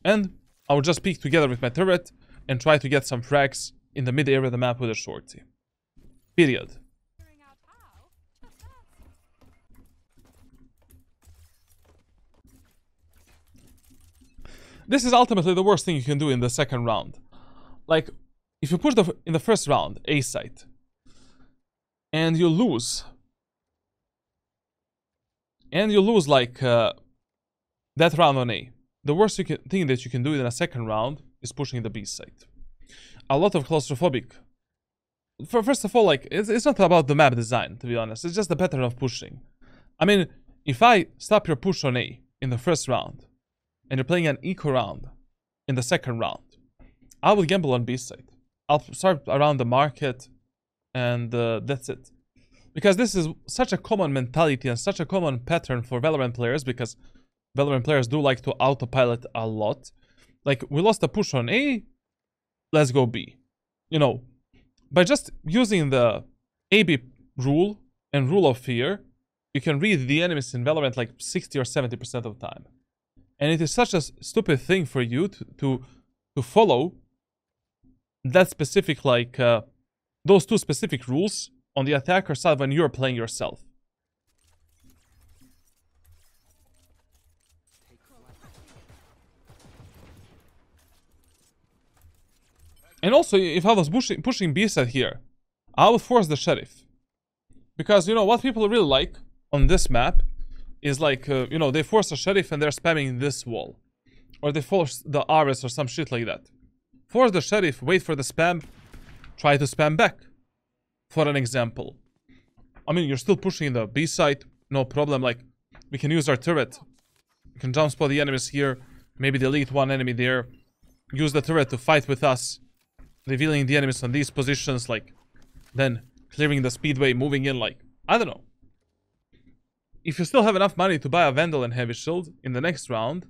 and I will just peek together with my turret and try to get some frags in the mid area of the map with a shorty. Period. This is ultimately the worst thing you can do in the second round. Like, if you push in the first round, A site, and you lose, like, that round on A, the worst thing that you can do in a second round is pushing the B site. A lot of claustrophobic. First of all, like, it's not about the map design, to be honest. It's just the pattern of pushing. I mean, if I stop your push on A in the first round, and you're playing an eco round in the second round, I will gamble on B side. I'll start around the market, and that's it. Because this is such a common mentality and such a common pattern for Valorant players, because Valorant players do like to autopilot a lot. Like, we lost a push on A, let's go B. You know, by just using the AB rule and rule of fear, you can read the enemies in Valorant like 60 or 70% of the time. And it is such a stupid thing for you to follow that specific, like, those two specific rules on the attacker side when you're playing yourself. And also, if I was pushing B side here, I would force the sheriff. Because, you know, what people really like on this map is like, you know, they force a sheriff and they're spamming this wall. Or they force the RS or some shit like that. Force the sheriff, wait for the spam, try to spam back. For an example. I mean, you're still pushing the B side, no problem. Like, we can use our turret. We can jump spot the enemies here. Maybe delete one enemy there. Use the turret to fight with us. Revealing the enemies on these positions, like, then clearing the speedway, moving in, like, I don't know. If you still have enough money to buy a Vandal and Heavy Shield in the next round,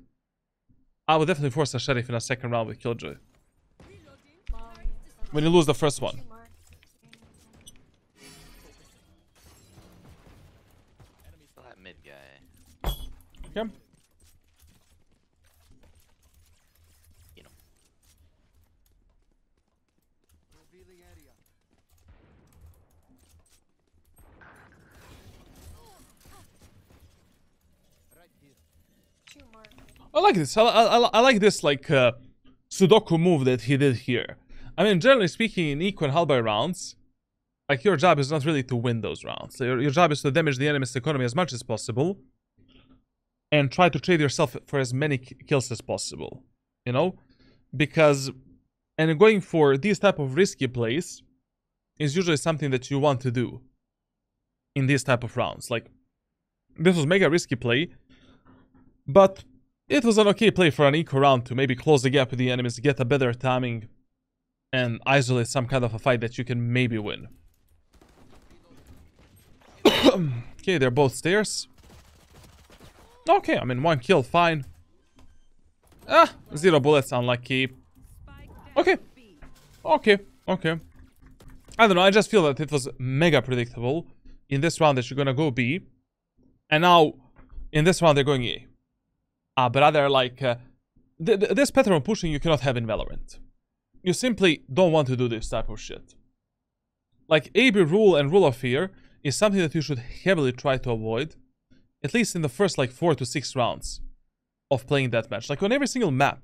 I would definitely force a Sheriff in a second round with Killjoy. When you lose the first one. That mid guy. Okay. I like this. I like this, like, Sudoku move that he did here. I mean, generally speaking, in equal Halberd rounds, like, your job is not really to win those rounds. Your job is to damage the enemy's economy as much as possible. And try to trade yourself for as many kills as possible. You know? Because, and going for these type of risky plays is usually something that you want to do in these type of rounds. Like, this was mega risky play, but it was an okay play for an eco round to maybe close the gap with the enemies, get a better timing, and isolate some kind of a fight that you can maybe win. Okay, they're both stairs. Okay, I mean, one kill, fine. Ah, 0 bullets, unlucky. Okay. Okay, okay. I don't know, I just feel that it was mega predictable in this round that you're gonna go B. And now, in this round, they're going A. But rather, like, this pattern of pushing you cannot have in Valorant. You simply don't want to do this type of shit. Like, AB rule and rule of fear is something that you should heavily try to avoid, at least in the first, like, 4 to 6 rounds of playing that match. Like, on every single map,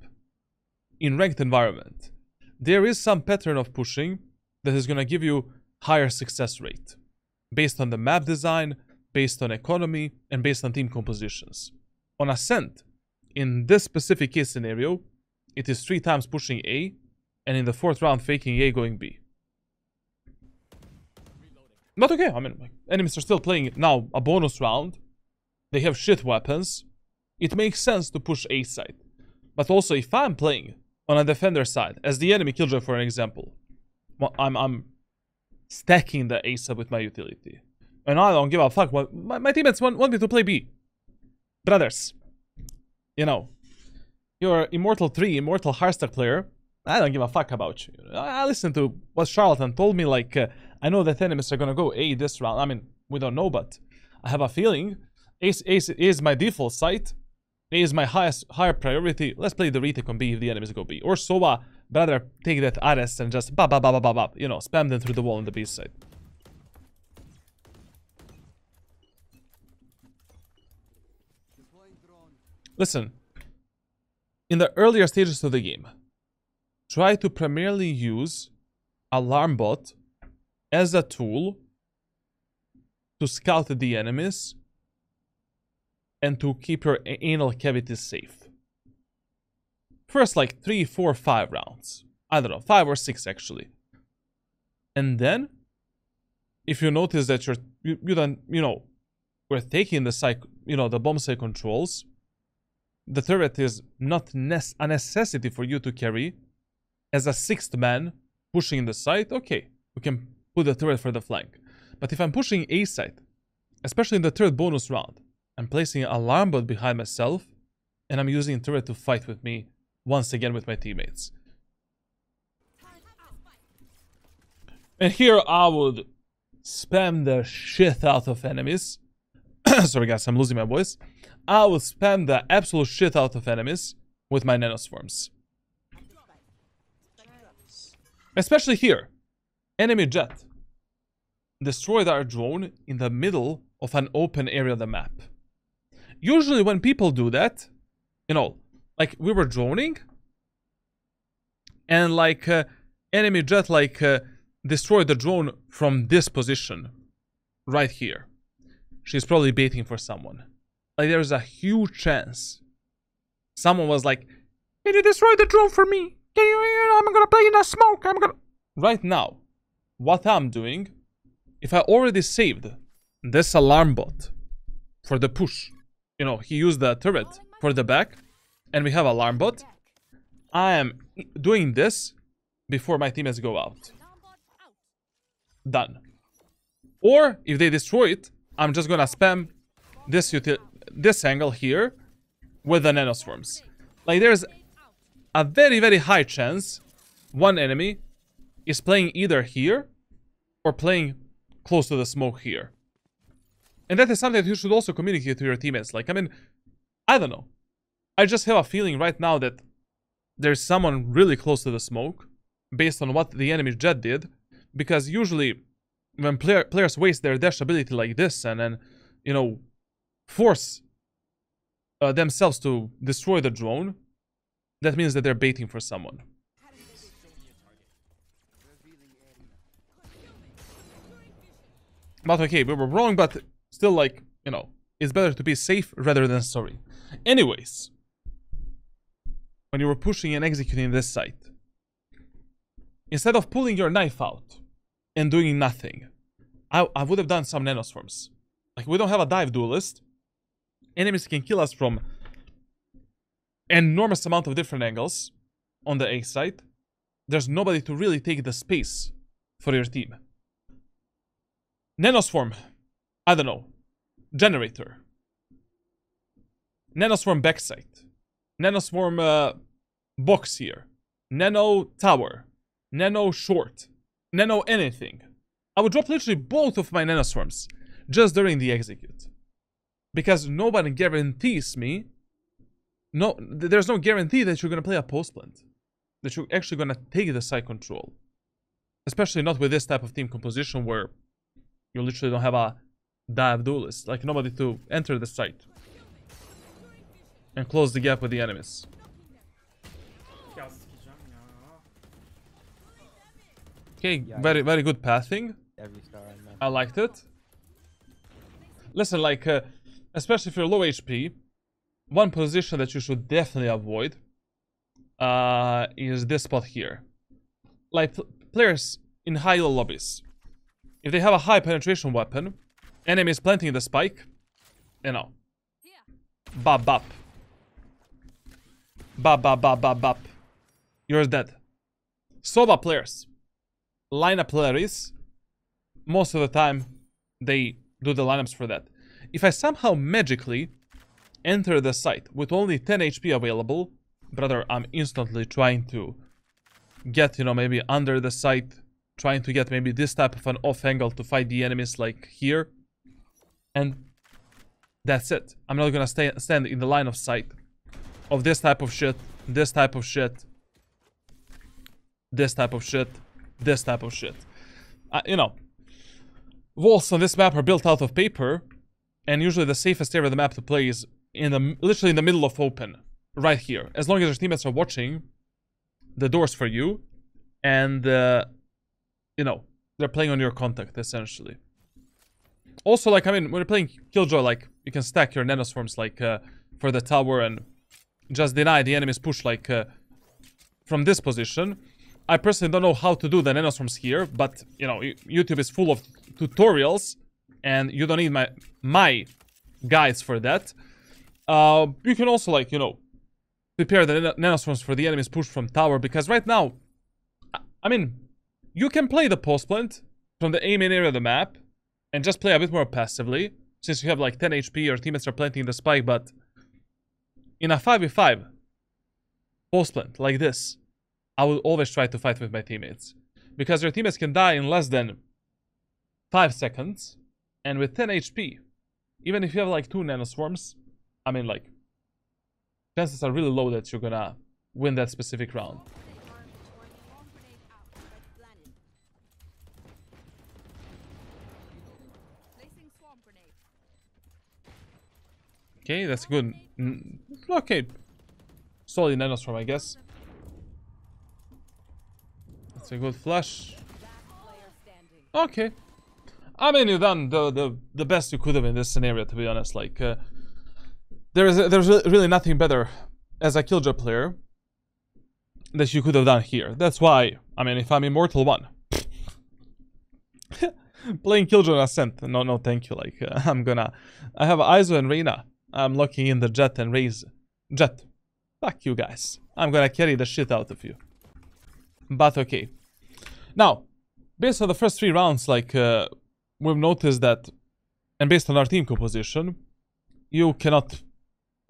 in ranked environment, there is some pattern of pushing that is gonna give you higher success rate. Based on the map design, based on economy, and based on team compositions. On Ascent, in this specific case scenario, it is 3 times pushing A, and in the 4th round faking A going B. But okay, I mean, like, enemies are still playing now a bonus round. They have shit weapons. It makes sense to push A side. But also, if I'm playing on a defender side, as the enemy Killjoy for an example, I'm stacking the A side with my utility. And I don't give a fuck. My teammates want me to play B. Brothers. You know, you're Immortal 3, Immortal Hardstack player. I don't give a fuck about you. I listened to what CHARLATAN told me, like, I know that enemies are gonna go A this round. I mean, we don't know, but I have a feeling A is my default site. A is my higher priority. Let's play the retake on B if the enemies go B. Or Sova, rather take that RS and just you know, spam them through the wall on the B side. Listen, in the earlier stages of the game, try to primarily use Alarm Bot as a tool to scout the enemies and to keep your anal cavities safe. First, like 3, 4, 5 rounds. I don't know, 5 or 6 actually. And then, if you notice that you don't, you know, we're taking the bomb site controls, the turret is not a necessity for you to carry. As a 6th man pushing in the site, okay, we can put the turret for the flank. But if I'm pushing A site, especially in the 3rd bonus round, I'm placing an alarm bot behind myself, and I'm using turret to fight with me once again with my teammates. And here I would spam the shit out of enemies. Sorry guys, I'm losing my voice. I will spam the absolute shit out of enemies with my nanoswarms. Especially here. Enemy jet. Destroyed our drone in the middle of an open area of the map. Usually when people do that, you know, like we were droning, and like enemy jet like destroyed the drone from this position, right here. She's probably baiting for someone. Like there's a huge chance someone was like, "Can you destroy the drone for me? Can you? I'm gonna play in the smoke. I'm gonna." Right now, what I'm doing, if I already saved this alarm bot for the push, you know, he used the turret for the back, and we have alarm bot. I am doing this before my teammates go out. Done. Or if they destroy it, I'm just gonna spam this angle here with the nanoswarms. Like there's a very, very high chance one enemy is playing either here or playing close to the smoke here. And that is something that you should also communicate to your teammates. Like, I mean, I don't know. I just have a feeling right now that there's someone really close to the smoke based on what the enemy jet did. Because usually when players waste their dash ability like this and then, you know, force themselves to destroy the drone, that means that they're baiting for someone. But okay, we were wrong, but still, like, you know, it's better to be safe rather than sorry. Anyways, when you were pushing and executing this site, instead of pulling your knife out and doing nothing, I would have done some nanoswarms. Like, we don't have a dive duelist. Enemies can kill us from an enormous amount of different angles on the A site. There's nobody to really take the space for your team. Nanoswarm, I don't know, generator, nanoswarm backside, nanoswarm box here, nano tower, nano short, nano anything. I would drop literally both of my nanoswarms just during the execute, because nobody guarantees me. No, there's no guarantee that you're gonna play a post plant, that you're actually gonna take the site control, especially not with this type of team composition where you literally don't have a dive duelist, like nobody to enter the site and close the gap with the enemies. Okay, very, very good pathing. I liked it. Listen, like, especially if you're low HP, one position that you should definitely avoid is this spot here. Like, players in high elo lobbies, if they have a high penetration weapon, enemies planting the spike, you know, bop bop. Bop bop bop bop bop. You're dead. Sova players, lineup players, most of the time, they do the lineups for that. If I somehow magically enter the site with only 10 HP available, brother, I'm instantly trying to get, you know, maybe under the site, trying to get maybe this type of an off angle to fight the enemies like here. And that's it. I'm not gonna stand in the line of sight of this type of shit, this type of shit, this type of shit, this type of shit. You know, walls on this map are built out of paper, and usually the safest area of the map to play is in the literally in the middle of open, right here. As long as your teammates are watching the doors for you, and you know, they're playing on your contact essentially. Also, like, I mean, when you're playing Killjoy, like, you can stack your nanoswarms like for the tower and just deny the enemy's push like from this position. I personally don't know how to do the nanoswarms here, but you know, YouTube is full of tutorials, and you don't need my guides for that. You can also, like, you know, prepare the nanoswarms for the enemy's push from tower, because right now, I mean, you can play the post plant from the A main area of the map and just play a bit more passively, since you have like 10 HP, your teammates are planting the spike, but in a 5v5 post plant like this, I will always try to fight with my teammates, because your teammates can die in less than 5 seconds, and with 10 HP, even if you have like 2 nanoswarms, I mean, like, chances are really low that you're gonna win that specific round. Okay, that's good. Okay. Solid nanostorm, I guess. That's a good flash. Okay. I mean, you've done the best you could have in this scenario, to be honest. Like, there's really nothing better as a Killjoy player that you could have done here. That's why, I mean, if I'm Immortal 1, playing Killjoy and Ascent, no, thank you. Like, I have Aizo and Reina. I'm locking in the Jet and Raze. Jet, fuck you guys. I'm gonna carry the shit out of you. But okay. Now, based on the first 3 rounds, like, we've noticed that, and based on our team composition, you cannot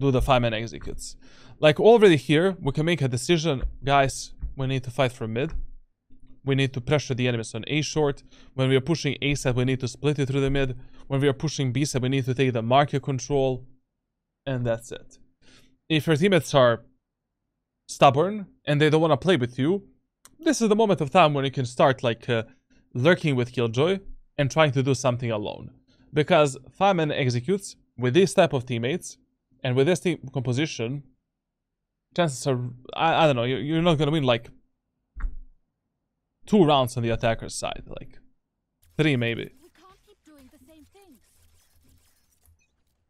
do the 5-man executes. Like, already here, we can make a decision. Guys, we need to fight from mid. We need to pressure the enemies on A short. When we are pushing A side, we need to split it through the mid. When we are pushing B side, we need to take the market control. And that's it. If your teammates are stubborn and they don't want to play with you, this is the moment of time when you can start, like, lurking with Killjoy and trying to do something alone. Because 5-man executes with this type of teammates and with this team composition, chances are, I don't know, you're not going to win, like, 2 rounds on the attacker's side. Like, 3 maybe.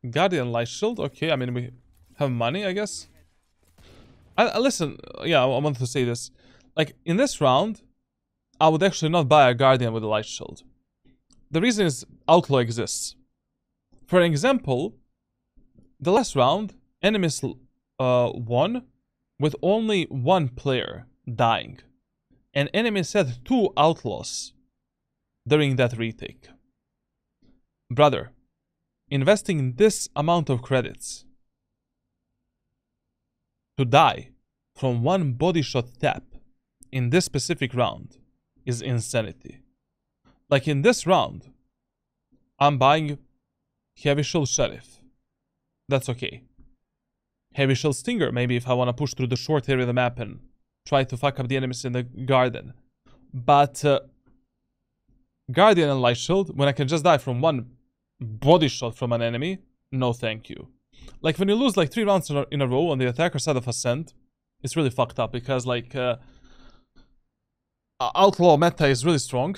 Guardian Light Shield, okay, I mean, we have money, I guess. Listen, yeah, I wanted to say this. Like, in this round, I would actually not buy a Guardian with a Light Shield. The reason is Outlaw exists. For example, the last round, enemies won with only 1 player dying. And enemies had 2 Outlaws during that retake. Brother, investing this amount of credits to die from 1 body shot tap in this specific round is insanity. Like, in this round, I'm buying Heavy Shield Sheriff. That's okay. Heavy Shield Stinger, maybe if I want to push through the short area of the map and try to fuck up the enemies in the garden. But Guardian and Light Shield, when I can just die from 1 body shot from an enemy, no thank you. Like, when you lose like 3 rounds in a row on the attacker side of Ascent, it's really fucked up because, like, Outlaw meta is really strong.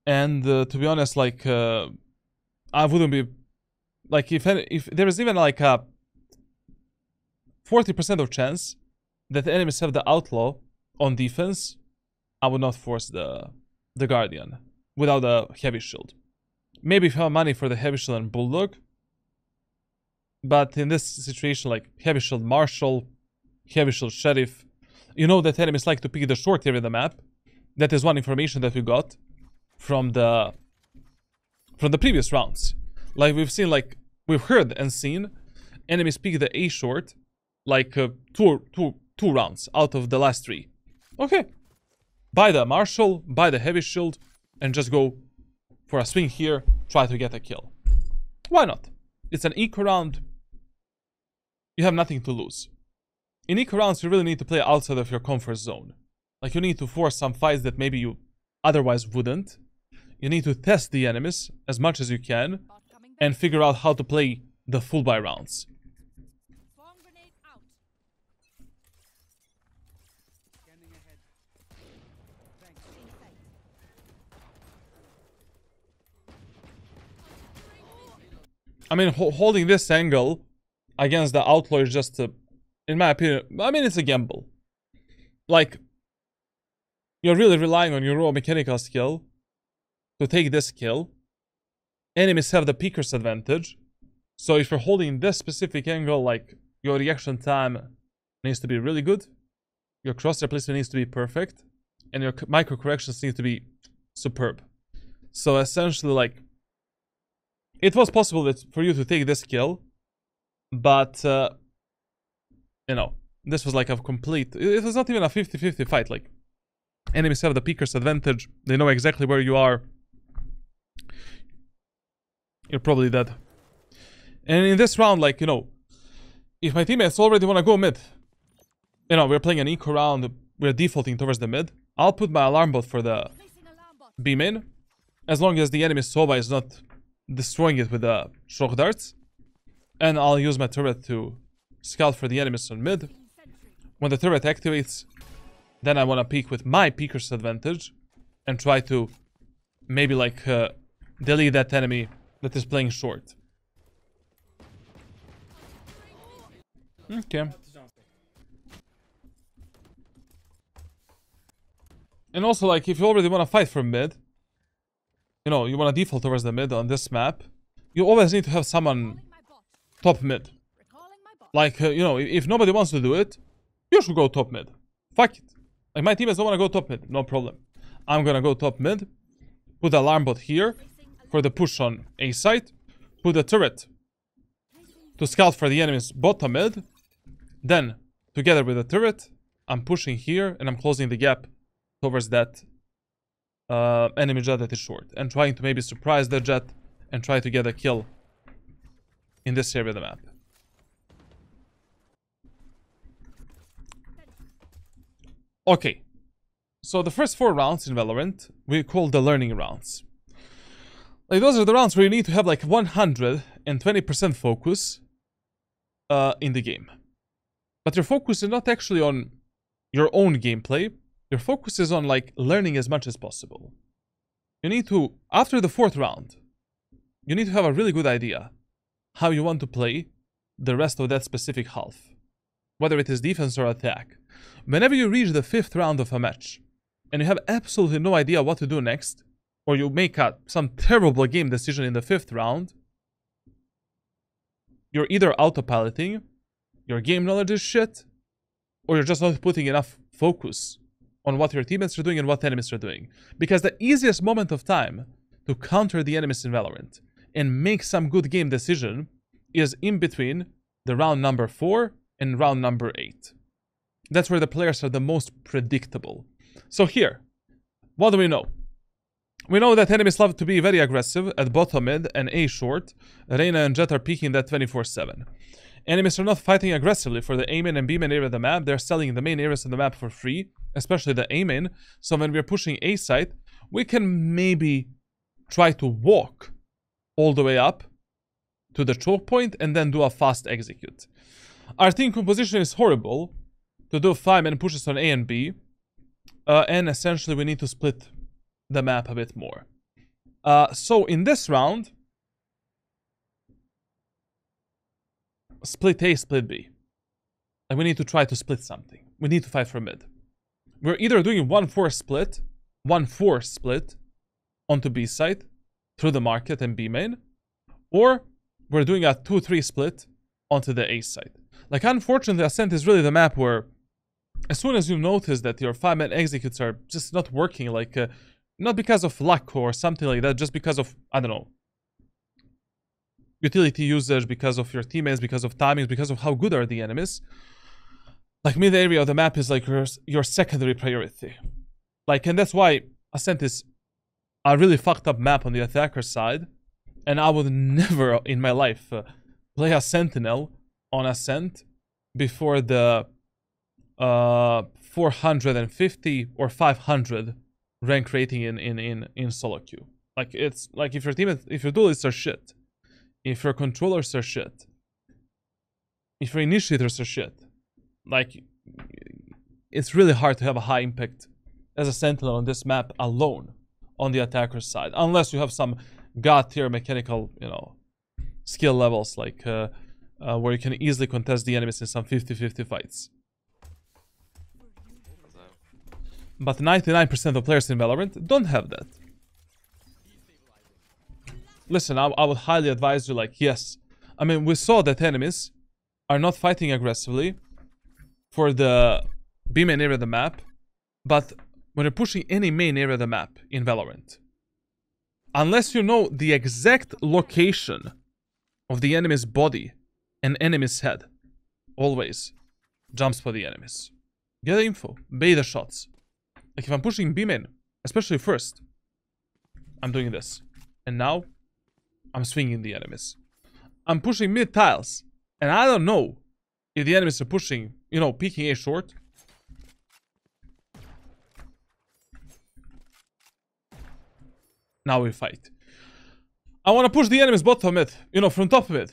And to be honest, like, I wouldn't be, like, if there is even like a 40% of chance that the enemies have the Outlaw on defense, I would not force the Guardian without a Heavy Shield. Maybe if you have money for the Heavy Shield and Bulldog, but in this situation, like, Heavy Shield Marshal, Heavy Shield Sheriff, you know that enemies like to pick the short area of the map. That is one information that we got from the previous rounds. Like, we've seen, like, we've heard and seen enemies pick the A short, like, two rounds out of the last 3. Okay. Buy the Marshal, buy the Heavy Shield, and just go for a swing here, try to get a kill. Why not? It's an eco round. You have nothing to lose. In eco rounds, you really need to play outside of your comfort zone. Like, you need to force some fights that maybe you otherwise wouldn't. You need to test the enemies as much as you can and figure out how to play the full buy rounds. I mean, holding this angle against the Outlaw is just, in my opinion, I mean, it's a gamble. Like, you're really relying on your raw mechanical skill to take this kill. Enemies have the peekers advantage. So if you're holding this specific angle, like, your reaction time needs to be really good. Your crosshair placement needs to be perfect. And your micro corrections need to be superb. So essentially, like, it was possible that for you to take this kill, but, you know, this was like a complete, it was not even a 50-50 fight. Like, enemies have the peekers advantage. They know exactly where you are. You're probably dead. And in this round, like, you know, if my teammates already want to go mid, you know, we're playing an eco round, we're defaulting towards the mid, I'll put my alarm bot for the B main, as long as the enemy Sova is not destroying it with the shock darts. And I'll use my turret to scout for the enemies on mid. When the turret activates, then I want to peek with my peeker's advantage and try to maybe like delete that enemy that is playing short. Okay. And also, like, if you already want to fight for mid, you know, you want to default towards the mid on this map, you always need to have someone top mid. Like, you know, if nobody wants to do it, you should go top mid. Fuck it. Like, my teammates don't want to go top mid. No problem. I'm gonna go top mid. Put the alarm bot here for the push on A site. Put the turret to scout for the enemy's bottom mid. Then, together with the turret, I'm pushing here and I'm closing the gap towards that enemy jet that is short. And trying to maybe surprise the jet and try to get a kill in this area of the map. Okay. So the first 4 rounds in Valorant, we call the learning rounds. Like, those are the rounds where you need to have like 120% focus in the game. But your focus is not actually on your own gameplay. Your focus is on like learning as much as possible. You need to, after the 4th round, you need to have a really good idea how you want to play the rest of that specific half. Whether it is defense or attack. Whenever you reach the 5th round of a match, and you have absolutely no idea what to do next, or you make some terrible game decision in the 5th round, you're either autopiloting, your game knowledge is shit, or you're just not putting enough focus on what your teammates are doing and what enemies are doing. Because the easiest moment of time to counter the enemies in Valorant and make some good game decision is in between the round number 4 and round number 8. That's where the players are the most predictable. So here, what do we know? We know that enemies love to be very aggressive at bottom mid and A short. Reyna and Jet are peeking that 24/7. Enemies are not fighting aggressively for the A main and B main area of the map. They're selling the main areas of the map for free, especially the A main. So when we're pushing A site, we can maybe try to walk all the way up to the choke point and then do a fast execute. Our team composition is horrible to do 5-man pushes on A and B. And essentially we need to split the map a bit more. So in this round, split A, split B. And we need to try to split something. We need to fight for mid. We're either doing 1-4 split onto B side through the market and B main, or we're doing a 2-3 split onto the A side. Like, unfortunately, Ascent is really the map where as soon as you notice that your 5-man executes are just not working, like, not because of luck or something like that, just because of, I don't know, utility usage, because of your teammates, because of timings, because of how good are the enemies. Like, mid area of the map is like your secondary priority. Like, and that's why Ascent is a really fucked up map on the attacker side. And I would never in my life play a Sentinel on Ascent before the 450 or 500 rank rating in solo queue. Like, it's like if your duelists are shit, if your controllers are shit, if your initiators are shit, like, it's really hard to have a high impact as a Sentinel on this map alone on the attacker side, unless you have some god tier mechanical, you know, skill levels, like where you can easily contest the enemies in some 50-50 fights. But 99% of players in Valorant don't have that. Listen, I would highly advise you, like, yes. I mean, we saw that enemies are not fighting aggressively for the B main area of the map. But when you're pushing any main area of the map in Valorant, unless you know the exact location of the enemy's body and enemy's head, always jumps for the enemies. Get the info, bait the shots. Like, if I'm pushing B main, especially first, I'm doing this. And now, I'm swinging the enemies. I'm pushing mid tiles, and I don't know if the enemies are pushing, you know, peeking A short. Now we fight. I want to push the enemies bottom mid, you know, from top mid.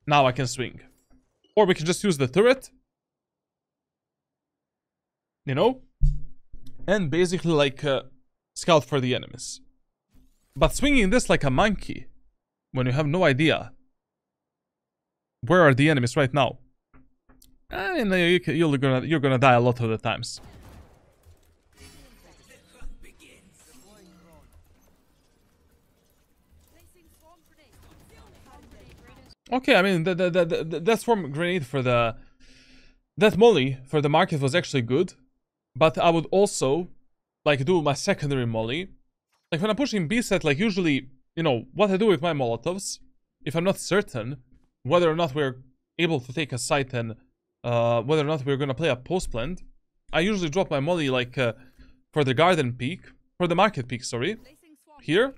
Now I can swing. Or we can just use the turret. You know? And basically like scout for the enemies. But swinging this like a monkey, when you have no idea where are the enemies right now, I mean, you're gonna die a lot of the times. Okay, I mean, that swarm grenade for the... That molly for the market was actually good. But I would also, like, do my secondary molly. Like, when I'm pushing B set, like, usually, you know, what I do with my Molotovs, if I'm not certain whether or not we're able to take a site and whether or not we're gonna play a post plant, I usually drop my molly, like, for the garden peak, for the market peak, sorry, here,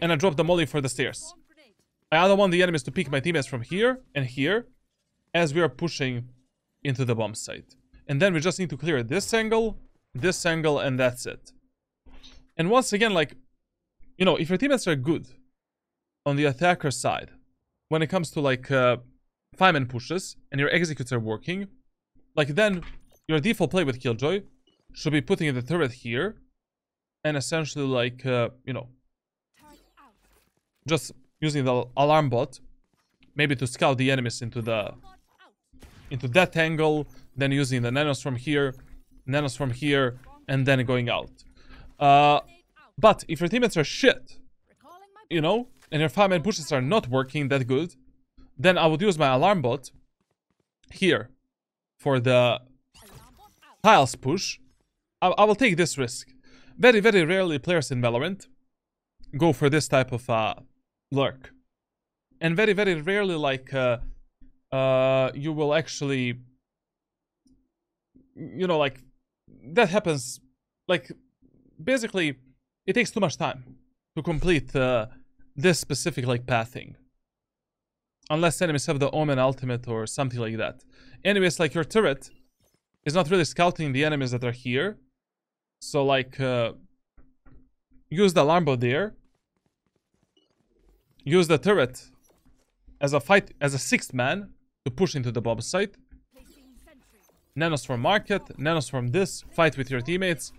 and I drop the molly for the stairs. I either want the enemies to peek my teammates from here and here, as we are pushing into the bomb site. And then we just need to clear this angle, and that's it. And once again, like, you know, if your teammates are good on the attacker side, when it comes to, like, 5-man pushes, and your executes are working, like, then your default play with Killjoy should be putting the turret here, and essentially, like, you know, just using the alarm bot, maybe to scout the enemies into that angle, then using the nanos from here, and then going out. But if your teammates are shit, you know, and your 5-man pushes are not working that good, then I would use my alarm bot here for the tiles push. I will take this risk. Very, very rarely players in Valorant go for this type of lurk. And very, very rarely, like, you will actually, you know, like, that happens, like, basically, it takes too much time to complete this specific, like, pathing. Unless enemies have the Omen ultimate or something like that. Anyways, like, your turret is not really scouting the enemies that are here. So, like, use the alarm bot there. Use the turret as a 6th man to push into the bomb site. Nanos from market, nanos from this, fight with your teammates,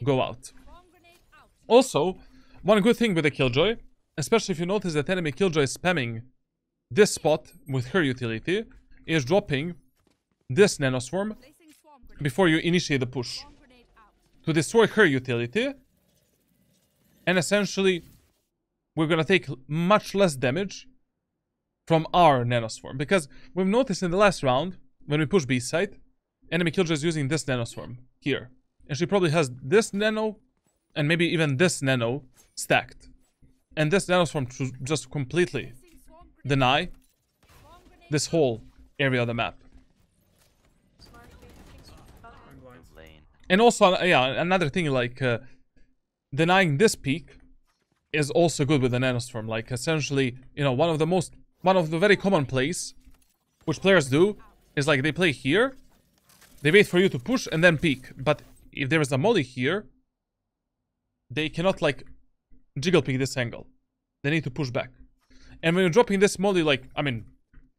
go out. Also, one good thing with the Killjoy, especially if you notice that enemy Killjoy is spamming this spot with her utility, is dropping this nanoswarm before you initiate the push to destroy her utility, and essentially we're gonna take much less damage from our nanoswarm, because we've noticed in the last round when we push B site, enemy Killjoy is using this nanoswarm here, and she probably has this nano and maybe even this nano stacked, and this nanoswarm to just completely deny this whole area of the map. And also, yeah, another thing, like, denying this peak is also good with the nanoswarm. Like, essentially, you know, one of the very common plays which players do is, like, they play here, they wait for you to push and then peek. But if there is a molly here, they cannot, like, jiggle peek this angle. They need to push back. And when you're dropping this molly, like, I mean,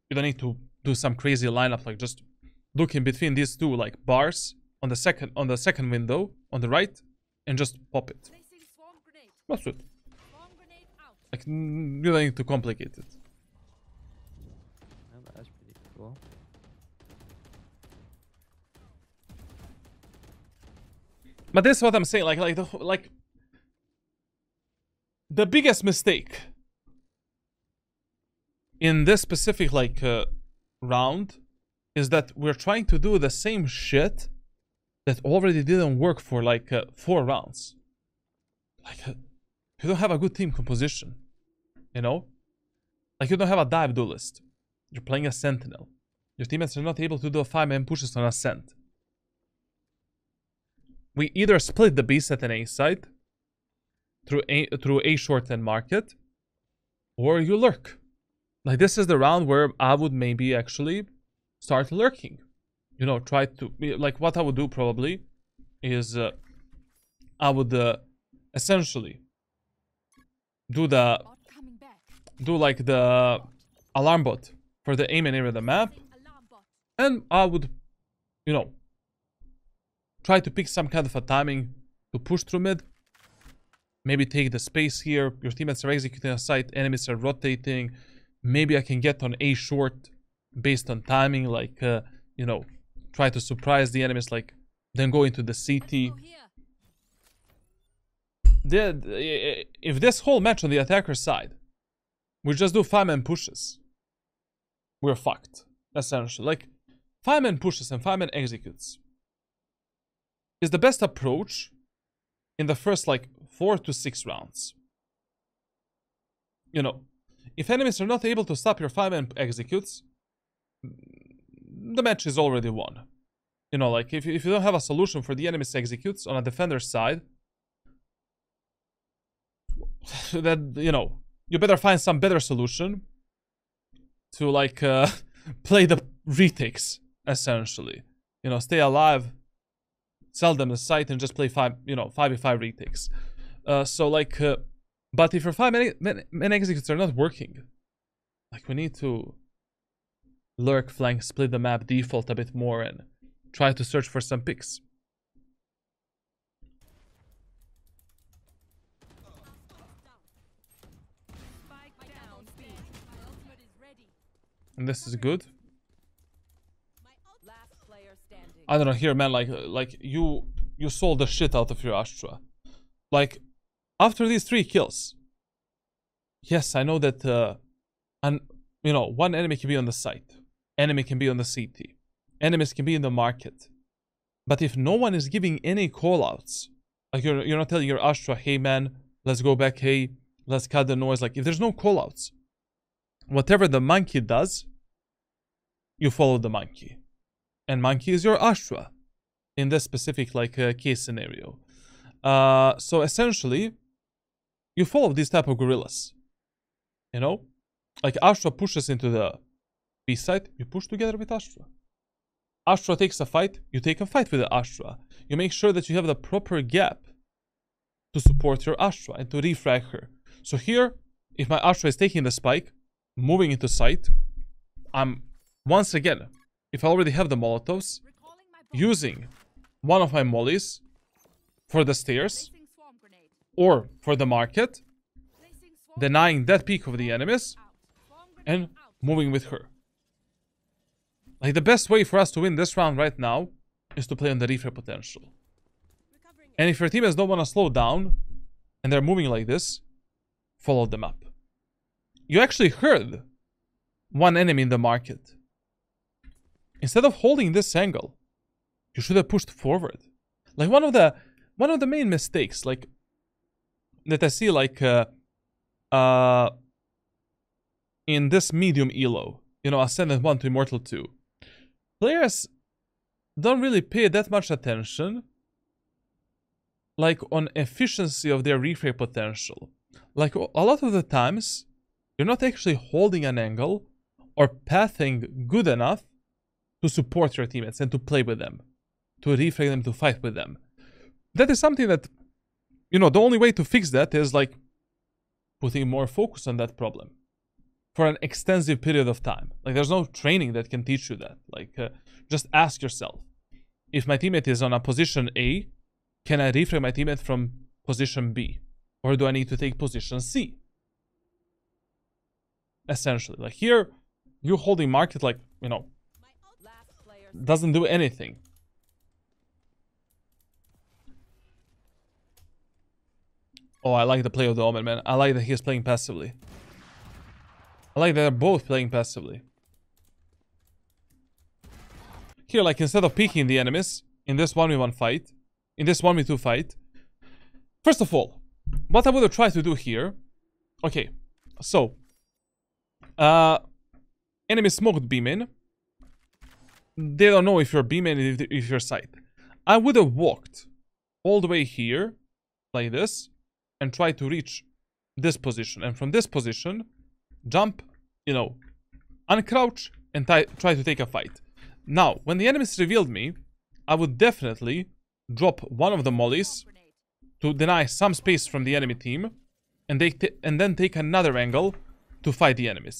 you don't need to do some crazy lineup, like, just look in between these two, like, bars on the second window on the right, and just pop it. That's it. Like, you don't need to complicate it. Oh, that's pretty cool. But this is what I'm saying. Like the biggest mistake in this specific, like, round is that we're trying to do the same shit that already didn't work for, like, 4 rounds. Like, you don't have a good team composition, you know? Like, you don't have a dive duelist. You're playing a sentinel. Your teammates are not able to do a 5-man pushes on Ascent. We either split the B set and A side through A short and market, or you lurk. Like, this is the round where I would maybe actually start lurking. You know, try to... Like, what I would do probably is... I would essentially do like the alarm bot for the aim and area of the map. And I would, you know, try to pick some kind of a timing to push through mid. Maybe take the space here. Your teammates are executing a site, enemies are rotating. Maybe I can get on A short based on timing, like, you know, try to surprise the enemies, like, then go into the CT. If this whole match on the attacker side, we just do 5-man pushes, we're fucked, essentially. Like, 5-man pushes and 5-man executes is the best approach in the first, like, 4 to 6 rounds. You know, if enemies are not able to stop your 5-man executes, the match is already won. You know, like, if you don't have a solution for the enemy's executes on a defender's side, then, you know, you better find some better solution to, like, play the retakes, essentially. You know, stay alive, sell them the site, and just play 5v5 retakes. So, like, but if your 5-man executes are not working, like, we need to lurk, flank, split the map, default a bit more, and try to search for some picks. And this is good. I don't know, here, man, like you sold the shit out of your Astra. Like, after these 3 kills, yes, I know that, and you know, one enemy can be on the site, enemy can be on the CT, enemies can be in the market, but if no one is giving any callouts, like you're not telling your Astra, hey man, let's go back, hey, let's cut the noise. Like, if there's no callouts, whatever the monkey does, you follow the monkey. And monkey is your Astra in this specific, like, case scenario. So essentially, you follow these type of gorillas. You know? Like, Astra pushes into the B side, you push together with Astra. Astra takes a fight, you take a fight with the Astra. You make sure that you have the proper gap to support your Astra and to refrag her. So here, if my Astra is taking the spike, moving into sight, I'm, once again, if I already have the Molotovs, using one of my mollies for the stairs or for the market, denying that peek of the enemies, and moving with her. Like, the best way for us to win this round right now is to play on the refrag potential. And if your teammates don't want to slow down and they're moving like this, follow them up. You actually heard one enemy in the market. Instead of holding this angle, you should have pushed forward. Like, one of the main mistakes, like, that I see, like, in this medium elo, you know, Ascent 1 to Immortal 2, players don't really pay that much attention, like, on efficiency of their refrag potential. Like, a lot of the times, you're not actually holding an angle or pathing good enough to support your teammates and to play with them, to refrag them, to fight with them. That is something that, you know, the only way to fix that is, like, putting more focus on that problem for an extensive period of time. Like, there's no training that can teach you that. Like, just ask yourself, if my teammate is on a position A, can I refrag my teammate from position B? Or do I need to take position C? Essentially, like, here, you holding market, like, you know, doesn't do anything. Oh, I like the play of the Omen, man. I like that he's playing passively. I like that they're both playing passively. Here, like, instead of peeking the enemies in this 1v1 fight, in this 1v2 fight, first of all, what I would have tried to do here, okay, so, enemy smoked B-main. They don't know if you're B-main, if you're site. I would have walked all the way here, like this, and try to reach this position. And from this position, jump, you know, uncrouch and try to take a fight. Now, when the enemies revealed me, I would definitely drop one of the mollies to deny some space from the enemy team, and then take another angle to fight the enemies.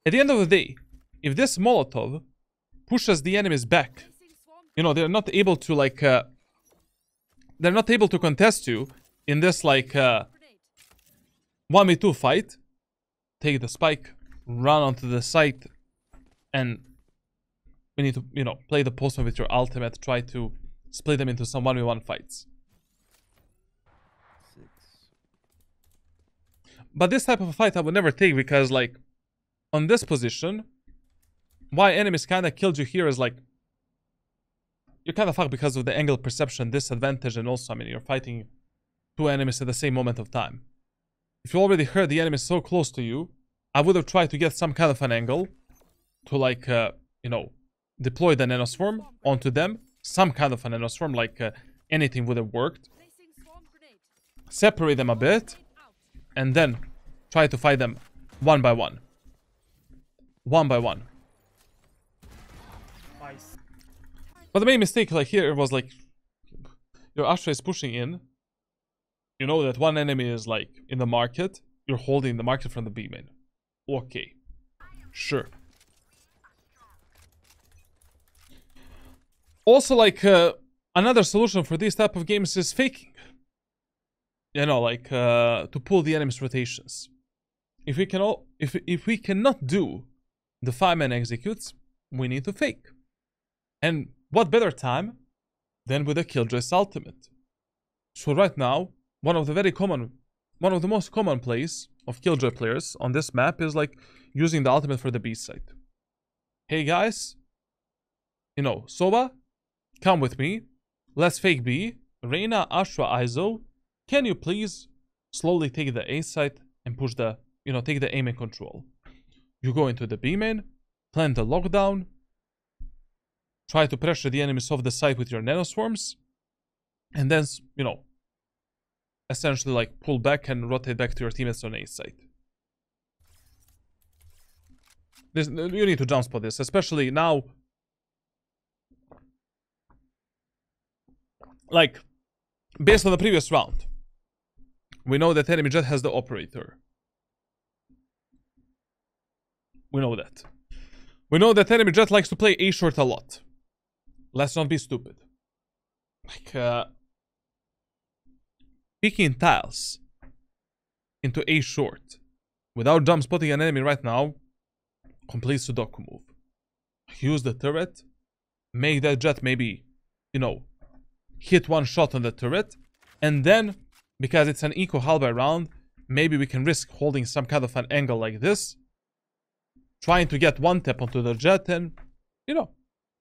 At the end of the day, if this Molotov pushes the enemies back, you know, they're not able to like, they're not able to contest you in this like 1v2 fight. Take the spike, run onto the site, and we need to, you know, play the postman with your ultimate, try to split them into some 1v1 fights. But this type of a fight I would never take, because like on this position, why enemies kind of killed you here is like you're kind of fucked because of the angle perception disadvantage, and also, I mean, you're fighting two enemies at the same moment of time. If you already heard the enemy so close to you, I would have tried to get some kind of an angle to like, you know, deploy the nanoswarm onto them. Some kind of a nanoswarm, like anything would have worked. Separate them a bit, and then try to fight them one by one. One by one. Nice. But the main mistake like here was like, your Astra is pushing in. You know that one enemy is like in the market. You're holding the market from the B main. Okay. Sure. Also, like, another solution for these type of games is faking. You know, like, to pull the enemy's rotations. If we cannot do the 5-man executes, we need to fake. And what better time than with a Killjoy's ultimate? So right now, one of the most common plays of Killjoy players on this map is like using the ultimate for the B site. Hey guys, you know, Soba, come with me. Let's fake B. Reina, Astra, ISO, can you please slowly take the A site and push the, you know, take the aim and control. You go into the B main, plant the lockdown, try to pressure the enemies off the site with your nanoswarms, and then, you know, essentially like pull back and rotate back to your teammates on A site. You need to jump spot this, especially now. Like, based on the previous round, we know that enemy jet has the operator. We know that. We know that enemy jet likes to play A short a lot. Let's not be stupid. Like, picking tiles into A short without jump spotting an enemy right now, complete Sudoku move. Use the turret, make that jet maybe, you know, hit one shot on the turret, and then, because it's an eco halberd round, maybe we can risk holding some kind of an angle like this, trying to get one tap onto the jet and, you know,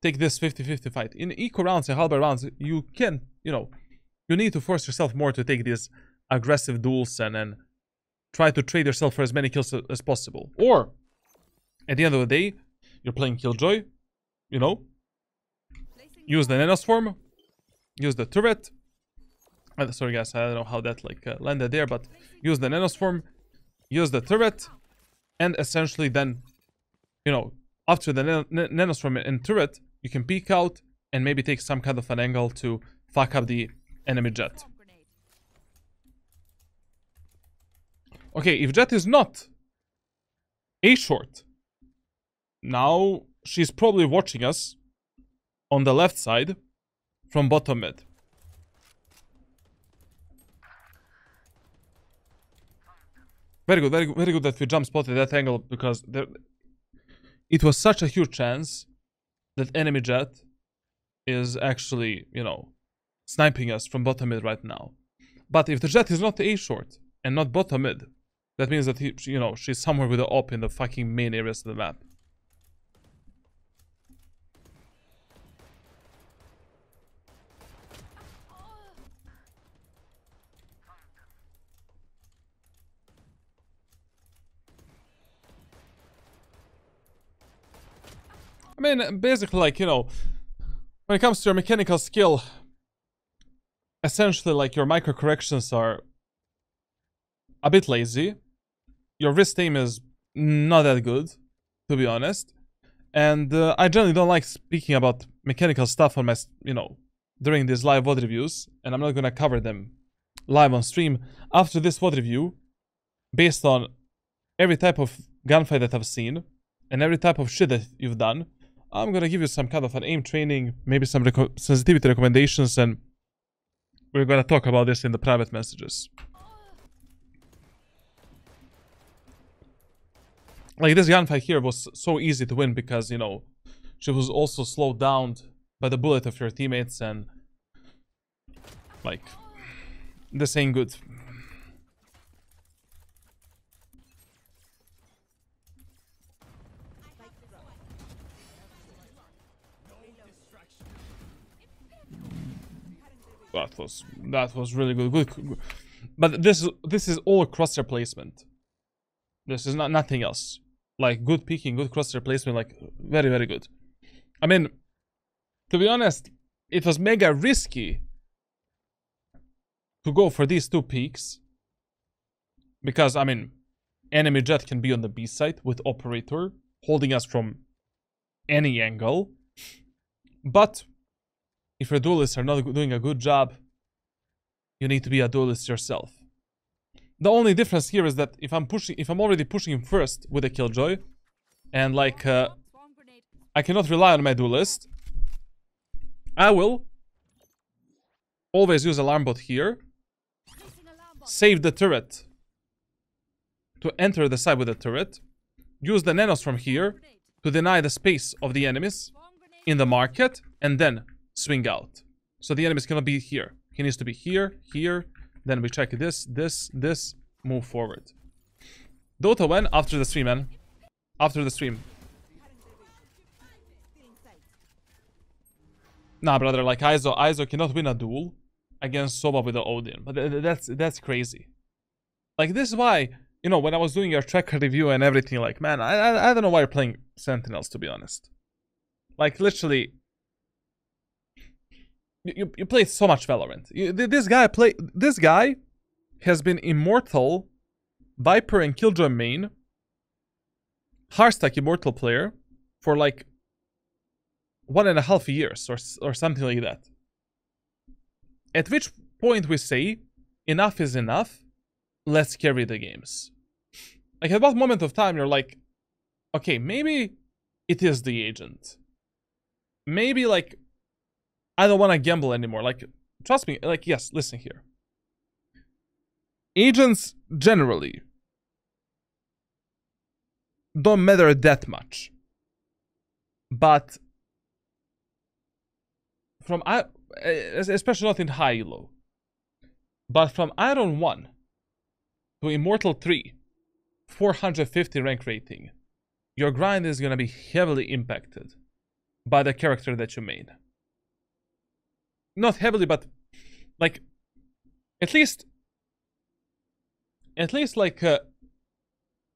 take this 50-50 fight. In eco rounds and halberd rounds, you can, you know, you need to force yourself more to take these aggressive duels and try to trade yourself for as many kills as possible. Or, at the end of the day, you're playing Killjoy, you know, use the nanoswarm, use the turret. Sorry guys, I don't know how that like landed there, but use the nanoswarm, use the turret, and essentially then, you know, after the nanoswarm and turret, you can peek out and maybe take some kind of an angle to fuck up the enemy jet. Okay, if jet is not A short, now she's probably watching us on the left side from bottom mid. Very good, very good that we jump spotted that angle, because it was such a huge chance that enemy jet is actually, you know, sniping us from bottom mid right now. But if the jet is not A short and not bottom mid, that means that you know, she's somewhere with the op in the fucking main areas of the map. I mean, basically, like, you know, when it comes to your mechanical skill, essentially, like, your micro corrections are a bit lazy. Your wrist aim is not that good, to be honest. And I generally don't like speaking about mechanical stuff on my, during these live VOD reviews, and I'm not gonna cover them live on stream. After this VOD review, based on every type of gunfight that I've seen, and every type of shit that you've done, I'm gonna give you some kind of an aim training, maybe some sensitivity recommendations, and we're gonna talk about this in the private messages. Like, this gunfight here was so easy to win because, she was also slowed down by the bullet of your teammates, and like, this ain't good. That was really good. But this is all crosshair placement. This is nothing else. Like, good peeking, good crosshair placement, like very, very good. I mean, to be honest, it was mega risky to go for these two peaks because, I mean, enemy jet can be on the B side with operator holding us from any angle. But if your duelists are not doing a good job, you need to be a duelist yourself. The only difference here is that if I'm already pushing first with a Killjoy, and like I cannot rely on my duelist, I will always use alarm bot here, save the turret to enter the side with the turret, use the nanos from here to deny the space of the enemies in the market, and then swing out. So the enemies cannot be here. He needs to be here, here. Then we check this, move forward. Dota when? After the stream, man. After the stream. Nah, brother, like Aizo cannot win a duel against Soba with the Odin. But that's crazy. Like, this is why, when I was doing your tracker review and everything, like, man, I don't know why you're playing Sentinels, to be honest. Like, literally, you play so much Valorant. This guy has been Immortal, Viper and Killjoy main, Hardstack Immortal player for like 1.5 years or something like that. At which point we say, enough is enough, let's carry the games. Like, at what moment of time you're like, okay, maybe it is the agent. Maybe, like, I don't want to gamble anymore. Like, trust me, like, yes, listen here. Agents generally don't matter that much. But from, especially not in high elo, but from Iron 1 to Immortal 3, 450 rank rating, your grind is going to be heavily impacted by the character that you made. Not heavily, but like at least like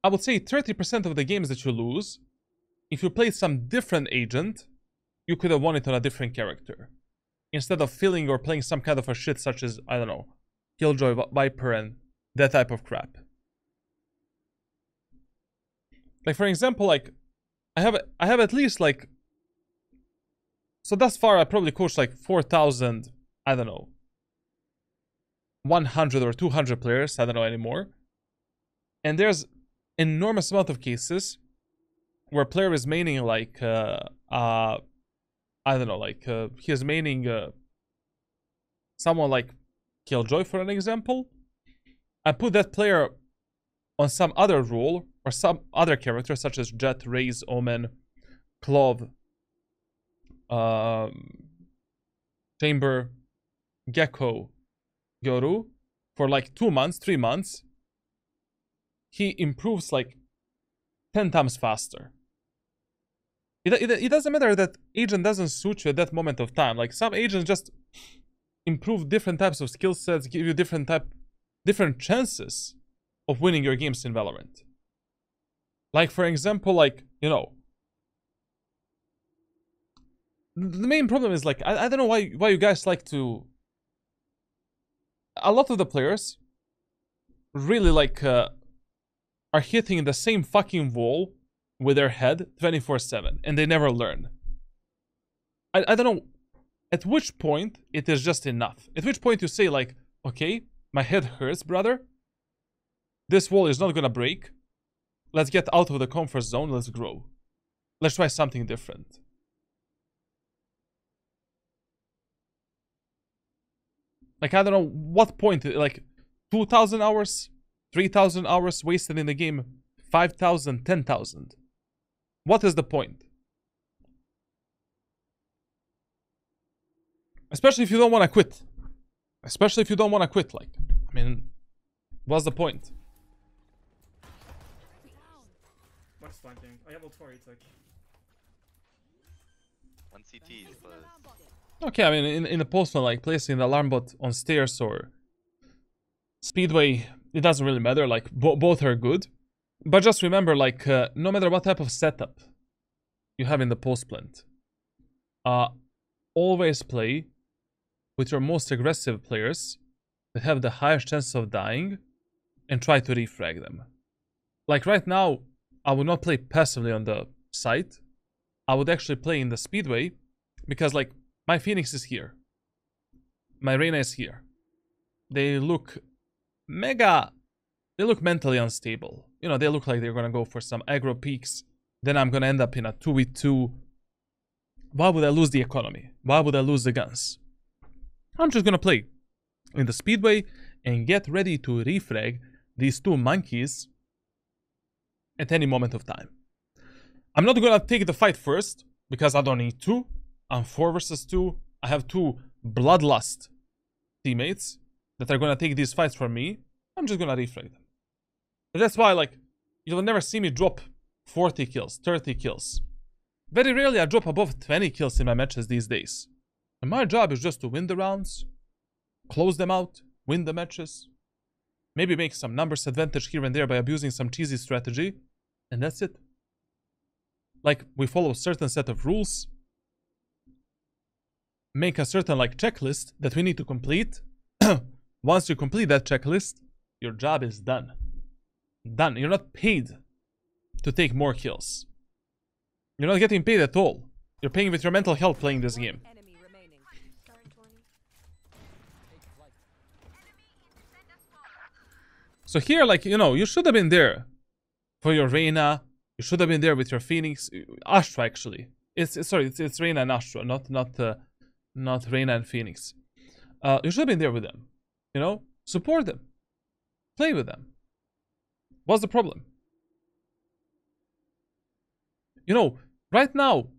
I would say 30% of the games that you lose, if you played some different agent, you could have won it on a different character instead of filling or playing some kind of a shit such as, I don't know, Killjoy, Viper, and that type of crap. Like, for example, like I have at least like, so thus far I probably coached like 4,000, I don't know, 100 or 200 players, I don't know anymore. And there's enormous amount of cases where a player is maining like I don't know, like he is maining someone like Killjoy, for an example. I put that player on some other role or some other character such as Jet, Raze, Omen, Clove, Chamber, Gecko, Gyoru for like 2 months, 3 months. He improves like 10 times faster. It doesn't matter that agent doesn't suit you at that moment of time. Like, some agents just improve different types of skill sets, give you different chances of winning your games in Valorant. Like, for example, like, you know, the main problem is like, I don't know why you guys like to, a lot of the players really like are hitting the same fucking wall with their head 24/7, and they never learn. I don't know at which point it is just enough. At which point you say like, okay, my head hurts, brother. This wall is not gonna break. Let's get out of the comfort zone. Let's grow. Let's try something different. Like, I don't know what point, like 2,000 hours, 3,000 hours wasted in the game, 5,000, 10,000. What is the point? Especially if you don't want to quit. Especially if you don't want to quit, like, I mean, what's the point? What's flanking? I have ult for it, like. One CT is close. Okay, I mean, in the postman, like, placing the alarm bot on stairs or speedway, it doesn't really matter, like, both are good. But just remember, like, no matter what type of setup you have in the post plant, always play with your most aggressive players that have the highest chance of dying and try to refrag them. Like right now, I would not play passively on the site. I would actually play in the speedway because like my Phoenix is here. My Reyna is here. They look they look mentally unstable. You know, they look like they're gonna go for some aggro peaks. Then I'm gonna end up in a 2v2. Why would I lose the economy? Why would I lose the guns? I'm just gonna play in the speedway and get ready to refrag these two monkeys at any moment of time. I'm not gonna take the fight first because I don't need to. I'm 4 versus 2. I have 2 bloodlust teammates that are gonna take these fights from me. I'm just gonna refrag them. And that's why, like, you'll never see me drop 40 kills, 30 kills. Very rarely I drop above 20 kills in my matches these days. And my job is just to win the rounds, close them out, win the matches, maybe make some numbers advantage here and there by abusing some cheesy strategy, and that's it. Like, we follow a certain set of rules, make a certain, like, checklist that we need to complete. Once you complete that checklist, your job is done. Done. You're not paid to take more kills. You're not getting paid at all. You're paying with your mental health playing this game. So here, like, you know, you should have been there for your Reyna. You should have been there with your Phoenix. Astra, actually. It's Reyna and Astra, not Reyna and Phoenix. You should have been there with them. You know? Support them. Play with them. What's the problem? You know, right now,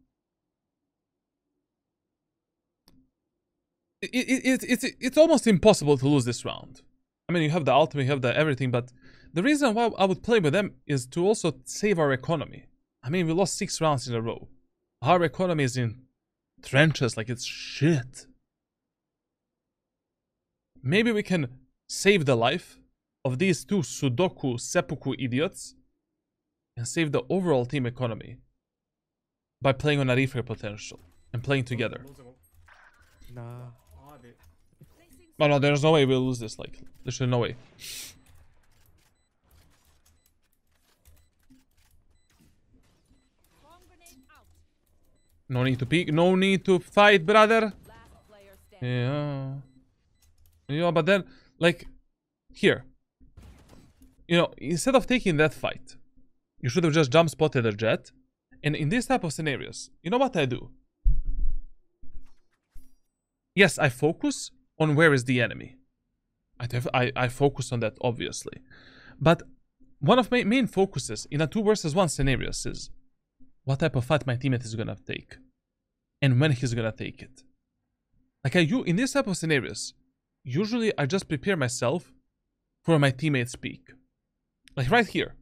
it's almost impossible to lose this round. I mean, you have the ultimate, you have the everything, but the reason why I would play with them is to also save our economy. I mean, we lost 6 rounds in a row. Our economy is in trenches, like it's shit. Maybe we can save the life of these 2 Sudoku seppuku idiots and save the overall team economy by playing on a refrag potential and playing together. Nah. Oh no, there's no way we'll lose this, like, there's no way. No need to peek, no need to fight, brother. Yeah. Yeah, but then, like, here. You know, instead of taking that fight, you should have just jump spotted a jet. And in this type of scenarios, you know what I do? Yes, I focus on where is the enemy. I focus on that, obviously. But one of my main focuses in a 2 versus 1 scenarios is what type of fight my teammate is gonna take. And when he's gonna take it. Like in this type of scenarios, usually I just prepare myself for my teammate's peak. Like right here.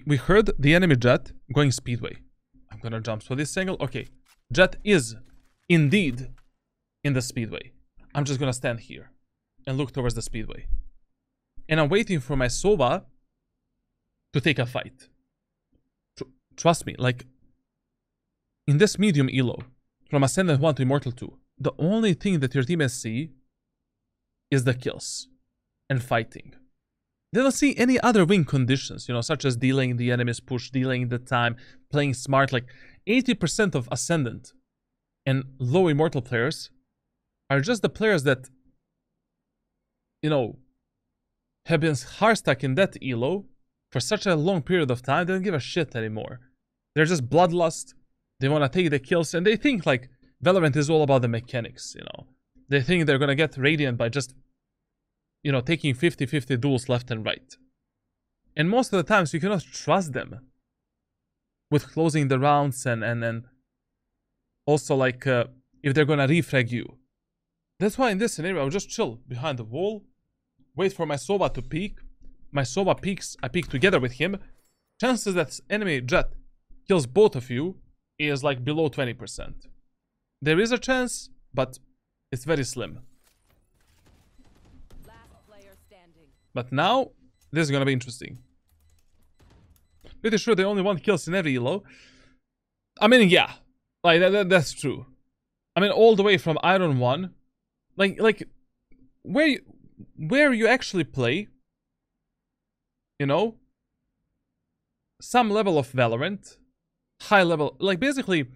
We heard the enemy jet going speedway. I'm gonna jump for this angle. Okay. Jet is indeed in the speedway. I'm just gonna stand here and look towards the speedway. And I'm waiting for my Sova to take a fight. Trust me, like, in this medium elo, from Ascent 1 to Immortal 2, the only thing that your teammates see is the kills and fighting. they don't see any other win conditions, you know, such as delaying the enemy's push, delaying the time, playing smart. Like 80% of Ascendant and low Immortal players are just the players that, you know, have been hard stuck in that elo for such a long period of time. They don't give a shit anymore. They're just bloodlust. They want to take the kills, and they think like Valorant is all about the mechanics, you know. They think they're gonna get Radiant by just, you know, taking 50-50 duels left and right. And most of the times you cannot trust them with closing the rounds and also like if they're gonna refrag you. That's why in this scenario I'll just chill behind the wall, wait for my Sova to peek. My Sova peeks, I peek together with him. Chances that enemy jet kills both of you is like below 20%. There is a chance, but it's very slim. But now, this is gonna be interesting. Pretty sure they only want kills in every elo. I mean, yeah. Like, that's true. I mean, all the way from Iron 1. Like, where you actually play, you know, some level of Valorant, high level, like, basically,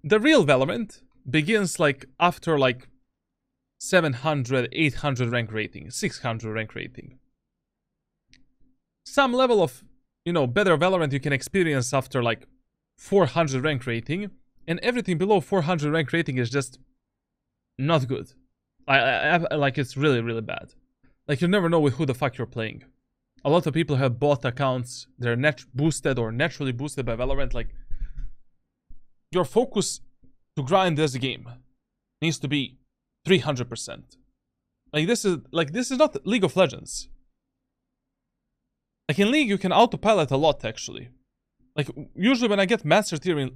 the real Valorant begins, like, after, like, 700, 800 rank rating, 600 rank rating. Some level of, you know, better Valorant you can experience after, like, 400 rank rating, and everything below 400 rank rating is just not good. Like, it's really, really bad. Like, you never know with who the fuck you're playing. A lot of people have bought accounts, they're boosted or naturally boosted by Valorant. Like, your focus to grind this game needs to be 300%. Like, this is not League of Legends. Like, in League, you can autopilot a lot, actually. Like, usually when I get Master Tier in...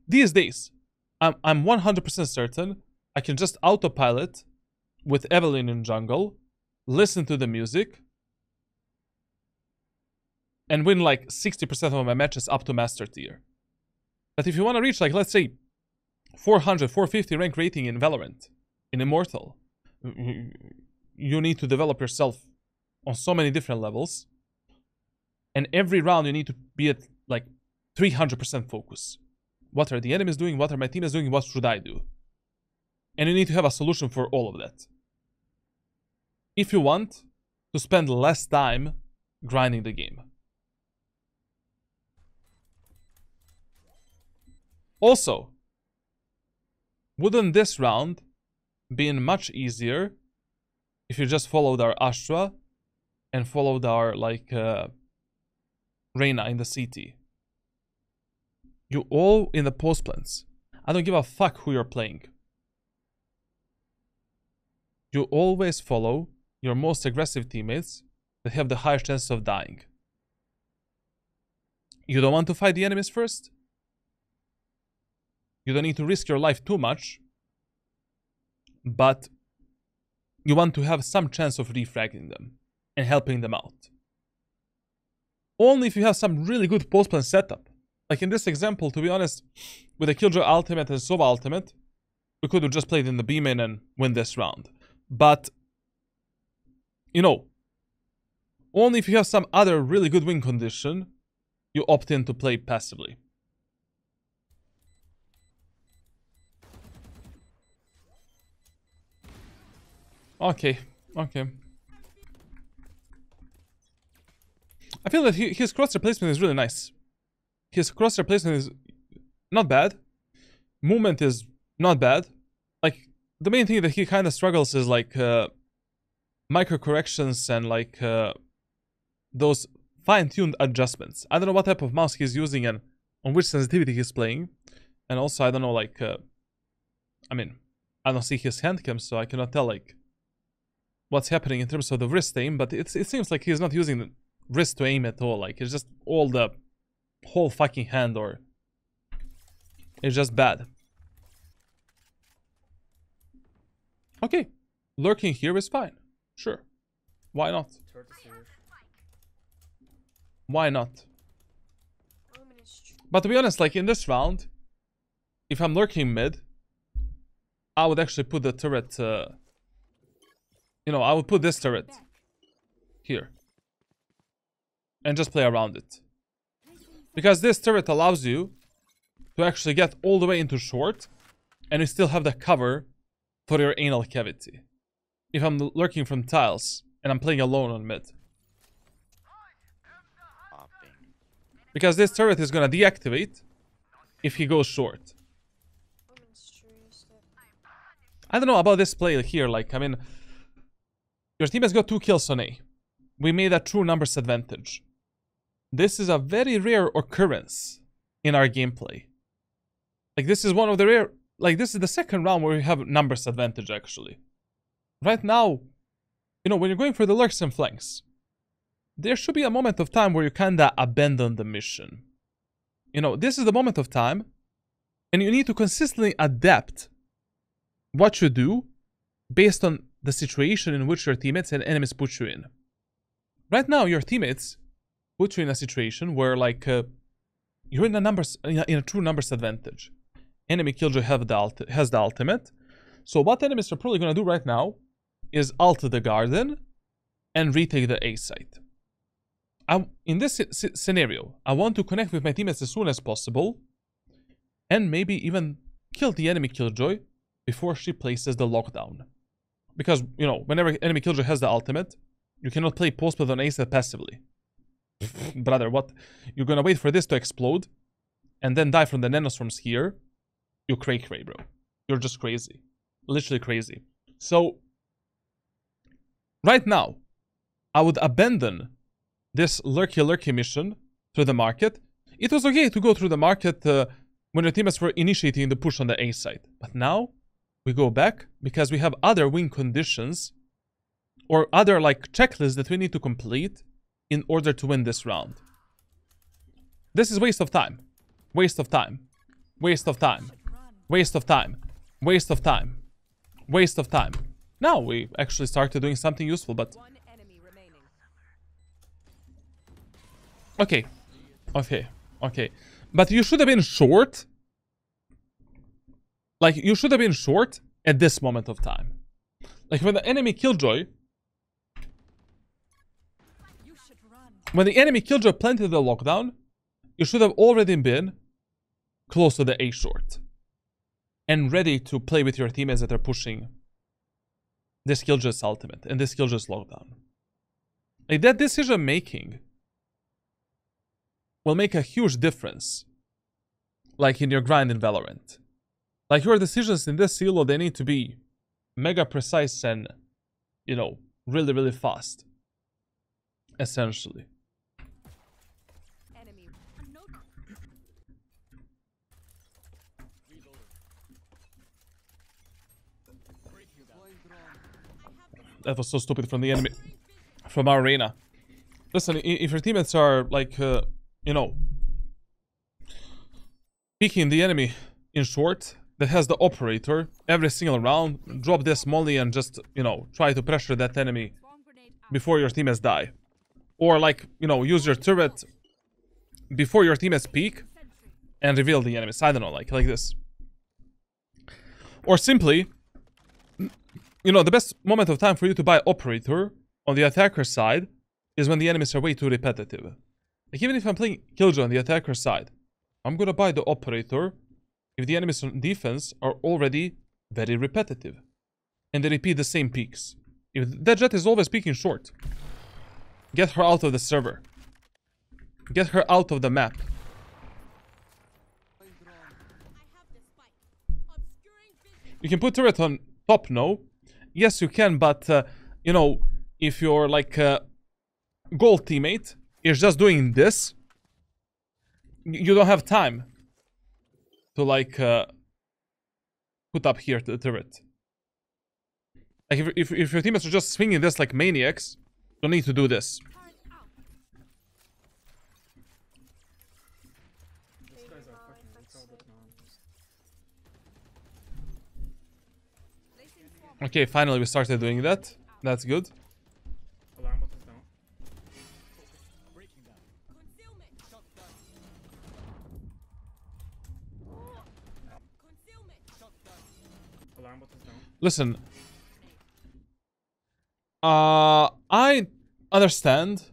these days, I'm 100% certain I can just autopilot with Evelyn in jungle, listen to the music, and win, like, 60% of my matches up to Master Tier. But if you want to reach, like, let's say, 400, 450 rank rating in Valorant, in Immortal, you need to develop yourself on so many different levels, and every round you need to be at like 300% focus. What are the enemies doing? What are my teammates doing? What should I do? And you need to have a solution for all of that. If you want to spend less time grinding the game. Also, wouldn't this round been much easier if you just followed our Astra and followed our, like, Reyna in the CT? You all in the post plans. I don't give a fuck who you're playing. You always follow your most aggressive teammates that have the highest chance of dying. You don't want to fight the enemies first? You don't need to risk your life too much, but you want to have some chance of refragging them and helping them out. Only if you have some really good post-plan setup. Like in this example, to be honest, with a Killjoy ultimate and Sova ultimate, we could have just played in the B-main and win this round. But, you know, only if you have some other really good win condition, you opt in to play passively. Okay. I feel that his crosshair placement is really nice. His crosshair placement is not bad. Movement is not bad. Like, the main thing that he kind of struggles is, like, micro corrections and, like, those fine-tuned adjustments. I don't know what type of mouse he's using and on which sensitivity he's playing. And also, I don't know, like, I mean, I don't see his hand cam, so I cannot tell, like, what's happening in terms of the wrist aim, but it seems like he's not using the wrist to aim at all. Like, it's just all the whole fucking hand, or it's just bad. Okay, lurking here is fine. Sure. Why not? Why not? But to be honest, like in this round, if I'm lurking mid, I would actually put the turret, you know, I would put this turret Here. And just play around it. Because this turret allows you to actually get all the way into short, and you still have the cover for your anal cavity. If I'm lurking from tiles, and I'm playing alone on mid. Because this turret is gonna deactivate if he goes short. I don't know about this play here, like, I mean... Your team has got 2 kills on A. We made a true numbers advantage. This is a very rare occurrence in our gameplay. Like, this is one of the rare... Like, this is the second round where we have numbers advantage, actually. Right now, you know, when you're going for the lurks and flanks, there should be a moment of time where you kinda abandon the mission. You know, this is the moment of time, and you need to consistently adapt what you do based on the situation in which your teammates and enemies put you in. Right now, your teammates put you in a situation where, like, you're in a true numbers advantage. Enemy Killjoy has the ultimate. So what enemies are probably gonna do right now is ult the garden and retake the A site. In this scenario, I want to connect with my teammates as soon as possible, and maybe even kill the enemy Killjoy before she places the lockdown. Because, you know, whenever enemy Killjoy has the ultimate, you cannot play post-plant on A site passively. Brother, what? You're gonna wait for this to explode, and then die from the nanoswarms here? You're cray, bro. You're just crazy. Literally crazy. So, right now, I would abandon this lurky mission through the market. It was okay to go through the market when your teammates were initiating the push on the A side. But now, we go back because we have other win conditions or other, like, checklists that we need to complete in order to win this round. This is waste of time. Waste of time. Waste of time. Waste of time. Waste of time. Waste of time. Now we actually started doing something useful, but... Okay. Okay. Okay. But you should have been short. Like, you should have been short at this moment of time. Like, when the enemy Killjoy... When the enemy Killjoy planted the lockdown, you should have already been close to the A short. And ready to play with your teammates that are pushing this Killjoy's ultimate and this Killjoy's lockdown. Like, that decision making will make a huge difference. Like in your grind in Valorant. Like, your decisions in this silo, they need to be mega precise and, you know, really, really fast. Essentially. That was so stupid from the enemy, from our arena. Listen, if your teammates are, like, you know, peeking the enemy in short, that has the operator, every single round, drop this molly and just, you know, try to pressure that enemy before your teammates die. Or, like, you know, use your turret before your teammates peek and reveal the enemies. I don't know, like this. Or simply... You know, the best moment of time for you to buy operator on the attacker side is when the enemies are way too repetitive. Like, even if I'm playing Killjoy on the attacker side, I'm gonna buy the operator if the enemies on defense are already very repetitive. And they repeat the same peaks. If that jet is always peeking short, get her out of the server. Get her out of the map. You can put turret on top, no? Yes, you can, but, you know, if your, like, gold teammate is just doing this, you don't have time to, like, put up here the turret. Like, if your teammates are just swinging this like maniacs, you don't need to do this. Okay, finally we started doing that. That's good. Alarm button's down. Alarm button's down. Listen. I understand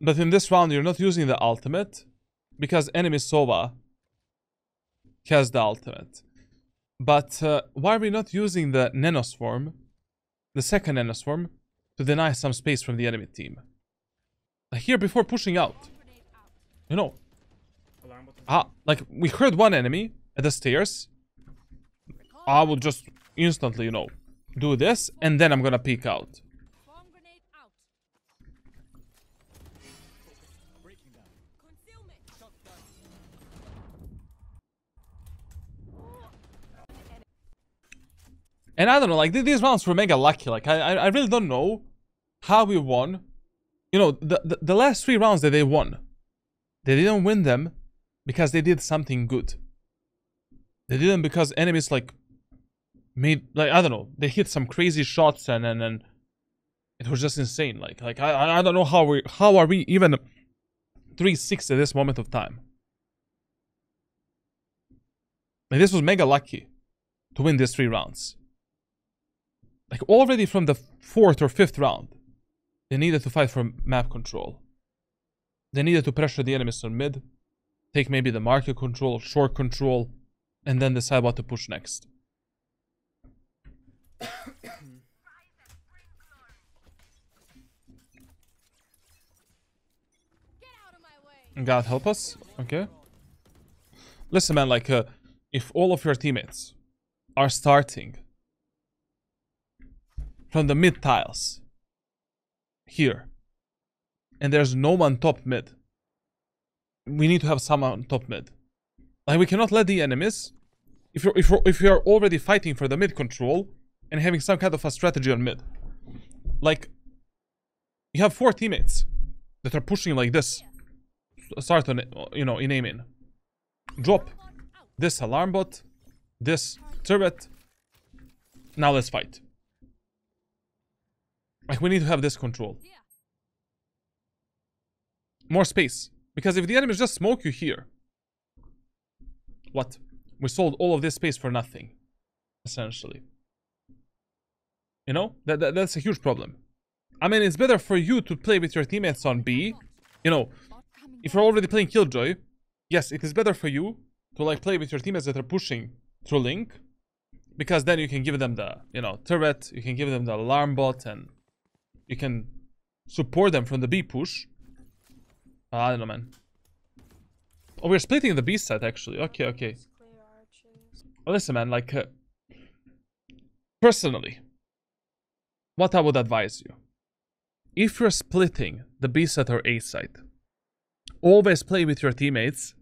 that in this round you're not using the ultimate because enemy Sova has the ultimate. But why are we not using the Nanoswarm, the second Nanoswarm, to deny some space from the enemy team? Like here before pushing out. You know. Alarm button. Like we heard one enemy at the stairs. I will just instantly, you know, do this and then I'm gonna peek out. And I don't know, like these rounds were mega lucky. Like I really don't know how we won. You know, the last 3 rounds that they won, they didn't win them because they did something good. They didn't because enemies like made, like, I don't know, they hit some crazy shots and it was just insane. Like I don't know how are we even 3-6 at this moment of time. Like this was mega lucky to win these 3 rounds. Like already from the 4th or 5th round, they needed to fight for map control. They needed to pressure the enemies on mid, take maybe the market control, short control, and then decide what to push next. God help us. Okay. Listen, man, like, if all of your teammates are starting from the mid tiles here, and there's no one top mid, we need to have someone top mid. Like, we cannot let the enemies, if you're already fighting for the mid control and having some kind of a strategy on mid, like, you have 4 teammates that are pushing like this, start on, you know, in aiming, drop this alarm bot, this turret, now let's fight. Like, we need to have this control. More space. Because if the enemies just smoke you here, what? We sold all of this space for nothing, essentially. You know? That's a huge problem. I mean, it's better for you to play with your teammates on B. You know, if you're already playing Killjoy, yes, it is better for you to, like, play with your teammates that are pushing through Link. Because then you can give them the, you know, turret, you can give them the alarm bot, and you can support them from the B push. I don't know, man. Oh, we're splitting the B side, actually. Okay, okay. Well, listen, man, like, personally, what I would advise you, if you're splitting the B side or A side, always play with your teammates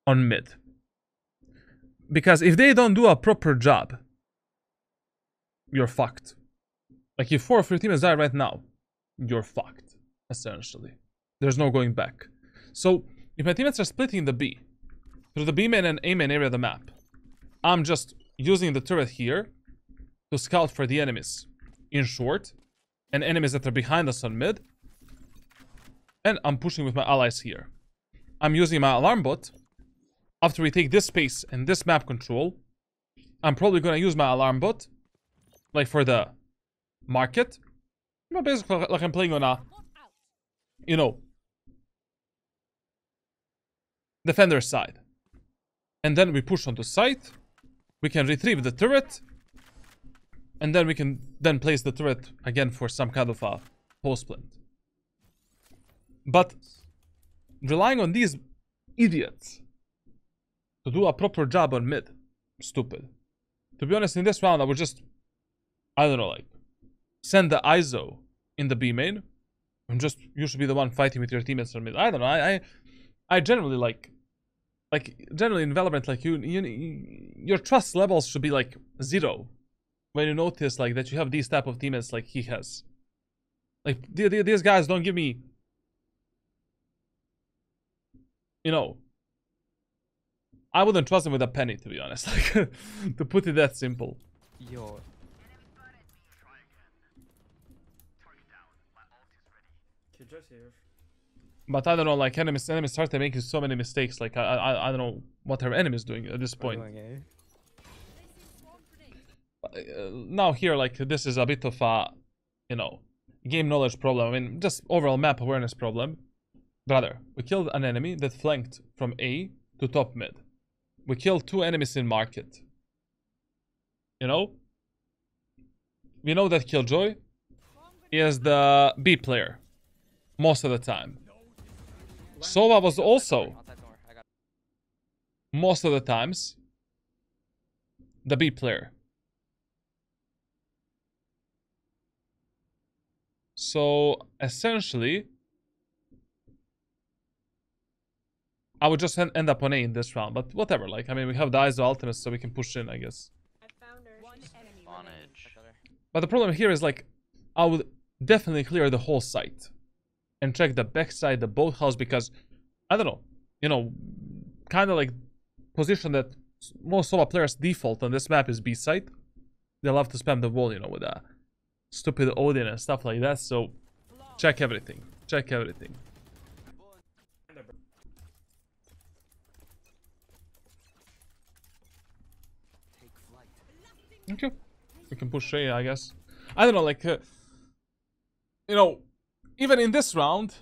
on mid. Because if they don't do a proper job, you're fucked. Like, if 4 of your teammates die right now, you're fucked, essentially. There's no going back. So, if my teammates are splitting the B, through the B main and A main area of the map, I'm just using the turret here to scout for the enemies in short, and enemies that are behind us on mid, and I'm pushing with my allies here. I'm using my alarm bot. After we take this space and this map control, I'm probably gonna use my alarm bot, like, for the market. You know, basically, like I'm playing on a, you know, defender side. And then we push onto site. We can retrieve the turret. And then we can then place the turret again for some kind of a post plant. But relying on these idiots to do a proper job on mid, stupid. To be honest, in this round, I would just, I don't know, like, send the ISO in the B main, and just, you should be the one fighting with your teammates on mid. I don't know, I generally like generally in Valorant, like, your trust levels should be like 0 when you notice, like, that you have these type of teammates like he has. Like, these guys don't give me, you know, I wouldn't trust them with a penny, to be honest. Like, to put it that simple. Yo. Killjoy's here. But I don't know, like, enemies started making so many mistakes. Like, I don't know what our enemies doing at this point. Now here, like, this is a bit of a, you know, game knowledge problem. I mean, just overall map awareness problem. Brother, we killed an enemy that flanked from A to top mid. We killed 2 enemies in market. You know? We know that Killjoy is the B player most of the time. Sova was also most of the times the B player. So essentially, I would just end up on A in this round, but whatever. Like, I mean, we have the ISO ultimate, so we can push in, I guess. But the problem here is, like, I would definitely clear the whole site and check the backside, the boathouse, because I don't know, you know, kind of like position that most Sova players default on this map is B site. They love to spam the wall, you know, with a stupid Odin and stuff like that. So check everything. Check everything. Okay, we can push A, I guess. I don't know, like, you know, even in this round,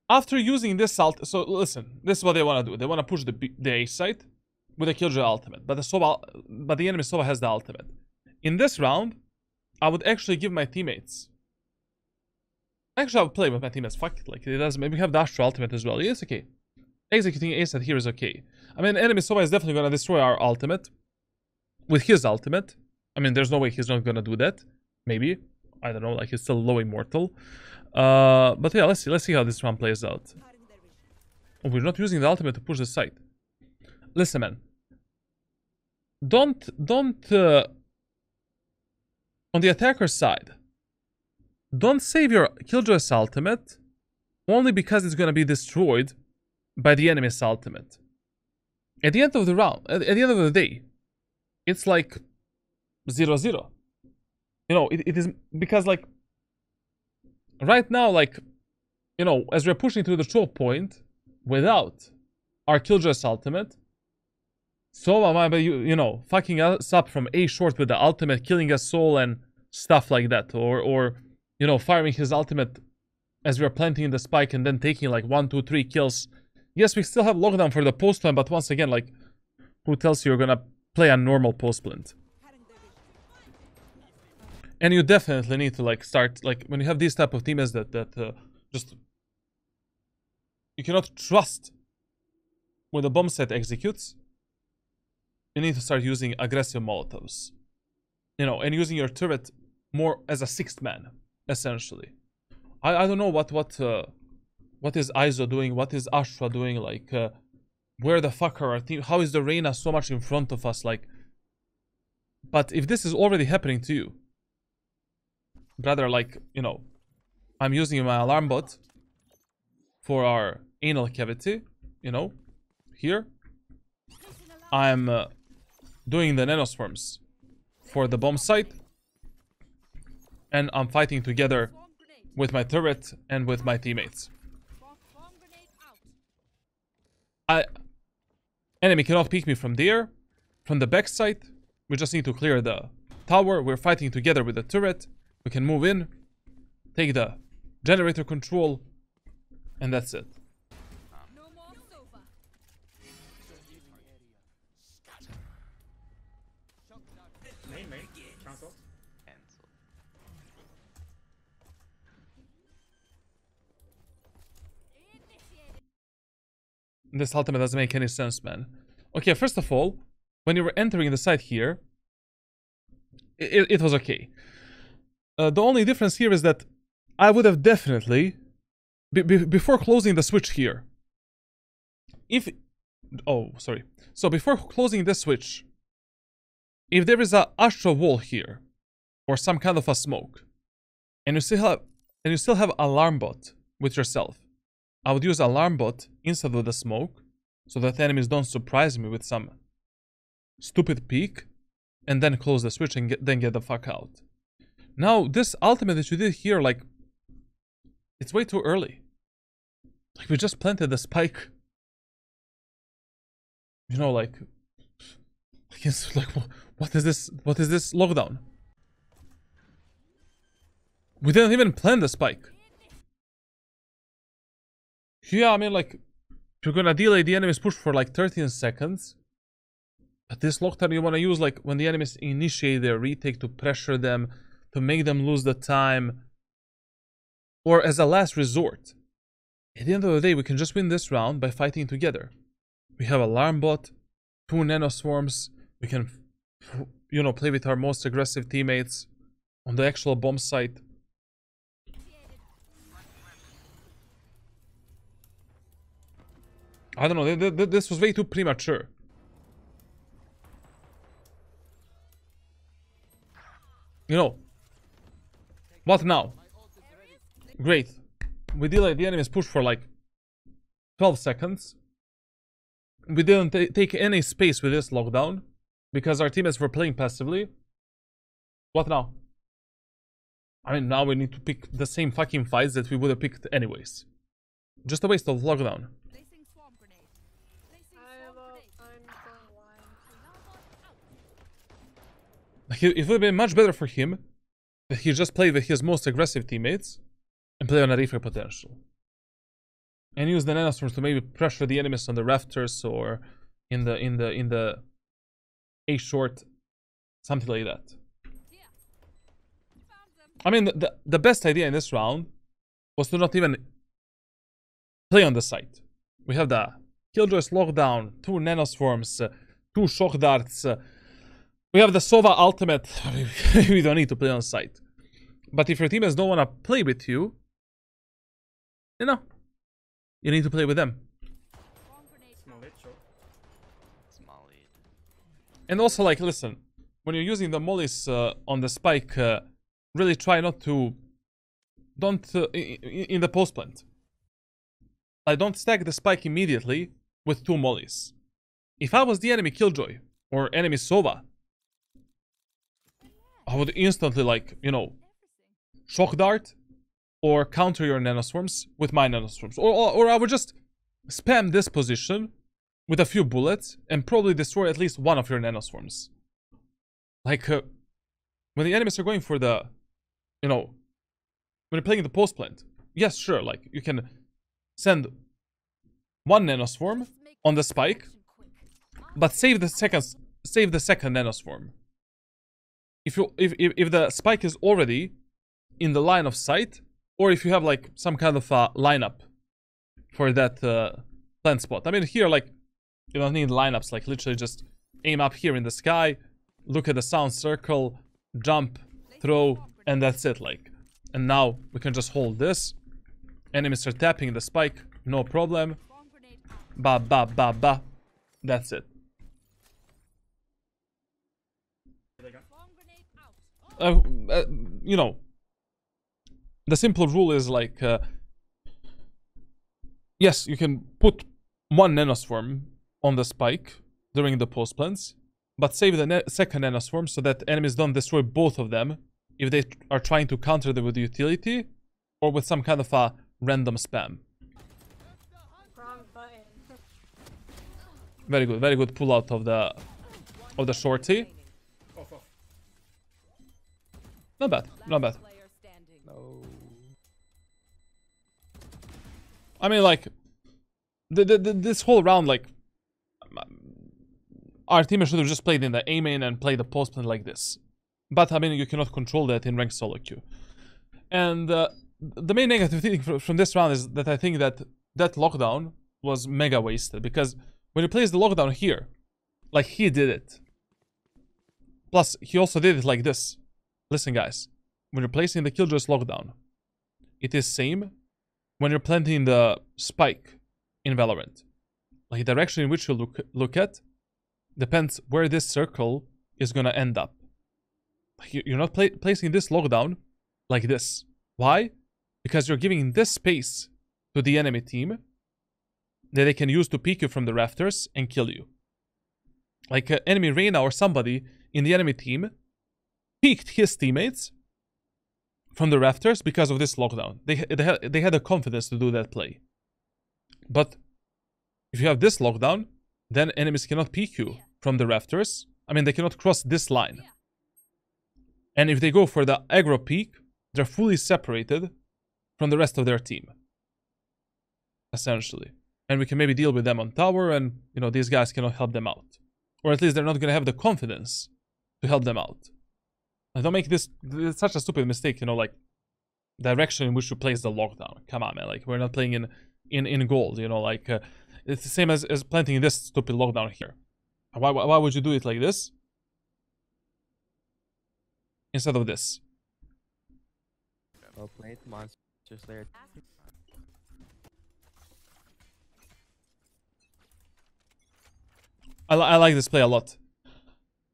after using this ult, so listen, this is what they want to do. They want to push the A side with a Killjoy ultimate, but the enemy Sova has the ultimate. In this round, I would actually give my teammates. Actually, I would play with my teammates. Fuck it, like it doesn't. Maybe we have the Astro ultimate as well. Yeah, it's okay. Executing A side here is okay. I mean, enemy Sova is definitely gonna destroy our ultimate with his ultimate. I mean, there's no way he's not gonna do that. Maybe, I don't know. Like he's still low immortal. But yeah, let's see how this round plays out. Oh, we're not using the ultimate to push the site. Listen, man. Don't on the attacker side, don't save your Killjoy's ultimate only because it's gonna be destroyed by the enemy's ultimate. At the end of the round, at the end of the day, it's like 0-0. You know, it is because, like, right now, like, you know, as we're pushing to the choke point without our Killjoy's ultimate, Sova might be, you know, fucking us up from A short with the ultimate, killing us soul and stuff like that, or you know, firing his ultimate as we're planting the spike and then taking like 1, 2, 3 kills. Yes, we still have lockdown for the post plant, but once again, like, who tells you you're gonna play a normal post plant? And you definitely need to, like, start, like, when you have these type of teammates that just you cannot trust when the bomb set executes, you need to start using aggressive molotovs, you know, and using your turret more as a 6th man, essentially. I don't know what is ISO doing, what is Astra doing, like, where the fuck are our team, how is the Reyna so much in front of us, like, but if this is already happening to you, brother, like, you know, I'm using my alarm bot for our anal cavity, you know, here. I'm doing the nanoswarms for the bomb site, and I'm fighting together with my turret and with my teammates. Enemy cannot peek me from there, from the backside. We just need to clear the tower. We're fighting together with the turret. We can move in, take the generator control, and that's it. Main. Cancel. This ultimate doesn't make any sense, man. Okay, first of all, when you were entering the site here, it was okay. The only difference here is that I would have definitely, before closing the switch here, so before closing this switch, if there is a Astra wall here, or some kind of a smoke, and you still have alarm bot with yourself, I would use alarm bot instead of the smoke, so that enemies don't surprise me with some stupid peek, and then close the switch and then get the fuck out. Now, this ultimate that you did here, like, it's way too early. Like, we just planted the spike. You know, like, It's like, what is this? What is this lockdown? We didn't even plan the spike. Yeah, I mean, like, you're gonna delay the enemy's push for like 13 seconds. But this lockdown you wanna use like when the enemies initiate their retake to pressure them, to make them lose the time. Or as a last resort. At the end of the day, we can just win this round by fighting together. We have alarm bot, 2 nanoswarms. We can, you know, play with our most aggressive teammates on the actual bomb site. I don't know, this was way too premature. You know, what now? Great. We delayed the enemy's push for like 12 seconds. We didn't take any space with this lockdown because our teammates were playing passively. What now? I mean, now we need to pick the same fucking fights that we would have picked anyways. Just a waste of lockdown. Like, it would have been much better for him if he just played with his most aggressive teammates and play on a refrag potential. And use the nanoswarms to maybe pressure the enemies on the rafters or in the A short, something like that. I mean, the best idea in this round was to not even play on the site. We have the Killjoy's lockdown, 2 nanoswarms, 2 shock darts. We have the Sova ultimate. We don't need to play on site. But if your teammates don't want to play with you, you know, you need to play with them. Small lead, sure. Small lead. And also, like, listen, when you're using the mollies on the spike, really try not to... Don't... in the post plant. Don't stack the spike immediately with 2 mollies. If I was the enemy Killjoy or enemy Sova, I would instantly, like, you know, shock dart or counter your nanoswarms with my nanoswarms. Or I would just spam this position with a few bullets and probably destroy at least one of your nanoswarms. Like, when the enemies are going for the, you know, when you're playing the post plant, yes, sure, like, you can send 1 nanoswarm on the spike, but save the second nanoswarm. If the spike is already in the line of sight, or if you have like some kind of a lineup for that plant spot. I mean, here, like, you don't need lineups. Like, literally just aim up here in the sky, look at the sound circle, jump, throw, and that's it. Like, and now we can just hold this. Enemies are tapping the spike, no problem. Ba ba ba ba. That's it. You know, the simple rule is like, yes, you can put 1 nanoswarm on the spike during the post plants, but save the second nanoswarm so that enemies don't destroy both of them if they are trying to counter them with utility or with some kind of a random spam. Very good pull out of the shorty. Not bad, not bad. No. I mean, like, this whole round, like, our team should have just played in the A main and played the post plant like this. But I mean, you cannot control that in ranked solo queue. And the main negative thing from this round is that I think that lockdown was mega wasted, because when he plays the lockdown here, like he did it. Plus, he also did it like this. Listen, guys, when you're placing the Killjoy's lockdown, it is same when you're planting the spike in Valorant. Like, the direction in which you look at depends where this circle is gonna end up. Like, you're not placing this lockdown like this. Why? Because you're giving this space to the enemy team that they can use to peek you from the rafters and kill you. Like, enemy Reyna or somebody in the enemy team peeked his teammates from the rafters because of this lockdown. They had the confidence to do that play. But if you have this lockdown, then enemies cannot peek you from the rafters I mean, they cannot cross this line. And if they go for the aggro peak, they're fully separated from the rest of their team. Essentially. And we can maybe deal with them on tower, and, you know, these guys cannot help them out. Or at least they're not going to have the confidence to help them out. Like, don't make this such a stupid mistake, you know, like, direction in which you place the lockdown. Come on, man. Like, we're not playing in gold, you know, like, it's the same as planting this stupid lockdown here. Why would you do it like this? Instead of this. Well played, monsters there. I like this play a lot.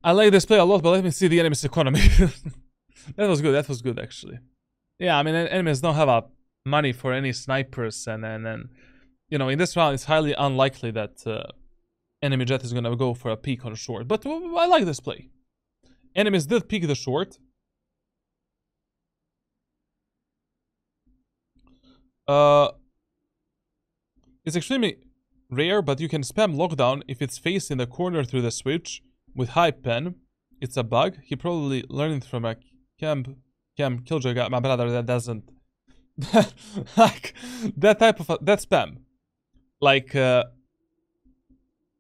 I like this play a lot, but let me see the enemy's economy. That was good actually. Yeah, I mean, enemies don't have money for any snipers, and you know, in this round it's highly unlikely that enemy jet is gonna go for a peek on short. But I like this play. Enemies did peek the short. It's extremely rare, but you can spam lockdown if it's facing the corner through the switch with high pen. It's a bug. He probably learned it from a Killjoy guy, my brother, that doesn't like that type of that spam. Like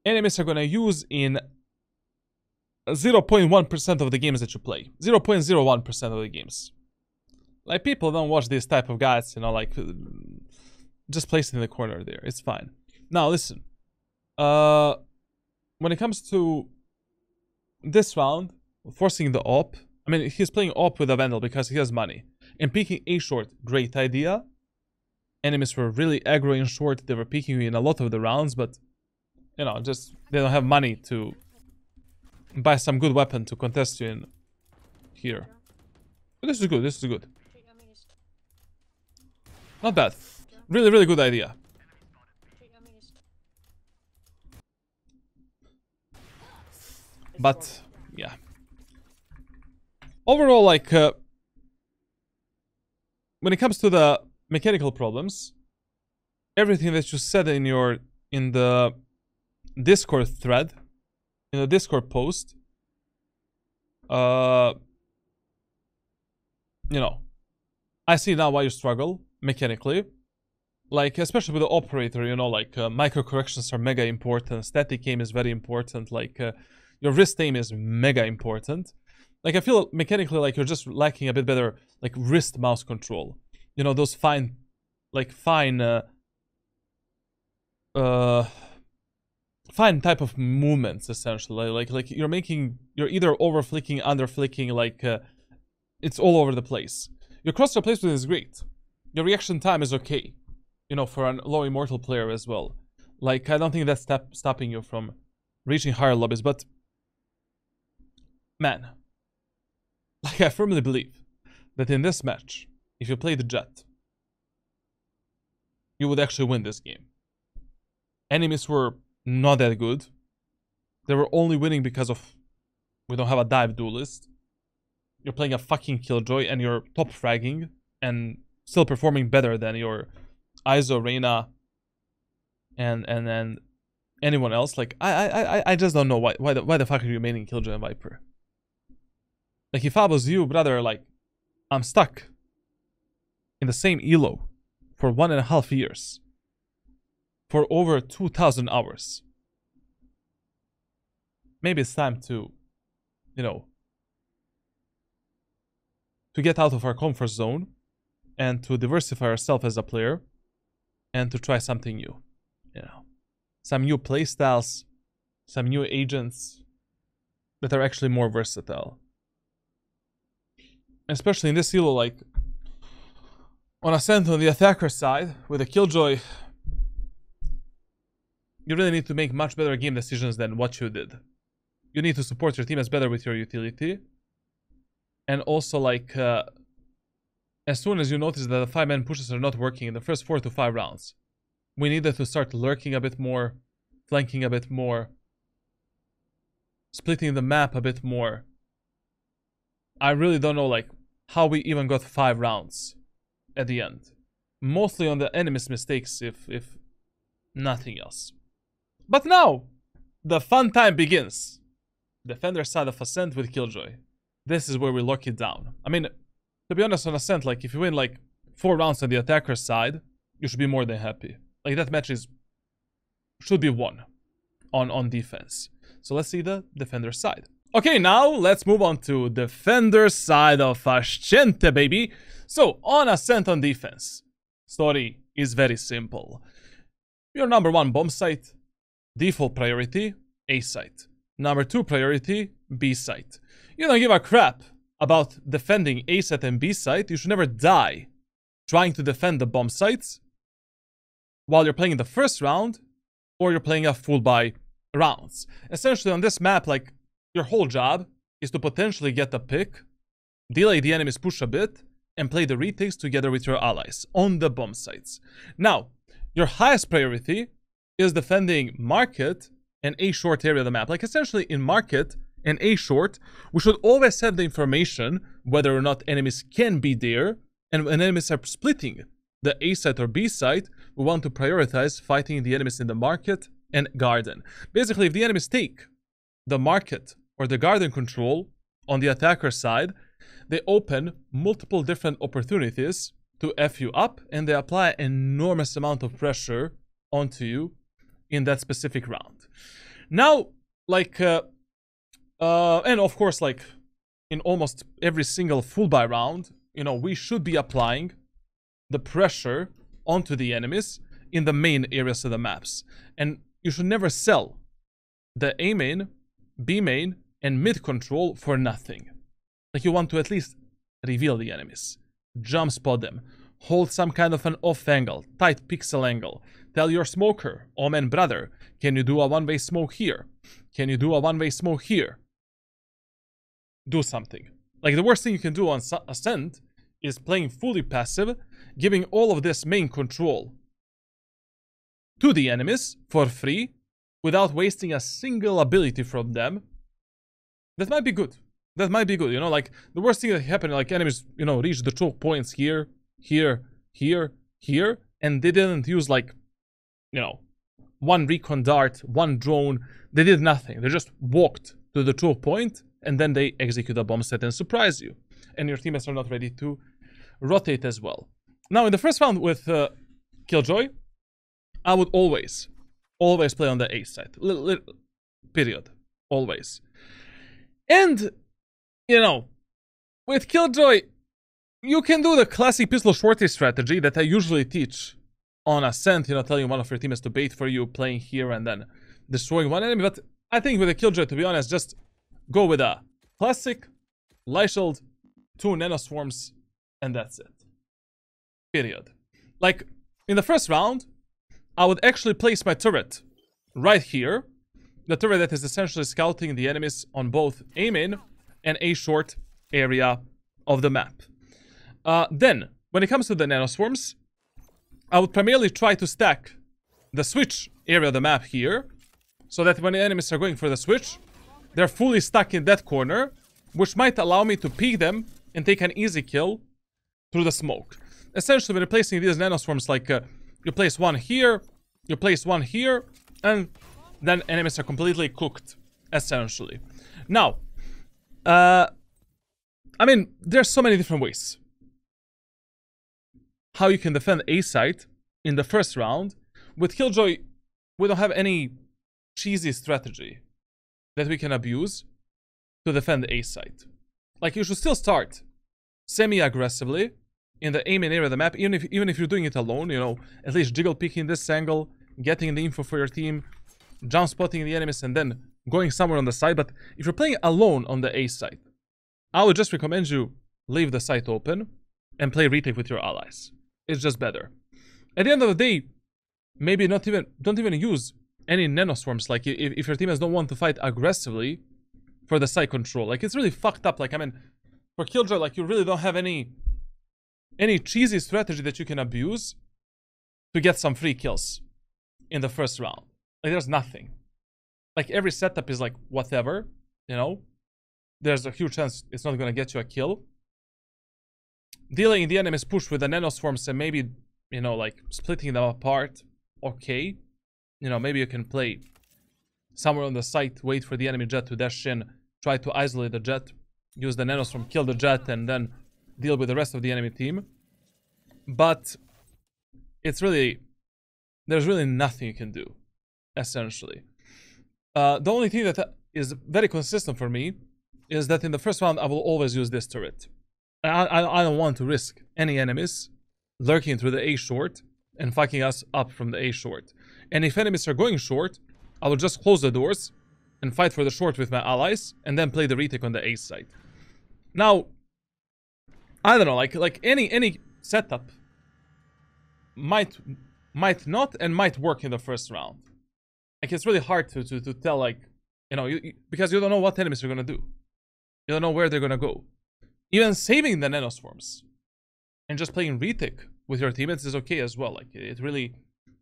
enemies are gonna use in 0.1% of the games that you play. 0.01% of the games. Like, people don't watch these type of guys, you know, like, just place it in the corner there. It's fine. Now, listen. When it comes to this round, forcing the op, I mean, he's playing op with a Vandal because he has money. And peeking A short, great idea. Enemies were really aggro in short. They were peeking in a lot of the rounds, but, you know, just, they don't have money to buy some good weapon to contest you in here. But this is good, this is good. Not bad. Really, really good idea. But, yeah. Overall, like, when it comes to the mechanical problems, everything that you said in the Discord thread, in the Discord post, you know, I see now why you struggle mechanically. Like, especially with the operator, you know, like, micro corrections are mega important, static aim is very important, like, your wrist aim is mega important. Like, I feel mechanically like you're just lacking a bit better, like, wrist mouse control. You know, those fine, like, fine type of movements, essentially. Like you're either over flicking, under flicking, like, it's all over the place. Your crosshair placement is great. Your reaction time is okay, you know, for a low Immortal player as well. Like, I don't think that's stopping you from reaching higher lobbies, but man, like, I firmly believe that in this match, if you play the Jet, you would actually win this game. Enemies were not that good. They were only winning because of we don't have a dive duelist. You're playing a fucking Killjoy and you're top fragging and still performing better than your ISO, Reyna, and anyone else. Like, I just don't know why the fuck are you maining Killjoy and Viper? Like, if I was you, brother, like, I'm stuck in the same elo for 1.5 years. For over 2,000 hours. Maybe it's time to, you know, to get out of our comfort zone and to diversify ourselves as a player and to try something new. You know, some new playstyles, some new agents that are actually more versatile. Especially in this elo, like, on Ascent on the attacker side, with a Killjoy, you really need to make much better game decisions than what you did. You need to support your teammates better with your utility. And also, like, as soon as you notice that the 5-man pushes are not working in the first 4 to 5 rounds, we needed to start lurking a bit more, flanking a bit more, splitting the map a bit more. I really don't know, like, how we even got 5 rounds at the end. Mostly on the enemy's mistakes, if nothing else. But now, the fun time begins. defender side of Ascent with Killjoy. This is where we lock it down. I mean, to be honest, on Ascent, like, if you win, like, 4 rounds on the attacker side, you should be more than happy. Like, that match should be won on defense. So let's see the defender side. Okay, now let's move on to defender side of Ascent, baby. So, on Ascent on defense, story is very simple. Your number 1 bomb site, default priority, A site. Number 2 priority, B site. You don't give a crap about defending A site and B site. You should never die trying to defend the bomb sites while you're playing the first round or you're playing a full buy rounds. Essentially on this map, like, your whole job is to potentially get the pick, delay the enemy's push a bit, and play the retakes together with your allies on the bomb sites. Now, your highest priority is defending market and A short area of the map. Like, essentially in market and A short, we should always have the information whether or not enemies can be there, and when enemies are splitting the A site or B site, we want to prioritize fighting the enemies in the market and garden. Basically, if the enemies take the market or the garden control on the attacker side, they open multiple different opportunities to F you up, and they apply an enormous amount of pressure onto you in that specific round. Now, like, and of course, like, in almost every single full buy round, you know, we should be applying the pressure onto the enemies in the main areas of the maps. And you should never sell the A main, B main, and mid control for nothing. Like, you want to at least reveal the enemies, jump spot them, hold some kind of an off angle, tight pixel angle. Tell your smoker, oh man brother, can you do a one-way smoke here? Can you do a one-way smoke here? Do something. Like, the worst thing you can do on Ascent is playing fully passive, giving all of this main control to the enemies for free without wasting a single ability from them. That might be good. That might be good, you know, like, the worst thing that happened, like, enemies, you know, reach the choke points here, here, here, here, and they didn't use, like, you know, one recon dart, one drone. They did nothing. They just walked to the choke point, and then they execute a bomb set and surprise you. And your teammates are not ready to rotate as well. Now, in the first round with Killjoy, I would always play on the A side. Period. Always. And, you know, with Killjoy, you can do the classic pistol shorty strategy that I usually teach on Ascent, you know, telling one of your teammates to bait for you, playing here and then destroying one enemy. But I think with a Killjoy, to be honest, just go with a classic light shield, 2 nanoswarms, and that's it. Period. Like, in the first round, I would actually place my turret right here. The turret that is essentially scouting the enemies on both A main and A short area of the map. Then, when it comes to the nanoswarms, I would primarily try to stack the switch area of the map here, so that when the enemies are going for the switch, they're fully stuck in that corner, which might allow me to peek them and take an easy kill through the smoke. Essentially, when you're placing these nanoswarms, like, you place one here, you place one here, and then enemies are completely cooked, essentially. Now, I mean, there's so many different ways how you can defend A site in the first round. With Killjoy, we don't have any cheesy strategy that we can abuse to defend A site. Like, you should still start semi-aggressively in the A main area of the map, even if you're doing it alone, you know, at least jiggle picking this angle, getting the info for your team, jump spotting the enemies, and then going somewhere on the side. But if you're playing alone on the A site, I would just recommend you leave the site open and play retake with your allies. It's just better. At the end of the day, maybe don't even use any nanoswarms. Like, if your teammates don't want to fight aggressively for the site control, like, it's really fucked up. Like, I mean, for Killjoy, like, you really don't have any cheesy strategy that you can abuse to get some free kills in the first round. Like, there's nothing. Like, every setup is like whatever, you know. There's a huge chance it's not gonna get you a kill. Dealing the enemy's push with the nanoswarms and maybe, you know, like, splitting them apart, okay. You know, maybe you can play somewhere on the site, wait for the enemy jet to dash in, try to isolate the jet, use the nanoswarm, kill the jet, and then deal with the rest of the enemy team. But it's really, there's really nothing you can do, essentially. The only thing that is very consistent for me is that in the first round I will always use this turret. I don't want to risk any enemies lurking through the A short and fucking us up from the A short. And if enemies are going short, I will just close the doors and fight for the short with my allies and then play the retake on the A side. Now, I don't know, like any setup might not and might work in the first round. Like, it's really hard to tell, like, you know, because you don't know what enemies are gonna do. You don't know where they're gonna go. Even saving the nanoswarms and just playing retake with your teammates is okay as well. Like, it really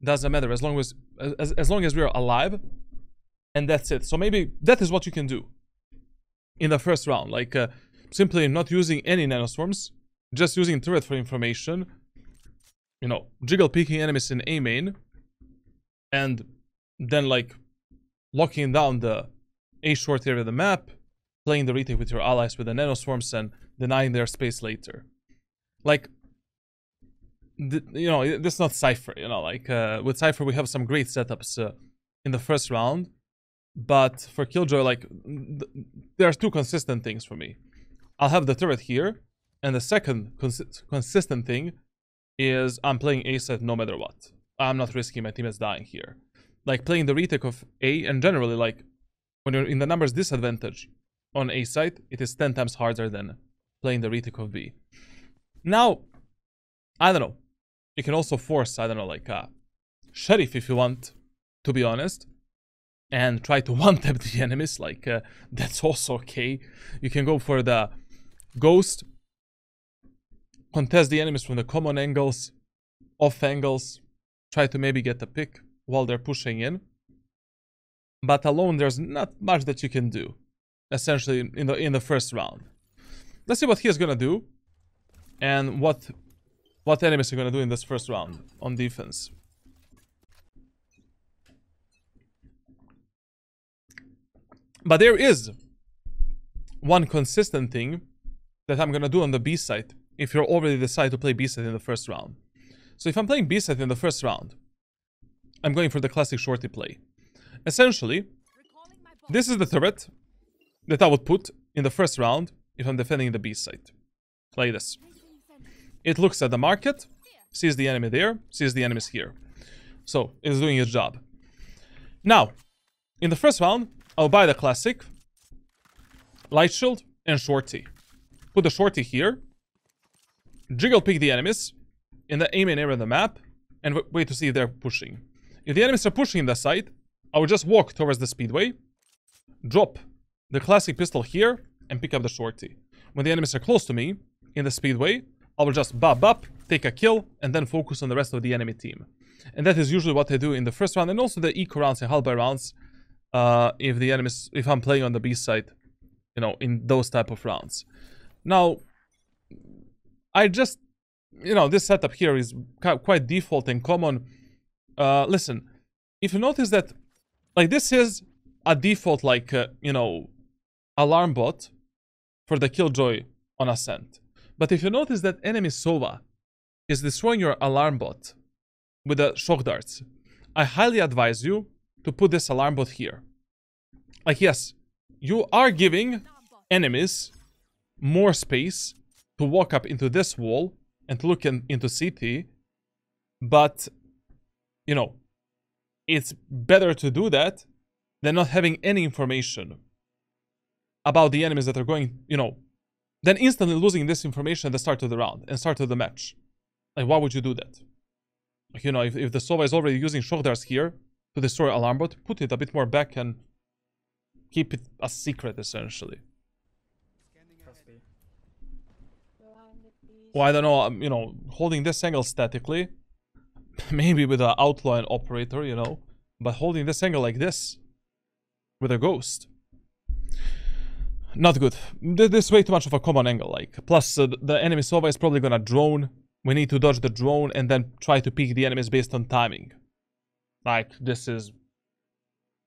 doesn't matter as long as we're alive, and that's it. So maybe that is what you can do in the first round. Like, simply not using any nanoswarms, just using turret for information. You know, jiggle peeking enemies in A main, and then like locking down the A short area of the map, playing the retake with your allies with the nanoswarms and denying their space later. Like, you know, this is not Cypher, you know, like with Cypher we have some great setups in the first round, but for Killjoy, like, there are two consistent things for me. I'll have the turret here, and the second consistent thing is I'm playing A side no matter what. I'm not risking my teammates dying here. Like, playing the retake of A, and generally, like, when you're in the numbers disadvantage on A side, it is 10 times harder than playing the retake of B. Now, I don't know. You can also force, I don't know, like Sheriff if you want, to be honest, and try to one-tap the enemies. Like, that's also okay. You can go for the Ghost, contest the enemies from the common angles, off angles, try to maybe get a pick while they're pushing in. But alone, there's not much that you can do, essentially, in the first round. Let's see what he is gonna do, and what enemies are gonna do in this first round on defense. But there is one consistent thing that I'm gonna do on the B side if you're already decided to play B side in the first round. So if I'm playing B side in the first round, I'm going for the classic shorty play. Essentially, this is the turret that I would put in the first round if I'm defending the B side. Like this. It looks at the market, sees the enemy there, sees the enemies here. So, it's doing its job. Now, in the first round, I'll buy the classic light shield and shorty. Put the shorty here, jiggle pick the enemies in the A main area of the map, and wait to see if they're pushing. If the enemies are pushing in the side, I will just walk towards the speedway, drop the classic pistol here, and pick up the shorty. When the enemies are close to me, in the speedway, I will just bop, take a kill, and then focus on the rest of the enemy team. And that is usually what I do in the first round, and also the eco rounds and halberd rounds, if I'm playing on the B side, you know, in those type of rounds. Now, I just, you know, this setup here is quite default and common. Listen, if you notice that, like, this is a default, like, you know, alarm bot for the Killjoy on Ascent. But if you notice that enemy Sova is destroying your alarm bot with the shock darts, I highly advise you to put this alarm bot here. Like, yes, you are giving enemies more space to walk up into this wall and to look into CT, but, you know, it's better to do that than not having any information about the enemies that are going, you know, then instantly losing this information at the start of the round and start of the match. Like, why would you do that? Like, you know, if the Sova is already using shock darts here to destroy alarm bot, put it a bit more back and keep it a secret, essentially. Well, I don't know, you know, holding this angle statically, maybe with an outlaw and operator, you know, but holding this angle like this with a ghost, not good. This is way too much of a common angle, like, plus the enemy Sova is probably gonna drone. We need to dodge the drone and then try to peek the enemies based on timing. Like, this is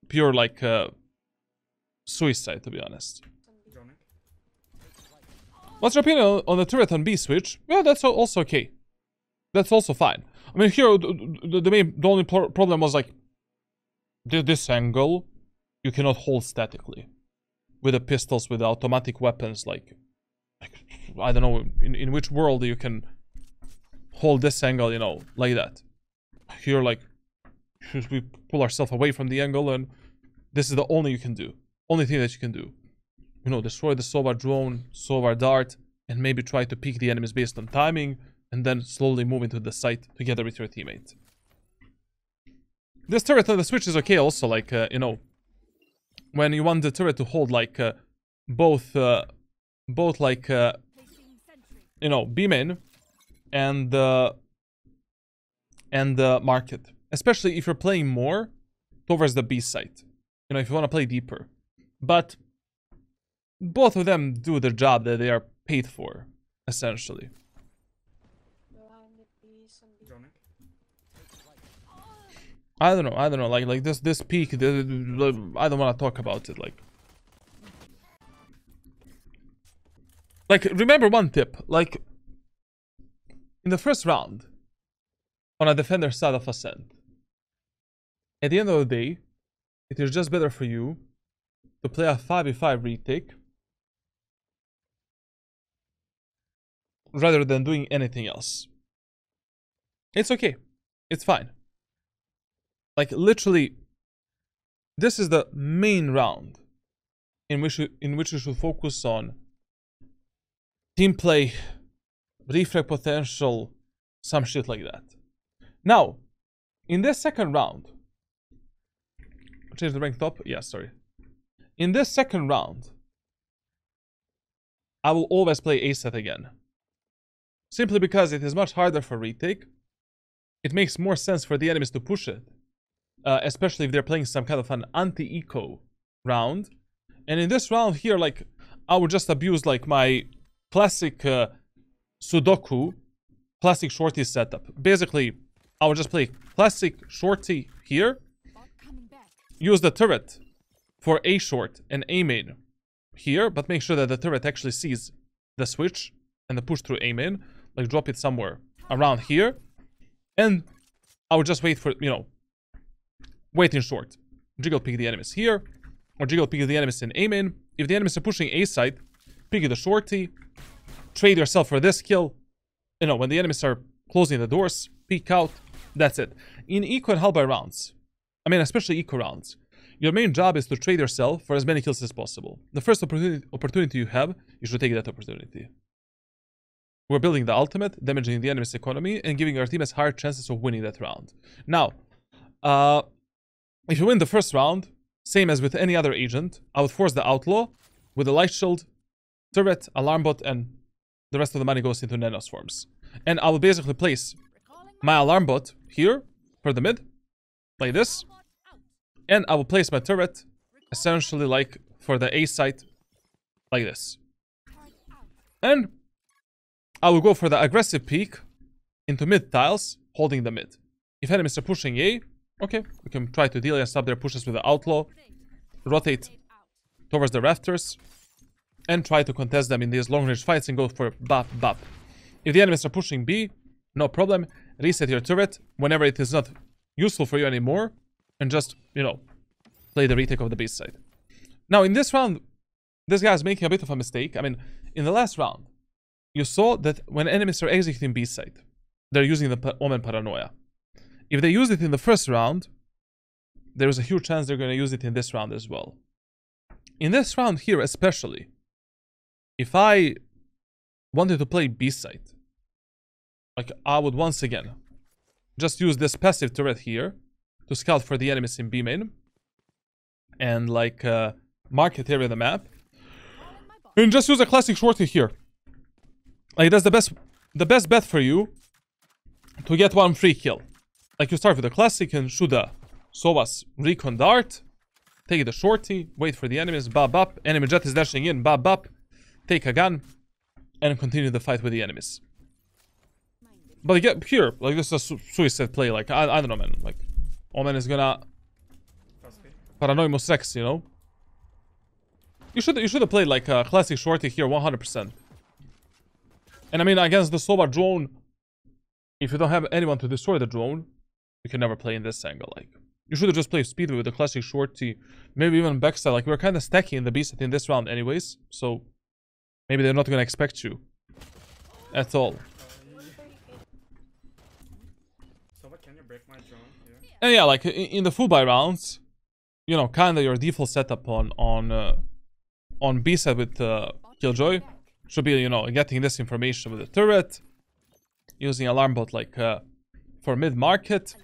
pure, like, suicide, to be honest. What's your opinion on the turret on B switch? Well, that's also okay. That's also fine. I mean, here, the only problem was, like, this angle, you cannot hold statically. With the pistols, with the automatic weapons, like I don't know, in which world you can hold this angle, you know, like that. Here, like, we pull ourselves away from the angle, and this is the only you can do. Only thing that you can do. You know, destroy the Sova drone, Sova dart, and maybe try to peek the enemies based on timing, and then slowly move into the site together with your teammate. This turret on the switch is okay also, like, you know, when you want the turret to hold, like, both like, you know, B main and market. Especially if you're playing more towards the B site. You know, if you want to play deeper. But both of them do the job that they are paid for, essentially. I don't know, like this peak, I don't want to talk about it, like, remember one tip, like, in the first round, on a defender side of Ascent, at the end of the day, it is just better for you to play a 5v5 retake, rather than doing anything else. It's okay, it's fine. Like, literally, this is the main round in which you should focus on team play, refrag potential, some shit like that. Now, in this second round, change the rank top? Yeah, sorry. In this second round, I will always play Ascent again. Simply because it is much harder for retake. It makes more sense for the enemies to push it. Especially if they're playing some kind of an anti-eco round. And in this round here, like, I would just abuse, like, my classic Sudoku, classic shorty setup. Basically, I would just play classic shorty here. Use the turret for A short and A main here, but make sure that the turret actually sees the switch and the push through A main. Like, drop it somewhere around here. And I would just wait for, you know, wait in short. Jiggle pick the enemies here, or jiggle pick the enemies in A main. If the enemies are pushing A side, pick the shorty, trade yourself for this kill. You know, when the enemies are closing the doors, peek out, that's it. In eco and hellby rounds, I mean, especially eco rounds, your main job is to trade yourself for as many kills as possible. The first opportunity you have, you should take that opportunity. We're building the ultimate, damaging the enemy's economy, and giving our teammates higher chances of winning that round. Now, if you win the first round, same as with any other agent, I would force the outlaw with a light shield, turret, alarm bot, and the rest of the money goes into nanoswarms. And I will basically place my alarm bot here for the mid, like this. And I will place my turret, essentially like for the A site, like this. And I will go for the aggressive peek into mid tiles, holding the mid. If enemies are pushing A, okay, we can try to delay and stop their pushes with the outlaw, rotate towards the rafters, and try to contest them in these long-range fights and go for bop bop. If the enemies are pushing B, no problem, reset your turret whenever it is not useful for you anymore, and just, you know, play the retake of the B side. Now, in this round, this guy is making a bit of a mistake. I mean, in the last round, you saw that when enemies are executing B side, they're using the Omen Paranoia. If they use it in the first round, there is a huge chance they're going to use it in this round as well. In this round here especially, if I wanted to play B side, like, I would once again just use this passive turret here to scout for the enemies in B main and, like, market area of the map, and just use a classic shorty here. Like, that's the best bet for you to get one free kill. Like, you start with the classic and shoot the Sova's recon dart, take the shorty, wait for the enemies, bop bop, enemy jet is dashing in, bop bop, take a gun, and continue the fight with the enemies. But yeah, here, like, this is a suicide play. Like, I don't know, man. Like, Omen is gonna paranoia sex, you know. You should have played like a classic shorty here, 100%. And I mean, against the Sova drone, if you don't have anyone to destroy the drone, you can never play in this angle. Like, you should have just played Speedway with the classic shorty, maybe even backside. Like, we're kind of stacking the B-set in this round anyways, so maybe they're not going to expect you at all. So what, can you break my drone here? And yeah, like, in the full buy rounds, you know, kind of your default setup on B-set with Killjoy should be, you know, getting this information with the turret, using alarm bot like for mid-market,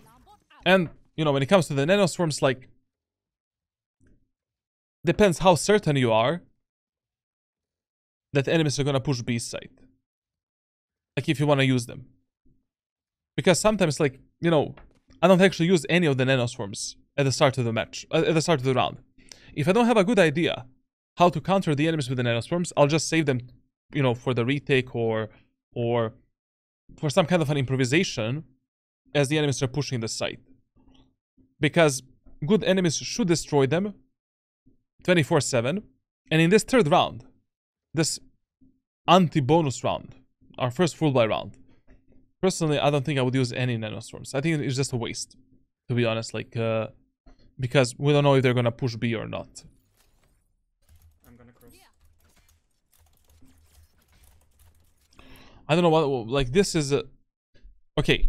and you know, when it comes to the nanoswarms, like, depends how certain you are that enemies are gonna push B side, like if you want to use them, because sometimes, like, you know, I don't actually use any of the nanoswarms at the start of the match, at the start of the round. If I don't have a good idea how to counter the enemies with the nanoswarms, I'll just save them, you know, for the retake or for some kind of an improvisation as the enemies are pushing the site. Because good enemies should destroy them 24/7. And in this third round, this anti-bonus round, our first full buy round, personally, I don't think I would use any nanoswarms. I think it's just a waste, to be honest, like, because we don't know if they're gonna push B or not. I'm gonna cross. I don't know what, like, this is okay,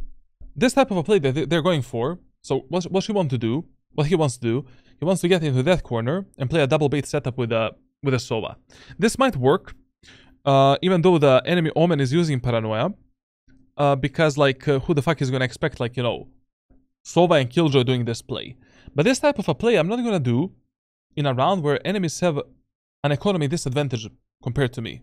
this type of a play that they're going for. So what he wants to do, he wants to get into that corner and play a double bait setup with a Sova. This might work, even though the enemy Omen is using Paranoia, because, like, who the fuck is gonna expect, like, you know, Sova and Killjoy doing this play? But this type of a play I'm not gonna do in a round where enemies have an economy disadvantage compared to me.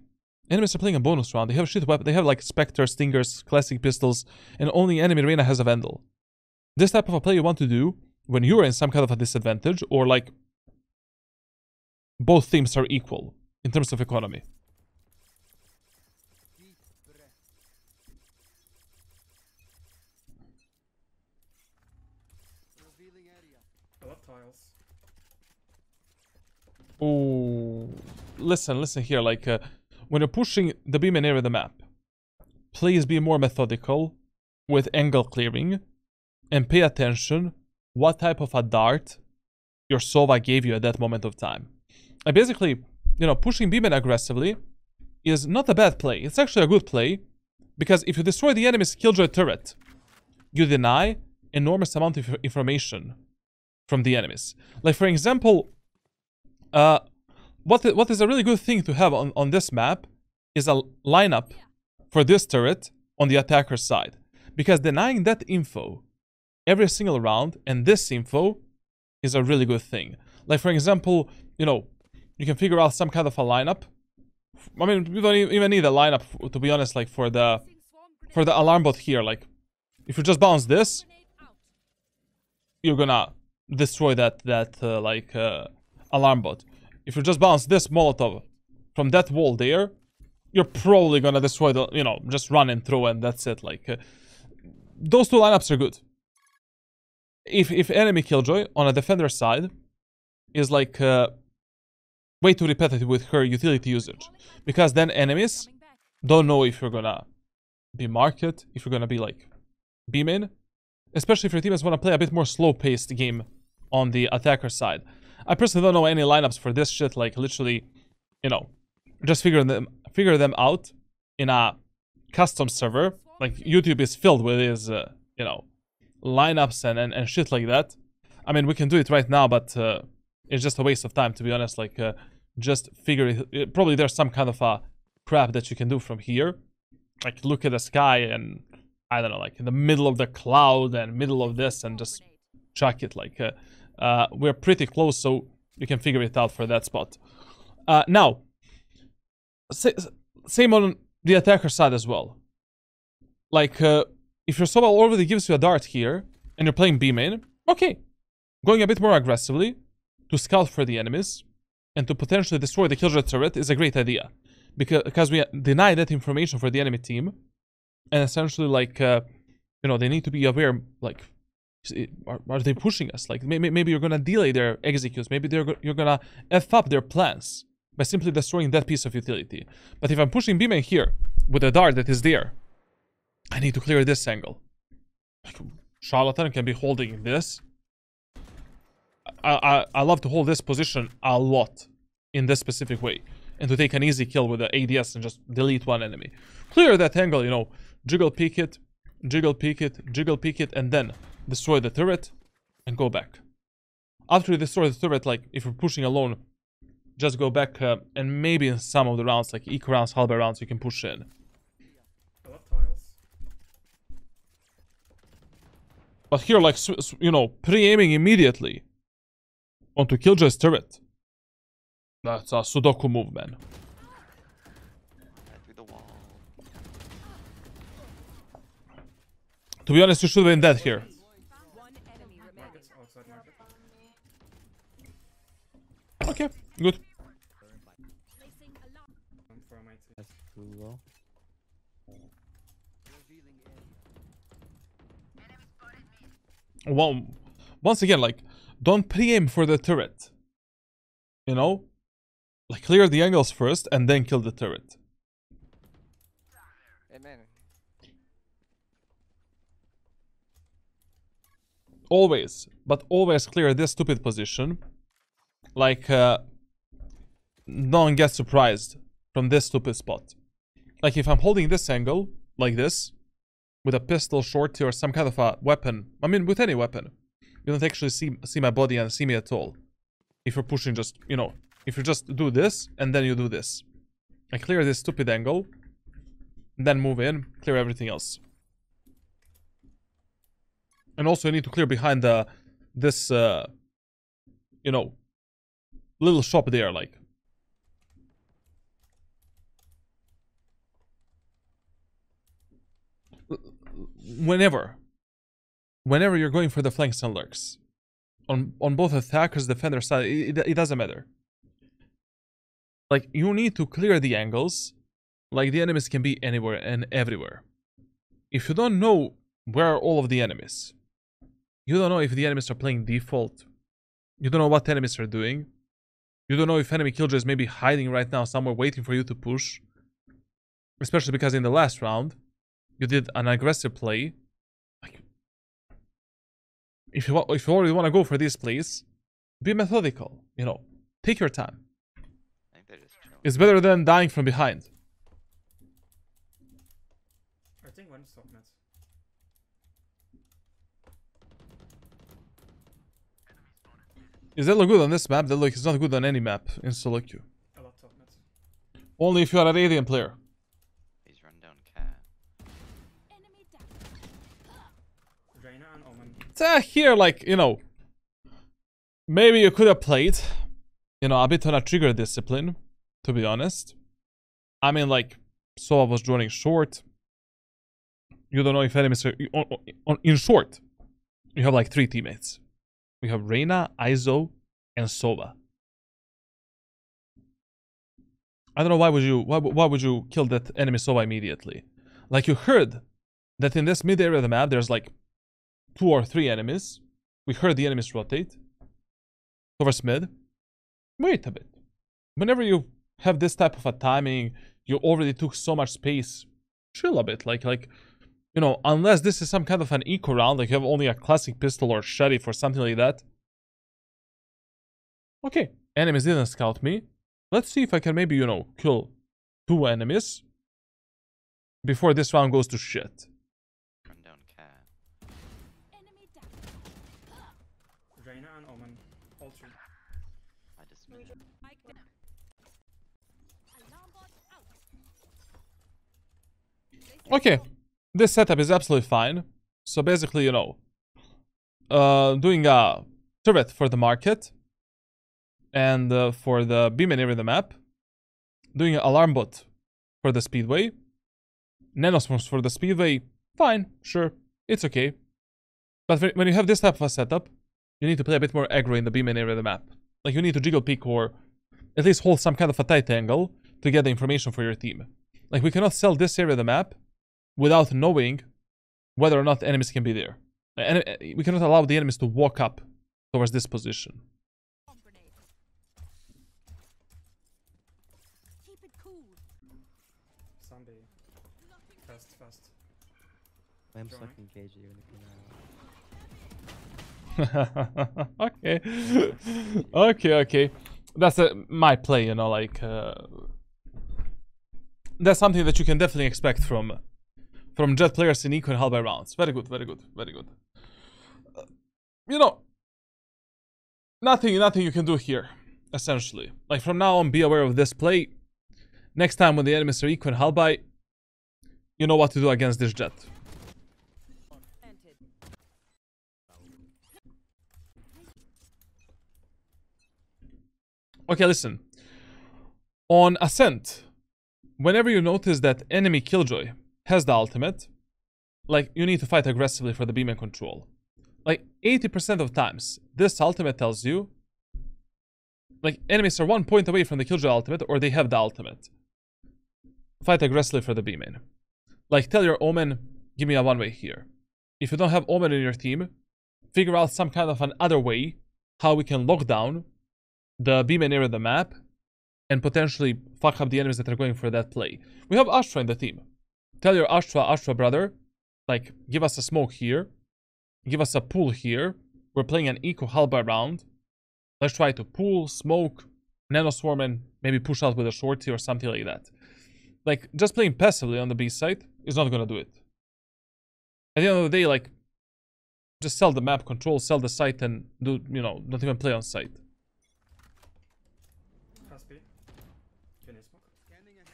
Enemies are playing a bonus round. They have shit weapons. They have, like, Spectre, Stingers, classic pistols, and only enemy Reyna has a Vandal. This type of a play you want to do when you're in some kind of a disadvantage, or, like, both teams are equal in terms of economy. I love tiles. Oh, listen here, like, when you're pushing the beam in area of the map, please be more methodical with angle clearing, and pay attention what type of a dart your Sova gave you at that moment of time. Basically, you know, pushing beam in aggressively is not a bad play. It's actually a good play, because if you destroy the enemy's Killjoy turret, you deny enormous amount of information from the enemies. Like, for example, what is a really good thing to have on this map is a lineup for this turret on the attacker side. Because denying that info every single round, and this info, is a really good thing. Like, for example, you know, you can figure out some kind of a lineup. I mean, you don't even need a lineup, to be honest, like, for the alarm bot here. Like, if you just bounce this, you're gonna destroy that alarm bot. If you just bounce this Molotov from that wall there, you're probably gonna destroy the, you know, just run and throw, and that's it. Like, those two lineups are good. If enemy Killjoy on a defender side is, like, way too repetitive with her utility usage, because then enemies don't know if you're gonna be market, if you're gonna be, like, beam in, especially if your teammates want to play a bit more slow-paced game on the attacker side. I personally don't know any lineups for this shit. Like, literally, you know, just figure them out in a custom server. Like, YouTube is filled with these, you know, lineups and shit like that. I mean, we can do it right now, but it's just a waste of time, to be honest. Like, just figure it. Probably there's some kind of a crap that you can do from here. Like, look at the sky and, I don't know, like, in the middle of the cloud and middle of this, and just chuck it. Like, we're pretty close, so you can figure it out for that spot. Now, same on the attacker side as well. Like, if your Sova already gives you a dart here, and you're playing B main, okay. Going a bit more aggressively to scout for the enemies, and to potentially destroy the Killjoy turret is a great idea. Because we deny that information for the enemy team, and essentially, like, you know, they need to be aware, like, are they pushing us? Like, maybe you're gonna delay their executes, maybe you're gonna F up their plans by simply destroying that piece of utility. But if I'm pushing B-main here with a dart that is there, I need to clear this angle. Like, Charlatan can be holding this. I love to hold this position a lot in this specific way, and to take an easy kill with the ADS and just delete one enemy. Clear that angle, you know, jiggle peek it, jiggle peek it, jiggle peek it, and then destroy the turret and go back. After you destroy the turret, like if you're pushing alone, just go back and maybe in some of the rounds, like eco rounds, halberd rounds, you can push in. I love tiles. But here, like, you know, pre-aiming immediately onto Killjoy's turret. That's a Sudoku move, man. Right through the wall. To be honest, you should have been dead here. Markets, outside market. Okay, good. For my team. That's too low. Well, once again, like, don't pre-aim for the turret. You know? Like, clear the angles first and then kill the turret. Amen. Always, but always clear this stupid position. Like, don't get surprised from this stupid spot. Like, if I'm holding this angle, like this, with a pistol, shorty, or some kind of a weapon, I mean, with any weapon, you don't actually see my body and see me at all. If you're pushing just, you know, if you just do this, and then you do this. I clear this stupid angle, then move in, clear everything else. And also you need to clear behind this, you know, little shop there, like. Whenever you're going for the flanks and lurks, on both attackers, defender side, it doesn't matter. Like, you need to clear the angles. Like, the enemies can be anywhere and everywhere. If you don't know where are all of the enemies, you don't know if the enemies are playing default, you don't know what enemies are doing, you don't know if enemy Killjoy is maybe hiding right now somewhere waiting for you to push, especially because in the last round you did an aggressive play. Like, if you already want to go for these plays, be methodical, you know, take your time. I think they're just chilling. It's better than dying from behind. I think one stop net. Is that look good on this map? That look is not good on any map in solo queue. I love top net. Only if you are a Radiant player. He's run down cat. Reyna and Omen. Here, like, you know, maybe you could have played, you know, a bit on a trigger discipline, to be honest. I mean, like, Sova was running short. You don't know if enemies are... In short, you have like 3 teammates. We have Reyna, Iso, and Sova. I don't know why would you kill that enemy Sova immediately. Like, you heard that in this mid area of the map there's like 2 or 3 enemies. We heard the enemies rotate towards mid. Wait a bit. Whenever you have this type of a timing, you already took so much space. Chill a bit. Like, you know, unless this is some kind of an eco round, like you have only a classic pistol or sheriff or something like that. Okay, enemies didn't scout me. Let's see if I can maybe, you know, kill 2 enemies before this round goes to shit. Run down cat. Reyna and Omen. All 3. I dismissed. Okay, this setup is absolutely fine. So basically, you know, doing a turret for the market and for the beam area of the map, doing an alarm bot for the speedway, nanoswarms for the speedway, fine, sure, it's okay. But when you have this type of a setup, you need to play a bit more aggro in the beam area of the map. Like, you need to jiggle peek or at least hold some kind of a tight angle to get the information for your team. Like, we cannot sell this area of the map without knowing whether or not enemies can be there. And we cannot allow the enemies to walk up towards this position. fast. I'm Drawing. sucking KJ when Okay. Okay. That's my play, you know, like that's something that you can definitely expect from Jet players in equal half by rounds. Very good. You know, nothing you can do here, essentially. Like from now on, be aware of this play. Next time when the enemies are equal half by, you know what to do against this Jet. Okay, listen. On Ascent, whenever you notice that enemy Killjoy has the ultimate, like, you need to fight aggressively for the beam and control. Like, 80% of times, this ultimate tells you, like, enemies are 1 point away from the Killjoy ultimate, or they have the ultimate. Fight aggressively for the beam in. Like, tell your Omen, give me a one-way here. If you don't have Omen in your team, figure out some kind of an other way how we can lock down the beam area of the map and potentially fuck up the enemies that are going for that play. We have Astra in the team. Tell your Astra brother, like, give us a smoke here, give us a pull here. We're playing an eco halberd round. Let's try to pull, smoke, nano swarm, and maybe push out with a shorty or something like that. Like, just playing passively on the B side is not gonna do it. At the end of the day, like, just sell the map control, sell the site, and do, you know, don't even play on site. Fast B. Can you smoke?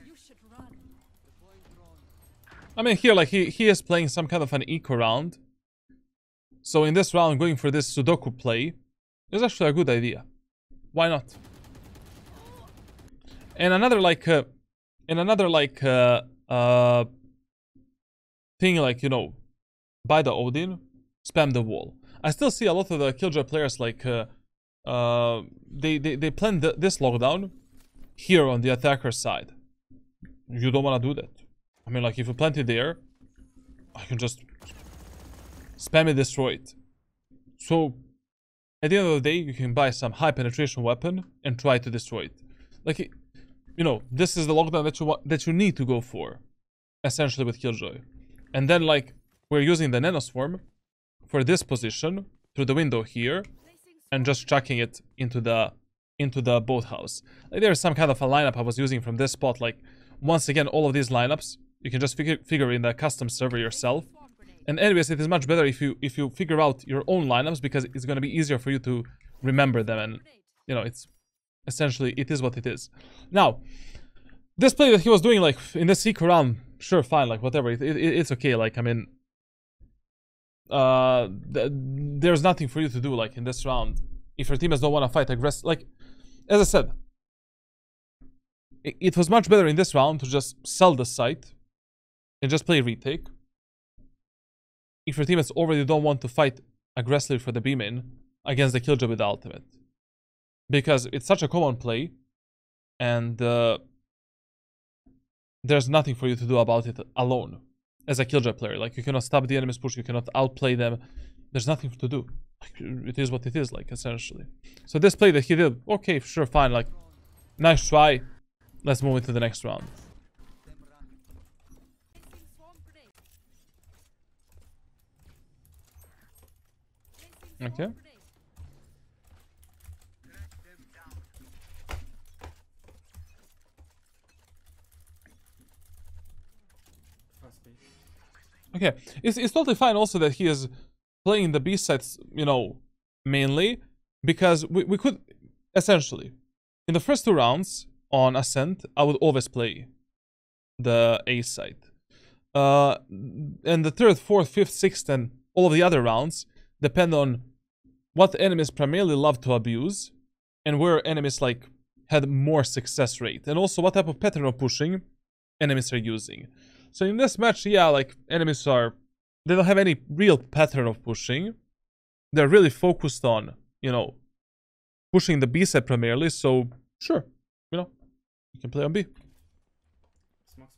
You should run. I mean, here, like, he is playing some kind of an eco round. So in this round, going for this Sudoku play is actually a good idea. Why not? And another, like, thing, like, you know, buy the Odin, spam the wall. I still see a lot of the Killjoy players, like, they plan this lockdown here on the attacker side. You don't want to do that. I mean, like, if you plant it there, I can just spam it, destroy it. So, at the end of the day, you can buy some high penetration weapon and try to destroy it. Like, you know, this is the lockdown that you need to go for, essentially, with Killjoy. And then, like, we're using the nano swarm for this position through the window here, and just chucking it into the boathouse. Like, there's some kind of a lineup I was using from this spot. Like, once again, all of these lineups you can just figure in the custom server yourself. And anyways, it is much better if you figure out your own lineups, because it's going to be easier for you to remember them. And, you know, it's essentially, it is what it is. Now, this play that he was doing, like, in the secret round, sure, fine, like, whatever, it's okay. Like, I mean, there's nothing for you to do, like, in this round if your teammates don't want to fight aggressive. Like, as I said, it was much better in this round to just sell the site and just play retake. If your teammates already don't want to fight aggressively for the beam in against the Killjoy with the ultimate, because it's such a common play, and there's nothing for you to do about it alone as a Killjoy player. Like, you cannot stop the enemy's push, you cannot outplay them. There's nothing to do. Like, it is what it is, like, essentially. So this play that he did, okay, sure, fine, like, nice try. Let's move into the next round. Okay. Fast B. Okay, it's totally fine also that he is playing the B sides, you know, mainly, because we could, essentially, in the first 2 rounds on Ascent, I would always play the A side. And the 3rd, 4th, 5th, 6th, and all of the other rounds depend on what enemies primarily love to abuse, and where enemies, like, had more success rate, and also what type of pattern of pushing enemies are using. So in this match, yeah, like, enemies they don't have any real pattern of pushing. They're really focused on, you know, pushing the B side primarily, so sure, you know, you can play on B. Smoke.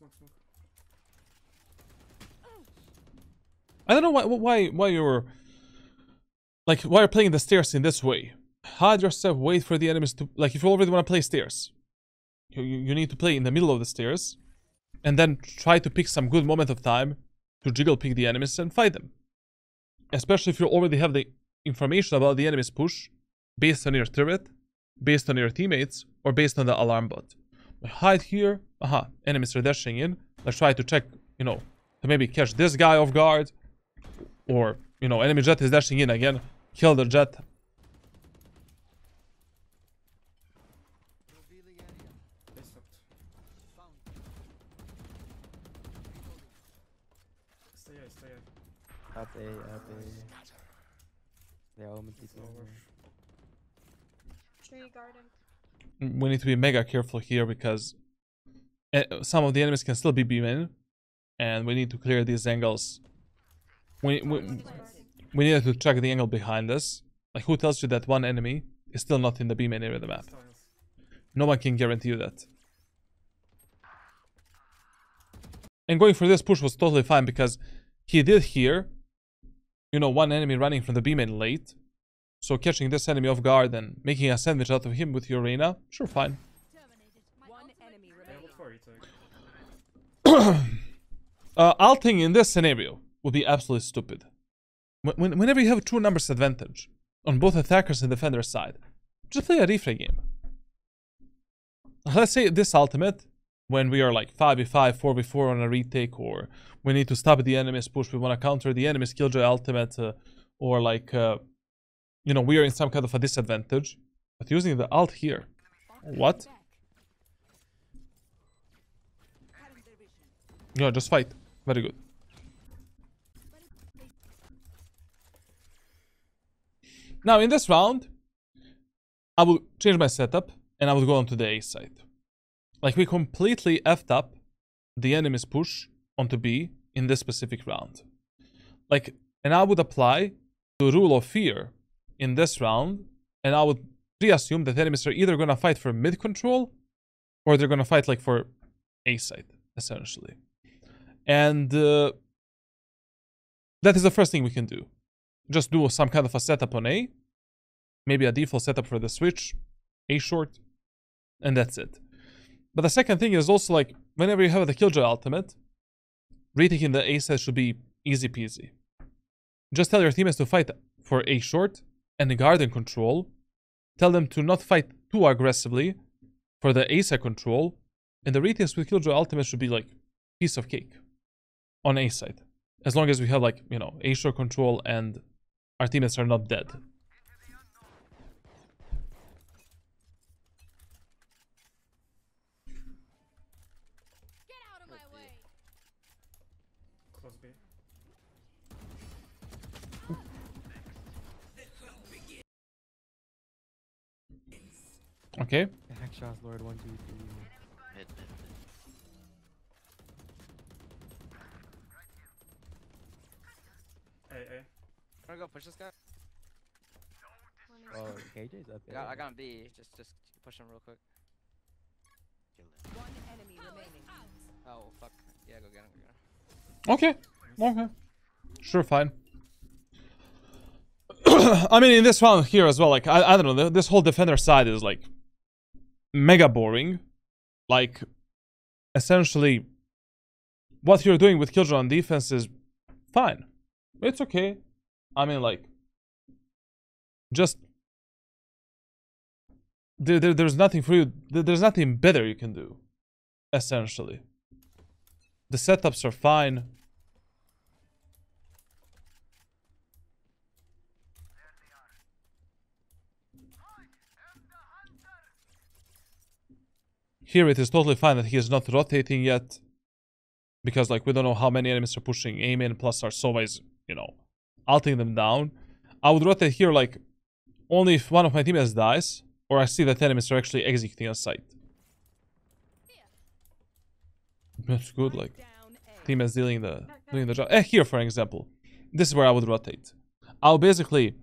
I don't know why you're, like, why you're playing the stairs in this way. Hide yourself, wait for the enemies to, like, if you already want to play stairs, you need to play in the middle of the stairs, and then try to pick some good moment of time to jiggle pick the enemies and fight them. Especially if you already have the information about the enemy's push based on your turret, based on your teammates, or based on the alarm bot. We hide here. Aha, enemies are dashing in. Let's try to check, you know, to maybe catch this guy off guard. Or, you know, enemy jet is dashing in again. Kill the jet. They stopped. Stay A, stay A. Up A. They are all mid It's over. Tree guarding. We need to be mega careful here because some of the enemies can still be beam in. And we need to clear these angles. We need to check the angle behind us. Like, who tells you that one enemy is still not in the beam area of the map? Styles. No one can guarantee you that. And going for this push was totally fine because he did hear, you know, one enemy running from the B main late. So catching this enemy off guard and making a sandwich out of him with your arena, sure, fine. One enemy They remaining. look for retake. Ulting in this scenario would be absolutely stupid. Whenever you have a true numbers advantage on both attackers and defender side, just play a refrag game. Let's say this ultimate, when we are like 5v5, 4v4 on a retake, or we need to stop the enemy's push, we want to counter the enemy's Killjoy ultimate, or like, you know, we are in some kind of a disadvantage. But using the ult here, what? Yeah, just fight. Very good. Now, in this round, I will change my setup and I will go onto the A side. Like, we completely effed up the enemy's push onto B in this specific round. Like, and I would apply the rule of fear in this round, and I would pre-assume that enemies are either going to fight for mid control or they're going to fight like for A side, essentially. And that is the first thing we can do. Just do some kind of a setup on A. Maybe a default setup for the switch. A short. And that's it. But the second thing is also like, whenever you have the Killjoy ultimate, retaking the A side should be easy peasy. Just tell your teammates to fight for A short and the garden control. Tell them to not fight too aggressively for the A side control. And the retakes with Killjoy ultimate should be like piece of cake on A side. As long as we have like, you know, A short control and our teammates are not dead. Get out of my way. Close B. Okay. Hack shots, Lord. 1, 2, 3. Mid. A. Wanna go push this guy? Oh, KJ's up there. I got him B. Just push him real quick. Kill him. One enemy remaining. Oh fuck. Yeah, go get him. Okay. Okay. Sure, fine. I mean, in this round here as well, like, I don't know, this whole defender side is like mega boring. Like, essentially, what you're doing with Killjoy on defense is fine. It's okay. I mean, like, just there's nothing for you. There's nothing better you can do. Essentially, the setups are fine. Here it is totally fine that he is not rotating yet. Because, like, we don't know how many enemies are pushing A main, plus our Sova is, you know, ulting them down. I would rotate here, like, only if one of my teammates dies, or I see that enemies are actually executing on site. That's good, like, Down A. teammates doing the job. Here, for example, this is where I would rotate. I'll basically,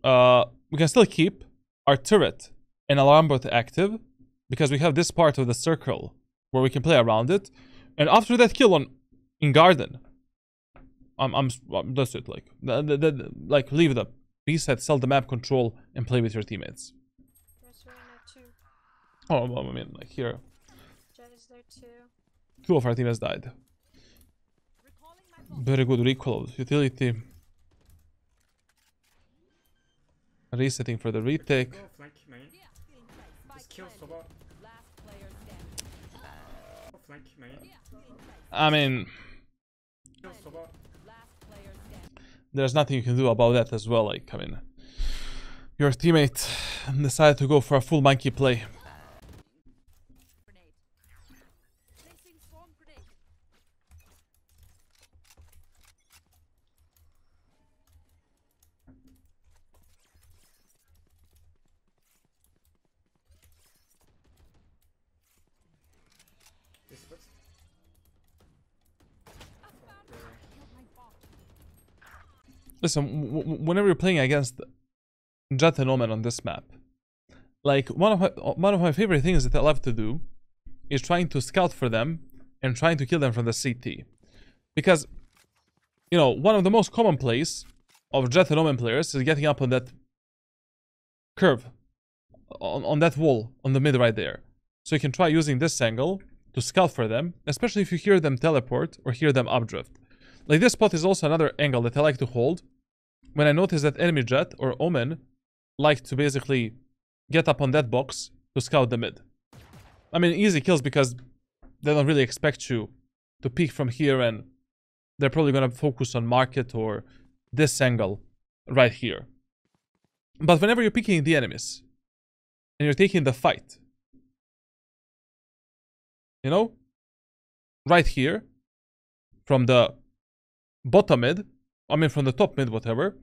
we can still keep our turret and alarm bot active, because we have this part of the circle where we can play around it. And after that kill in garden, that's it. Like, like, leave the B set, sell the map control, and play with your teammates. There's Reyna too. Oh, well, I mean, like, here. Jet is there too. Two of our teammates died. Recalling my bomb. Very good recall utility. Resetting for the retake. Go flank main. Yeah, feeling safe. Just Spike kill planted. Soba. Last player standing. Go flank main. Yeah, feeling safe. I mean, Kill Soba. Last player standing. there's nothing you can do about that as well. Like, I mean, your teammate decided to go for a full monkey play. Grenade. Placing swarm grenade. This was. Killed my bot. Listen, whenever you're playing against Jett and Omen on this map, like one of my favorite things that I love to do is trying to scout for them and trying to kill them from the CT, because you know one of the most common plays of Jett and Omen players is getting up on that curve, on that wall on the mid right there. So you can try using this angle to scout for them, especially if you hear them teleport or hear them updrift. Like this spot is also another angle that I like to hold when I notice that enemy Jett or Omen like to basically get up on that box to scout the mid. I mean, easy kills because they don't really expect you to peek from here, and they're probably gonna focus on market or this angle right here. But whenever you're picking the enemies and you're taking the fight, you know, right here from the bottom mid, I mean from the top mid, whatever,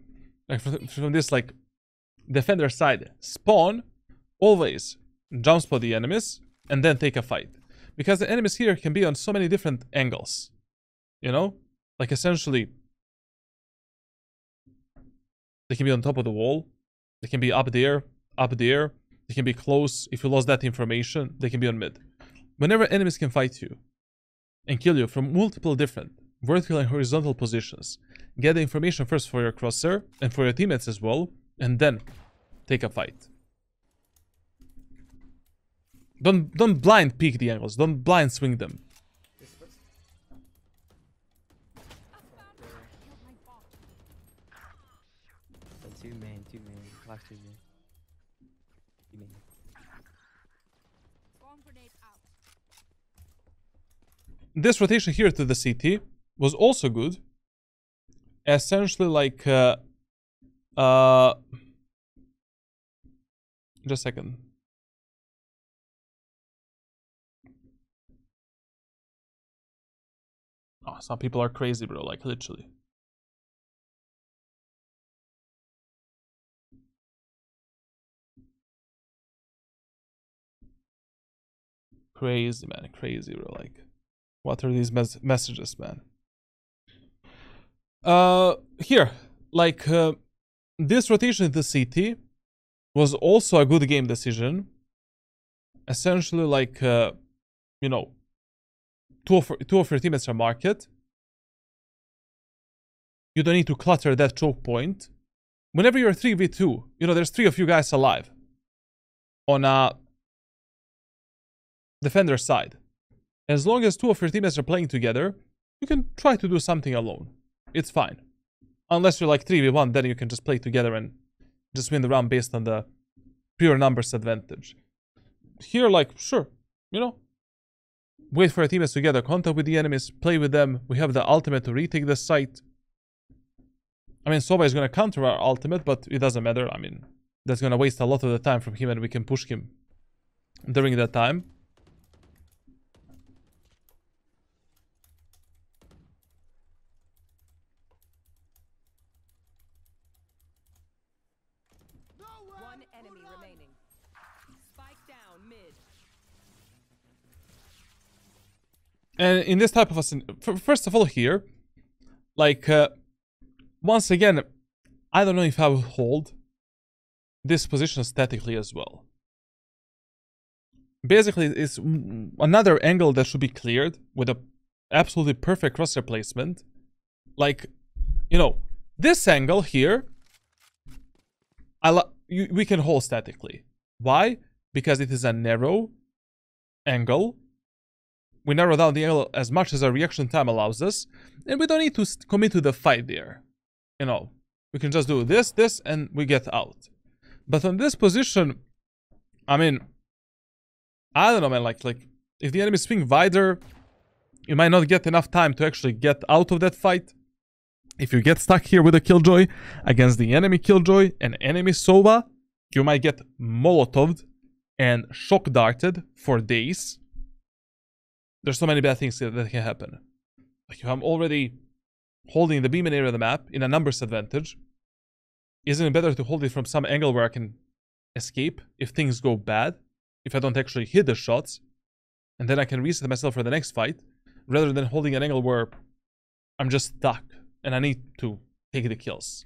like from this like defender side, spawn, always jump spot the enemies and then take a fight, because the enemies here can be on so many different angles, you know, like essentially they can be on top of the wall, they can be up there, they can be close. If you lost that information, they can be on mid. Whenever enemies can fight you and kill you from multiple different vertical and horizontal positions, get the information first for your crosshair and for your teammates as well, and then take a fight. Don't blind peek the angles, don't blind swing them. This was. Killed my bot. Two main. Last two main. Two main. Swarm grenade out. This rotation here to the CT was also good. Essentially like just a second. Oh, some people are crazy, bro, like literally. Crazy, man, crazy, bro, like what are these messages, man? Here, like this rotation in the CT was also a good game decision. Essentially, like you know, two of your teammates are market. You don't need to clutter that choke point. Whenever you're 3v2, you know, there's 3 of you guys alive on a defender side. As long as 2 of your teammates are playing together, you can try to do something alone. It's fine. Unless you're like 3v1, then you can just play together and just win the round based on the pure numbers advantage. Here, like, sure, you know, wait for your teammates to gather contact with the enemies, play with them. We have the ultimate to retake the site. I mean, Soba is going to counter our ultimate, but it doesn't matter. I mean, that's going to waste a lot of the time from him, and we can push him during that time. One enemy remaining. Spike down mid. And in this type of a... First of all here, like, once again, I don't know if I will hold this position statically as well. Basically, it's another angle that should be cleared with a absolutely perfect crosshair placement. Like, you know, this angle here, we can hold statically. Why? Because it is a narrow angle we narrow down the angle as much as our reaction time allows us, and we don't need to commit to the fight there. You know, we can just do this, and we get out. But on this position, I mean, I don't know, man, like, if the enemy swing wider, you might not get enough time to actually get out of that fight. If you get stuck here with a Killjoy against the enemy Killjoy and enemy Sova, you might get Molotoved and shock darted for days. There's so many bad things that can happen. Like, if I'm already holding the beam area of the map in a numbers advantage, isn't it better to hold it from some angle where I can escape if things go bad? If I don't actually hit the shots, and then I can reset myself for the next fight, rather than holding an angle where I'm just stuck and I need to take the kills.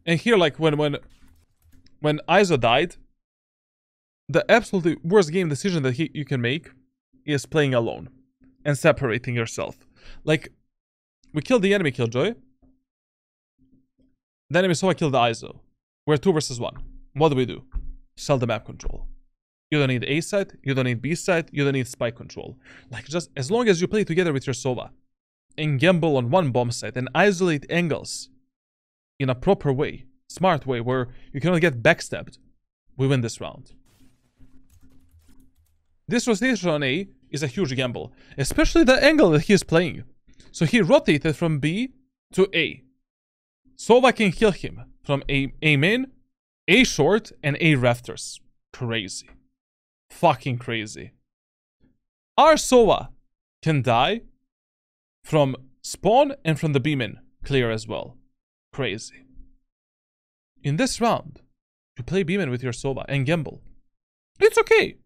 And here, like, when ISO died, the absolutely worst game decision that you can make is playing alone and separating yourself. Like, we killed the enemy Killjoy, the enemy Sova killed the ISO. We're 2 versus 1. What do? Sell the map control. You don't need A site, you don't need B site, you don't need spike control. Like, just as long as you play together with your Sova and gamble on one bomb site and isolate angles in a proper way, smart way, where you cannot get backstabbed, we win this round. This rotation on A is a huge gamble, especially the angle that he is playing. So he rotated from B to A. Sova can kill him from A main, A short, and A rafters. Crazy. Fucking crazy. Our Sova can die from spawn and from the B main clear as well. Crazy. In this round, you play B main with your Sova and gamble. It's okay.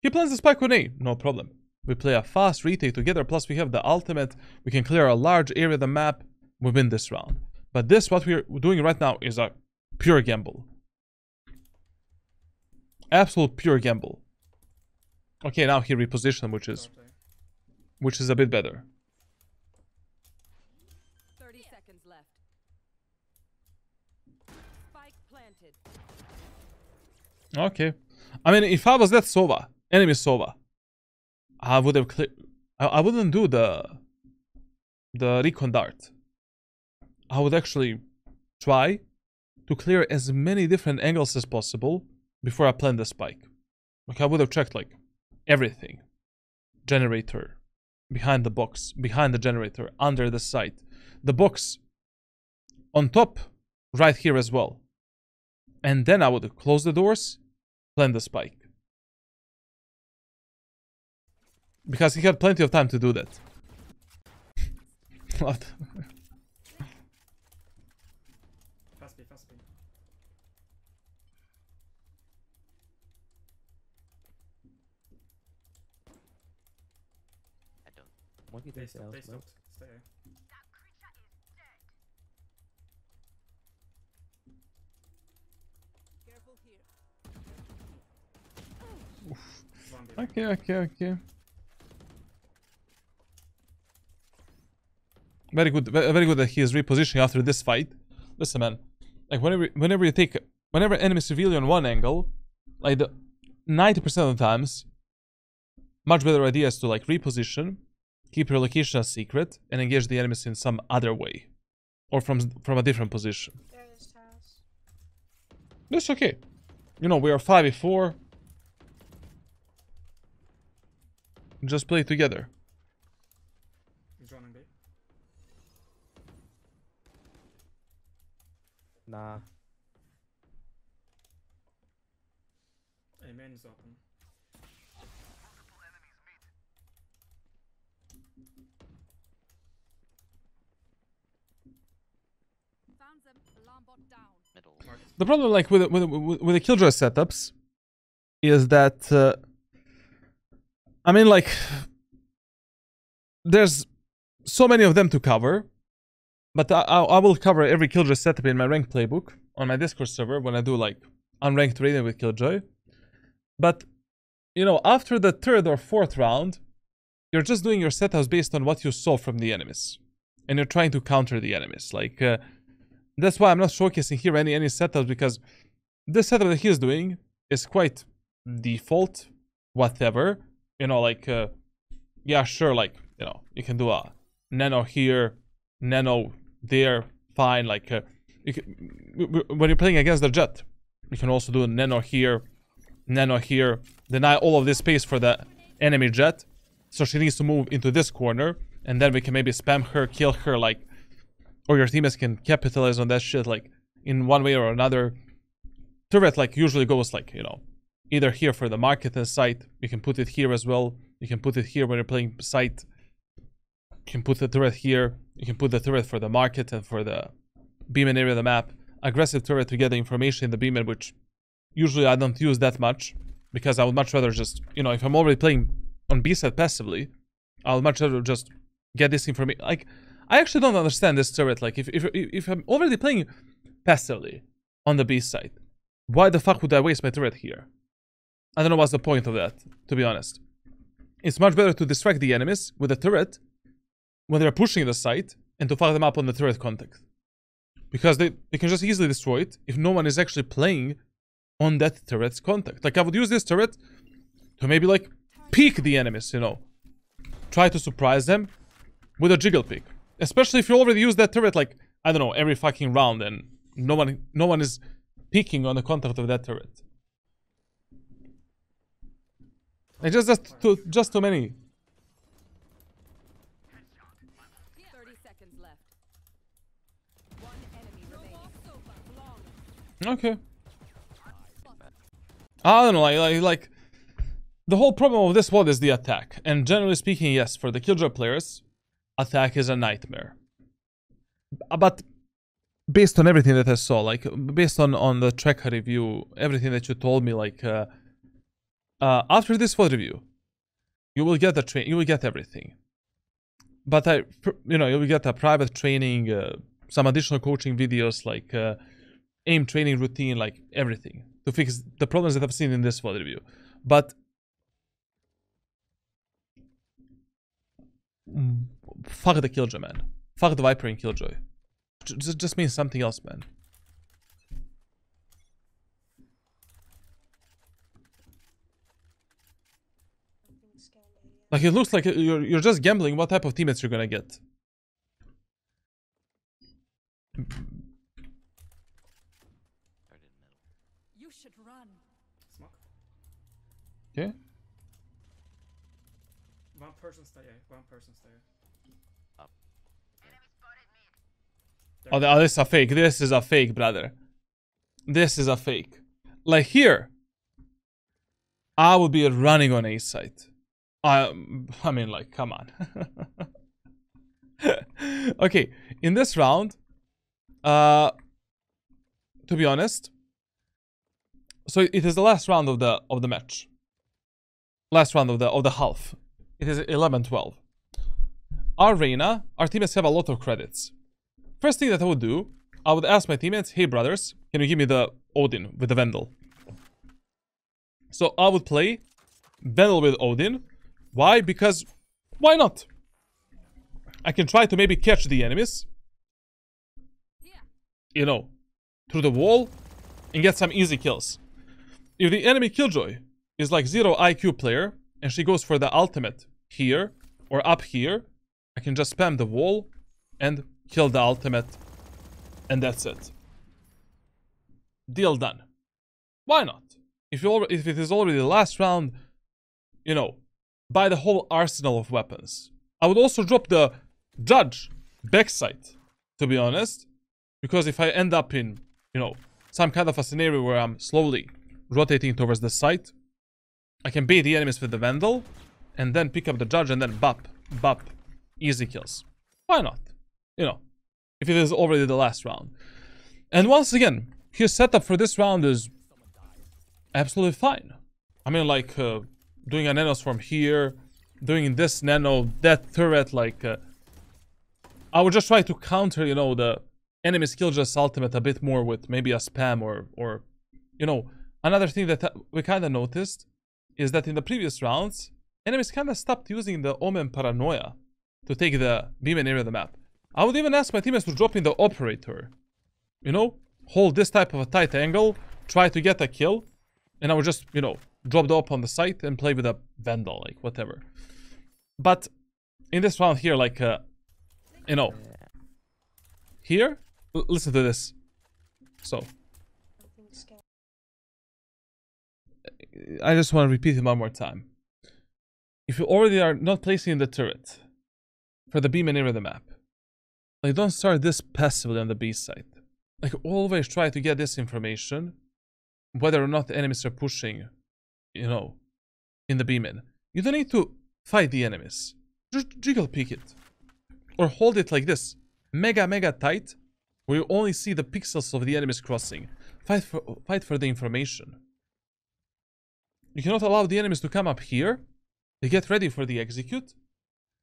He plans the spike on A, no problem. We play a fast retake together, plus we have the ultimate. We can clear a large area of the map. We win this round. But this, what we're doing right now, is a pure gamble. Absolute pure gamble. Okay, now he repositioned, which is a bit better. 30 seconds left. Spike planted. Okay. I mean, if I was that Sova, enemy Sova, I would have I wouldn't do the recon dart. I would actually try to clear as many different angles as possible before I plant the spike. Like, I would have checked, like, everything. Generator, behind the box, behind the generator, under the site. The box on top, right here as well. And then I would close the doors, plant the spike. Because he had plenty of time to do that. What? Fast B. I don't. What do you They think stopped. else, man? Stay. Careful here. One B. Okay. Very good that he is repositioning after this fight. Listen, man, like, whenever enemy civilian one angle, like, the 90% of the times, much better idea is to, like, reposition, keep your location a secret, and engage the enemies in some other way, or from a different position. That's okay. You know, we are 5v4. Just play together. He's running B. Nah. A main is open. Found them. Alarm bot down. Middle. The problem, like, with the Killjoy setups is that I mean, like, there's so many of them to cover, but I will cover every Killjoy setup in my ranked playbook on my Discord server when I do, like, unranked raiding with Killjoy. But, you know, after the 3rd or 4th round, you're just doing your setups based on what you saw from the enemies, and you're trying to counter the enemies. Like, that's why I'm not showcasing here any setups, because this setup that he's doing is quite default, whatever. you know, like, yeah, sure, like, you know, you can do a nano here, nano there, fine. Like, when you're playing against the Jet, you can also do a nano here, deny all of this space for the enemy Jet. So she needs to move into this corner, and then we can maybe spam her, kill her, like, or your teammates can capitalize on that shit, like, in one way or another. Turret, like, usually goes, like, you know, either here for the market and site. You can put it here as well. You can put it here when you're playing site. You can put the turret here. You can put the turret for the market and for the beam and area of the map. Aggressive turret to get the information in the beam, which usually I don't use that much, because I would much rather just, you know, if I'm already playing on B side passively, I would much rather just get this information. Like, I actually don't understand this turret. Like, if I'm already playing passively on the B side, why the fuck would I waste my turret here? I don't know what's the point of that, to be honest. It's much better to distract the enemies with a turret when they're pushing the site and to fuck them up on the turret contact. Because they can just easily destroy it if no one is actually playing on that turret's contact. Like, I would use this turret to maybe, like, peek the enemies, you know. Try to surprise them with a jiggle peek. Especially if you already use that turret, like, I don't know, every fucking round, and no one is peeking on the contact of that turret. It's just too many. 30 seconds left. One enemy remaining. Okay. I don't know, like the whole problem of this VOD is the attack. And generally speaking, yes, for the Killjoy players, attack is a nightmare. But based on everything that I saw, like, based on the tracker review, everything that you told me, like, after this VOD review, you will get you will get everything. But you know, you will get a private training, some additional coaching videos, like aim training routine, like everything to fix the problems that I've seen in this VOD review. But fuck the Killjoy, man. Fuck the Viper in Killjoy. Just means something else, man. Like, it looks like you're just gambling what type of teammates you're gonna get. You should run. Smoke. Okay. One person stay A. One person stay A. Up. Oh, this is a fake. This is a fake, brother. This is a fake. Like, here, I would be running on A site. I mean, like, come on. Okay, in this round, to be honest, so it is the last round of the match. Last round of the half. It is 11-12. Our Reyna, our teammates have a lot of credits. First thing that I would do, I would ask my teammates, hey brothers, can you give me the Odin with the Vandal? So I would play Vandal with Odin. Why? Because, why not? I can try to maybe catch the enemies, you know, through the wall and get some easy kills. If the enemy Killjoy is like 0 IQ player and she goes for the ultimate here or up here, I can just spam the wall and kill the ultimate, and that's it. Deal done. Why not? If it is already the last round, you know, buy the whole arsenal of weapons. I would also drop the Judge backside, to be honest, because if I end up in, you know, some kind of a scenario where I'm slowly rotating towards the site, I can bait the enemies with the Vandal, and then pick up the Judge, and then bop, easy kills. Why not? You know, if it is already the last round. And once again, his setup for this round is absolutely fine. I mean, like, doing a nanos from here, doing this nano, that turret, like, I would just try to counter, you know, the enemy's Killjoy's ultimate a bit more with maybe a spam or, you know, another thing that we kind of noticed is that in the previous rounds, enemies kind of stopped using the Omen Paranoia to take the beam and area of the map. I would even ask my teammates to drop in the operator. You know, hold this type of a tight angle, try to get a kill, and I would just, you know, drop the op on the site and play with a Vandal, like whatever. But in this round here, like, you know, here, listen to this. So, I just want to repeat it one more time. If you already are not placing the turret for the B main area of the map, like, don't start this passively on the B side. Like, always try to get this information, whether or not the enemies are pushing, you know, in the B main. You don't need to fight the enemies. Just jiggle peek it. Or hold it like this. Mega tight, where you only see the pixels of the enemies crossing. Fight for the information. You cannot allow the enemies to come up here. They get ready for the execute.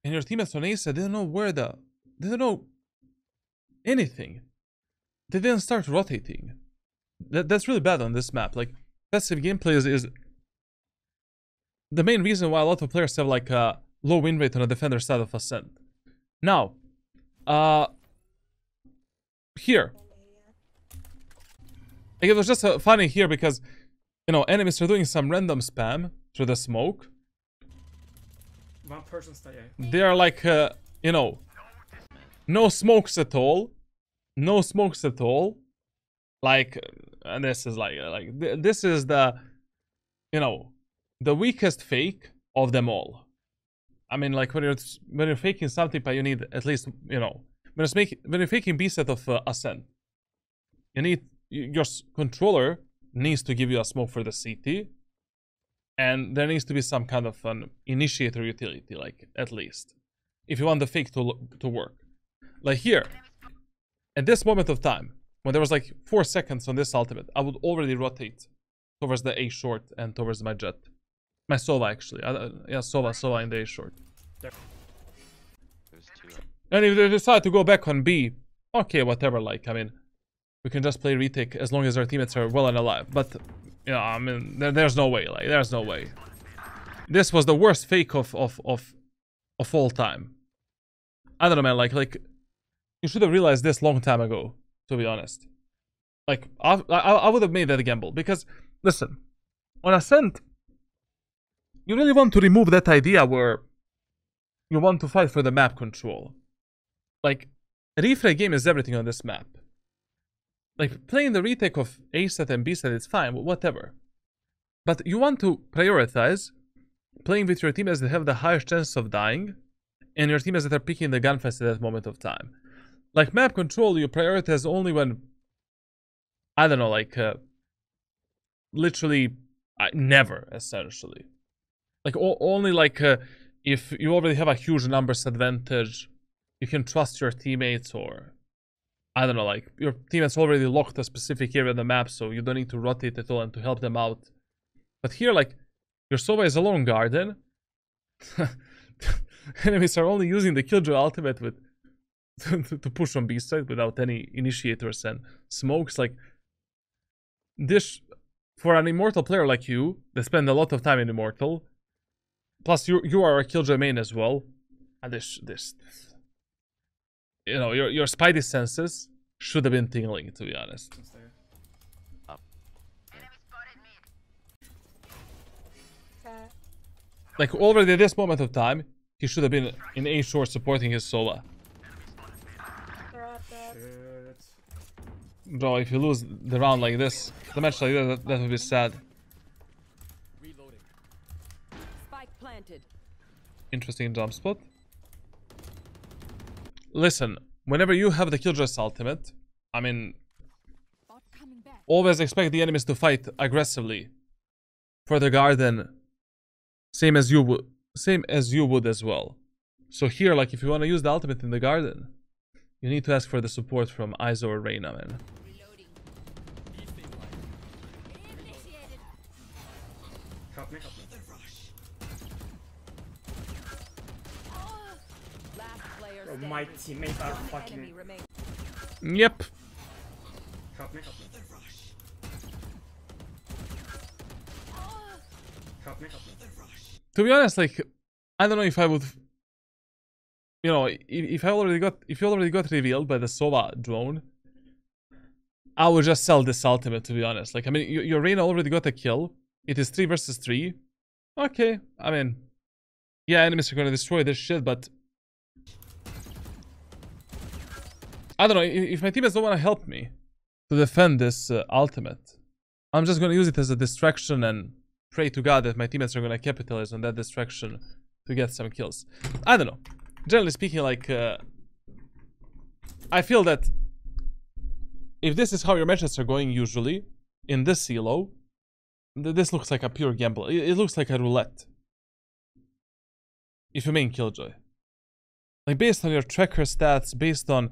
And your teammates on Ace, they don't know where the... They don't know anything. They didn't start rotating. That's really bad on this map. Like, passive gameplay is the main reason why a lot of players have like a low win rate on the defender side of Ascent. Now, here. Like, it was just funny here because, you know, enemies are doing some random spam through the smoke. One person stay A. They are like, you know, no smokes at all. No smokes at all. Like, and this is like this is the, you know, the weakest fake of them all. I mean, like, when you're faking something, but you need at least, you know, when you're faking B set of Ascent, you need your controller needs to give you a smoke for the CT, and there needs to be some kind of an initiator utility, like, at least, if you want the fake to work. Like here, at this moment of time, when there was like 4 seconds on this ultimate, I would already rotate towards the A short and towards my jet. My Sova, actually. Yeah, Sova in the A short. There's two. And if they decide to go back on B, okay, whatever, like, I mean, we can just play retake as long as our teammates are well and alive. But, you know, I mean, there's no way, like, there's no way. This was the worst fake of all time. I don't know, man, like, you should have realized this long time ago, to be honest. Like, I would have made that a gamble, because, listen, on Ascent, you really want to remove that idea where you want to fight for the map control. Like, a refrag game is everything on this map. Like, playing the retake of A set and B set is fine, whatever. But you want to prioritize playing with your teammates that have the highest chance of dying, and your teammates that are picking the gunfights at that moment of time. Like, map control, you prioritize only when, I don't know, like, literally, never, essentially. Like, only, like, if you already have a huge numbers advantage, you can trust your teammates, or, I don't know, like, your teammates already locked a specific area on the map, so you don't need to rotate at all and to help them out. But here, like, your Sova is alone garden. Enemies are only using the Killjoy ultimate with to push on B side without any initiators and smokes. Like, this, for an Immortal player like you, that spend a lot of time in Immortal, plus you are a Killjoy main as well, and this, you know, your spidey senses should have been tingling, to be honest. Stay A. Like, already at this moment of time, he should have been in A short supporting his Sova. Shit. Bro, if you lose the round like this, the match like that would be sad. Spike planted. Interesting jump spot. Listen, whenever you have the Killjoy's ultimate, I mean, Bot coming back. always expect the enemies to fight aggressively for the garden, same as you would as well. So here, like, if you want to use the ultimate in the garden, you need to ask for the support from Iso or Reyna, man. Reloading. Initiated. Help me. Last player Bro, standing. my teammates are One fucking... enemy remains. Yep. Help me. To be honest, like, I don't know if I would, you know, if you already got revealed by the Sova drone, I would just sell this ultimate, to be honest. Like, I mean, your Reyna already got a kill. It is 3 versus 3. Okay, I mean, yeah, enemies are gonna destroy this shit, but I don't know, if my teammates don't want to help me to defend this ultimate, I'm just gonna use it as a distraction and pray to God that my teammates are gonna capitalize on that distraction to get some kills. I don't know. Generally speaking, like, I feel that if this is how your matches are going usually, in this elo, this looks like a pure gamble. It looks like a roulette. If you main Killjoy. Like, based on your tracker stats, based on,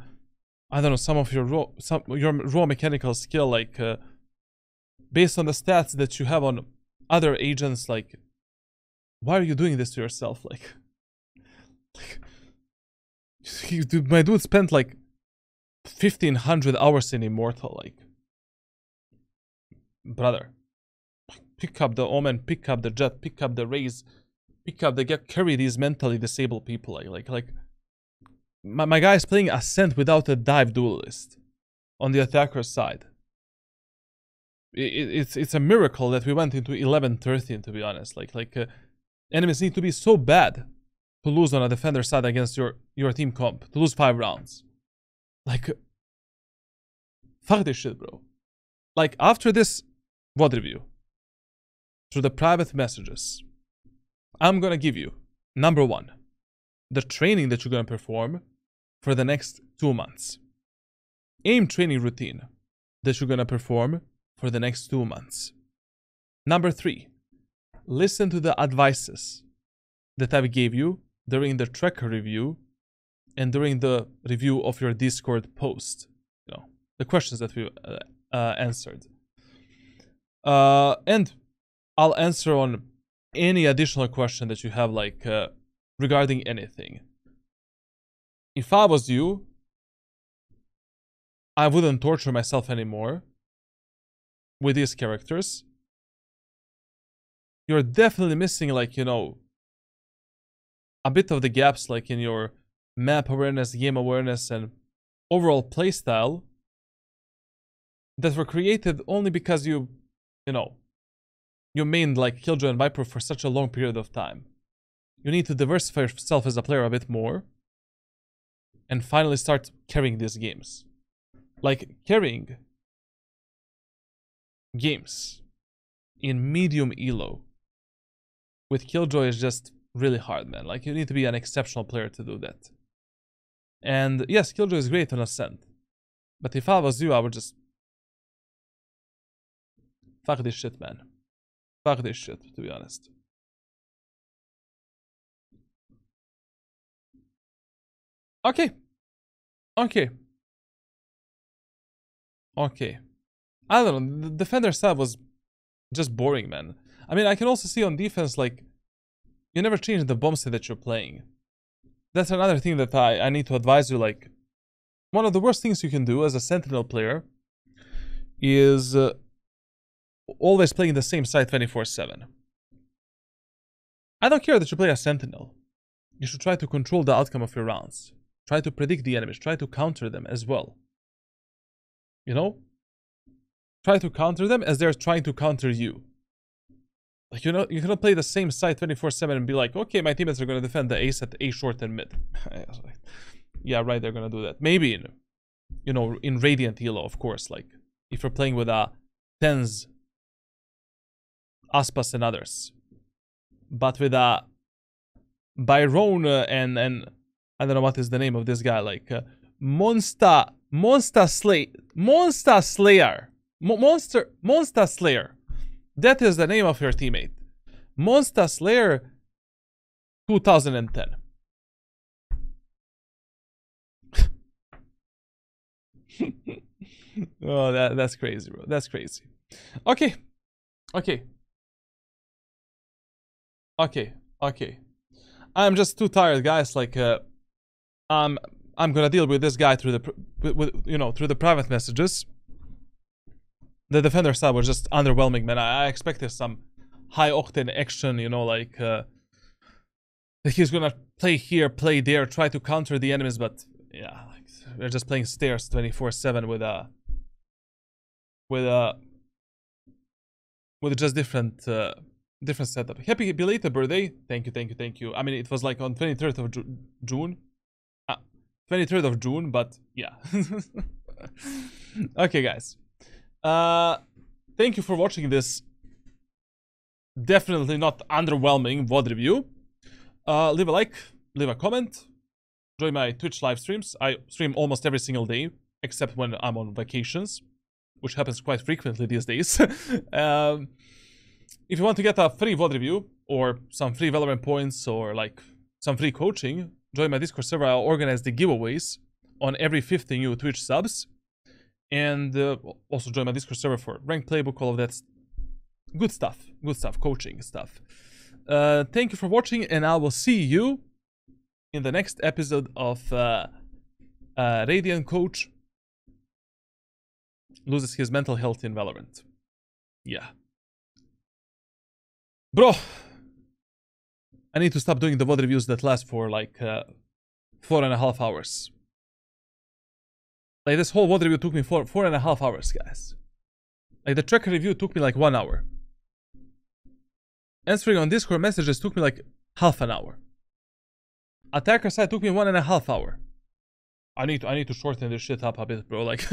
I don't know, some of your raw mechanical skill, like, based on the stats that you have on other agents, like, why are you doing this to yourself? Like my dude spent like 1,500 hours in Immortal. Like, brother, pick up the Omen, pick up the Jet, pick up the Raze, pick up the carry these mentally disabled people. Like my guy is playing Ascent without a dive duelist on the attacker side. It's a miracle that we went into 11-13, to be honest. Enemies need to be so bad to lose on a defender side against your team comp, to lose 5 rounds. Like, fuck this shit, bro. Like, after this VOD review, through the private messages, I'm gonna give you, number 1, the training that you're gonna perform for the next 2 months. Aim training routine that you're gonna perform for the next 2 months. Number 3, listen to the advices that I gave you during the tracker review and during the review of your Discord post. You know, the questions that we answered. And I'll answer on any additional question that you have, like, regarding anything. If I was you, I wouldn't torture myself anymore with these characters. You're definitely missing, like, you know, a bit of the gaps, like, in your map awareness, game awareness, and overall playstyle that were created only because you know, you mained, like, Killjoy and Viper for such a long period of time. You need to diversify yourself as a player a bit more and finally start carrying these games. Like, carrying games in medium elo with Killjoy is just really hard, man. Like, you need to be an exceptional player to do that. And yes, Killjoy is great on Ascent, but if I was you, I would just fuck this shit, man. Fuck this shit, to be honest. Okay. Okay. Okay. I don't know, the defender side was just boring, man. I mean, I can also see on defense, like, you never change the bomb set that you're playing. That's another thing that I need to advise you. Like, one of the worst things you can do as a Sentinel player is always playing the same side 24/7. I don't care that you play a Sentinel. You should try to control the outcome of your rounds. Try to predict the enemies. Try to counter them as well. You know? Try to counter them as they're trying to counter you. Like, you know, you cannot play the same side 24/7 and be like, okay, my teammates are going to defend the ace at A short and mid. Yeah, right, they're going to do that. Maybe in, you know, in Radiant Elo, of course. Like, if you're playing with a Tens, Aspas, and others. But with a Byron and I don't know what is the name of this guy, like Monster Slayer. That is the name of your teammate. Monster Slayer 2010. Oh, that's crazy, bro. That's crazy. Okay. Okay. Okay. Okay. I'm just too tired, guys. Like, I'm gonna deal with this guy through the through the private messages. The defender side was just underwhelming, man. I expected some high octane action, you know, like he's gonna play here, play there, try to counter the enemies, but yeah, like, they're just playing stairs 24/7 with with just different different setup. Happy belated birthday. Thank you, thank you, thank you. I mean, it was like on 23rd of June. 23rd of June, but yeah. Okay, guys. Thank you for watching this definitely not underwhelming VOD review. Leave a like, leave a comment. Join my Twitch live streams. I stream almost every single day, except when I'm on vacations, which happens quite frequently these days. If you want to get a free VOD review, or some free Valorant points, or like some free coaching, join my Discord server. I'll organize the giveaways on every 50 new Twitch subs. And also join my Discord server for ranked playbook, all of that good stuff, coaching stuff. Thank you for watching, and I will see you in the next episode of Radiant Coach loses his mental health in Valorant. Yeah. Bro, I need to stop doing the VOD reviews that last for like 4.5 hours. Like this whole VOD review took me 4.5 hours, guys. Like the tracker review took me like 1 hour. Answering on Discord messages took me like half an hour. Attacker side took me 1.5 hours. I need to shorten this shit up a bit, bro. Like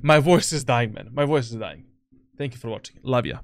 my voice is dying, man. My voice is dying. Thank you for watching. Love ya.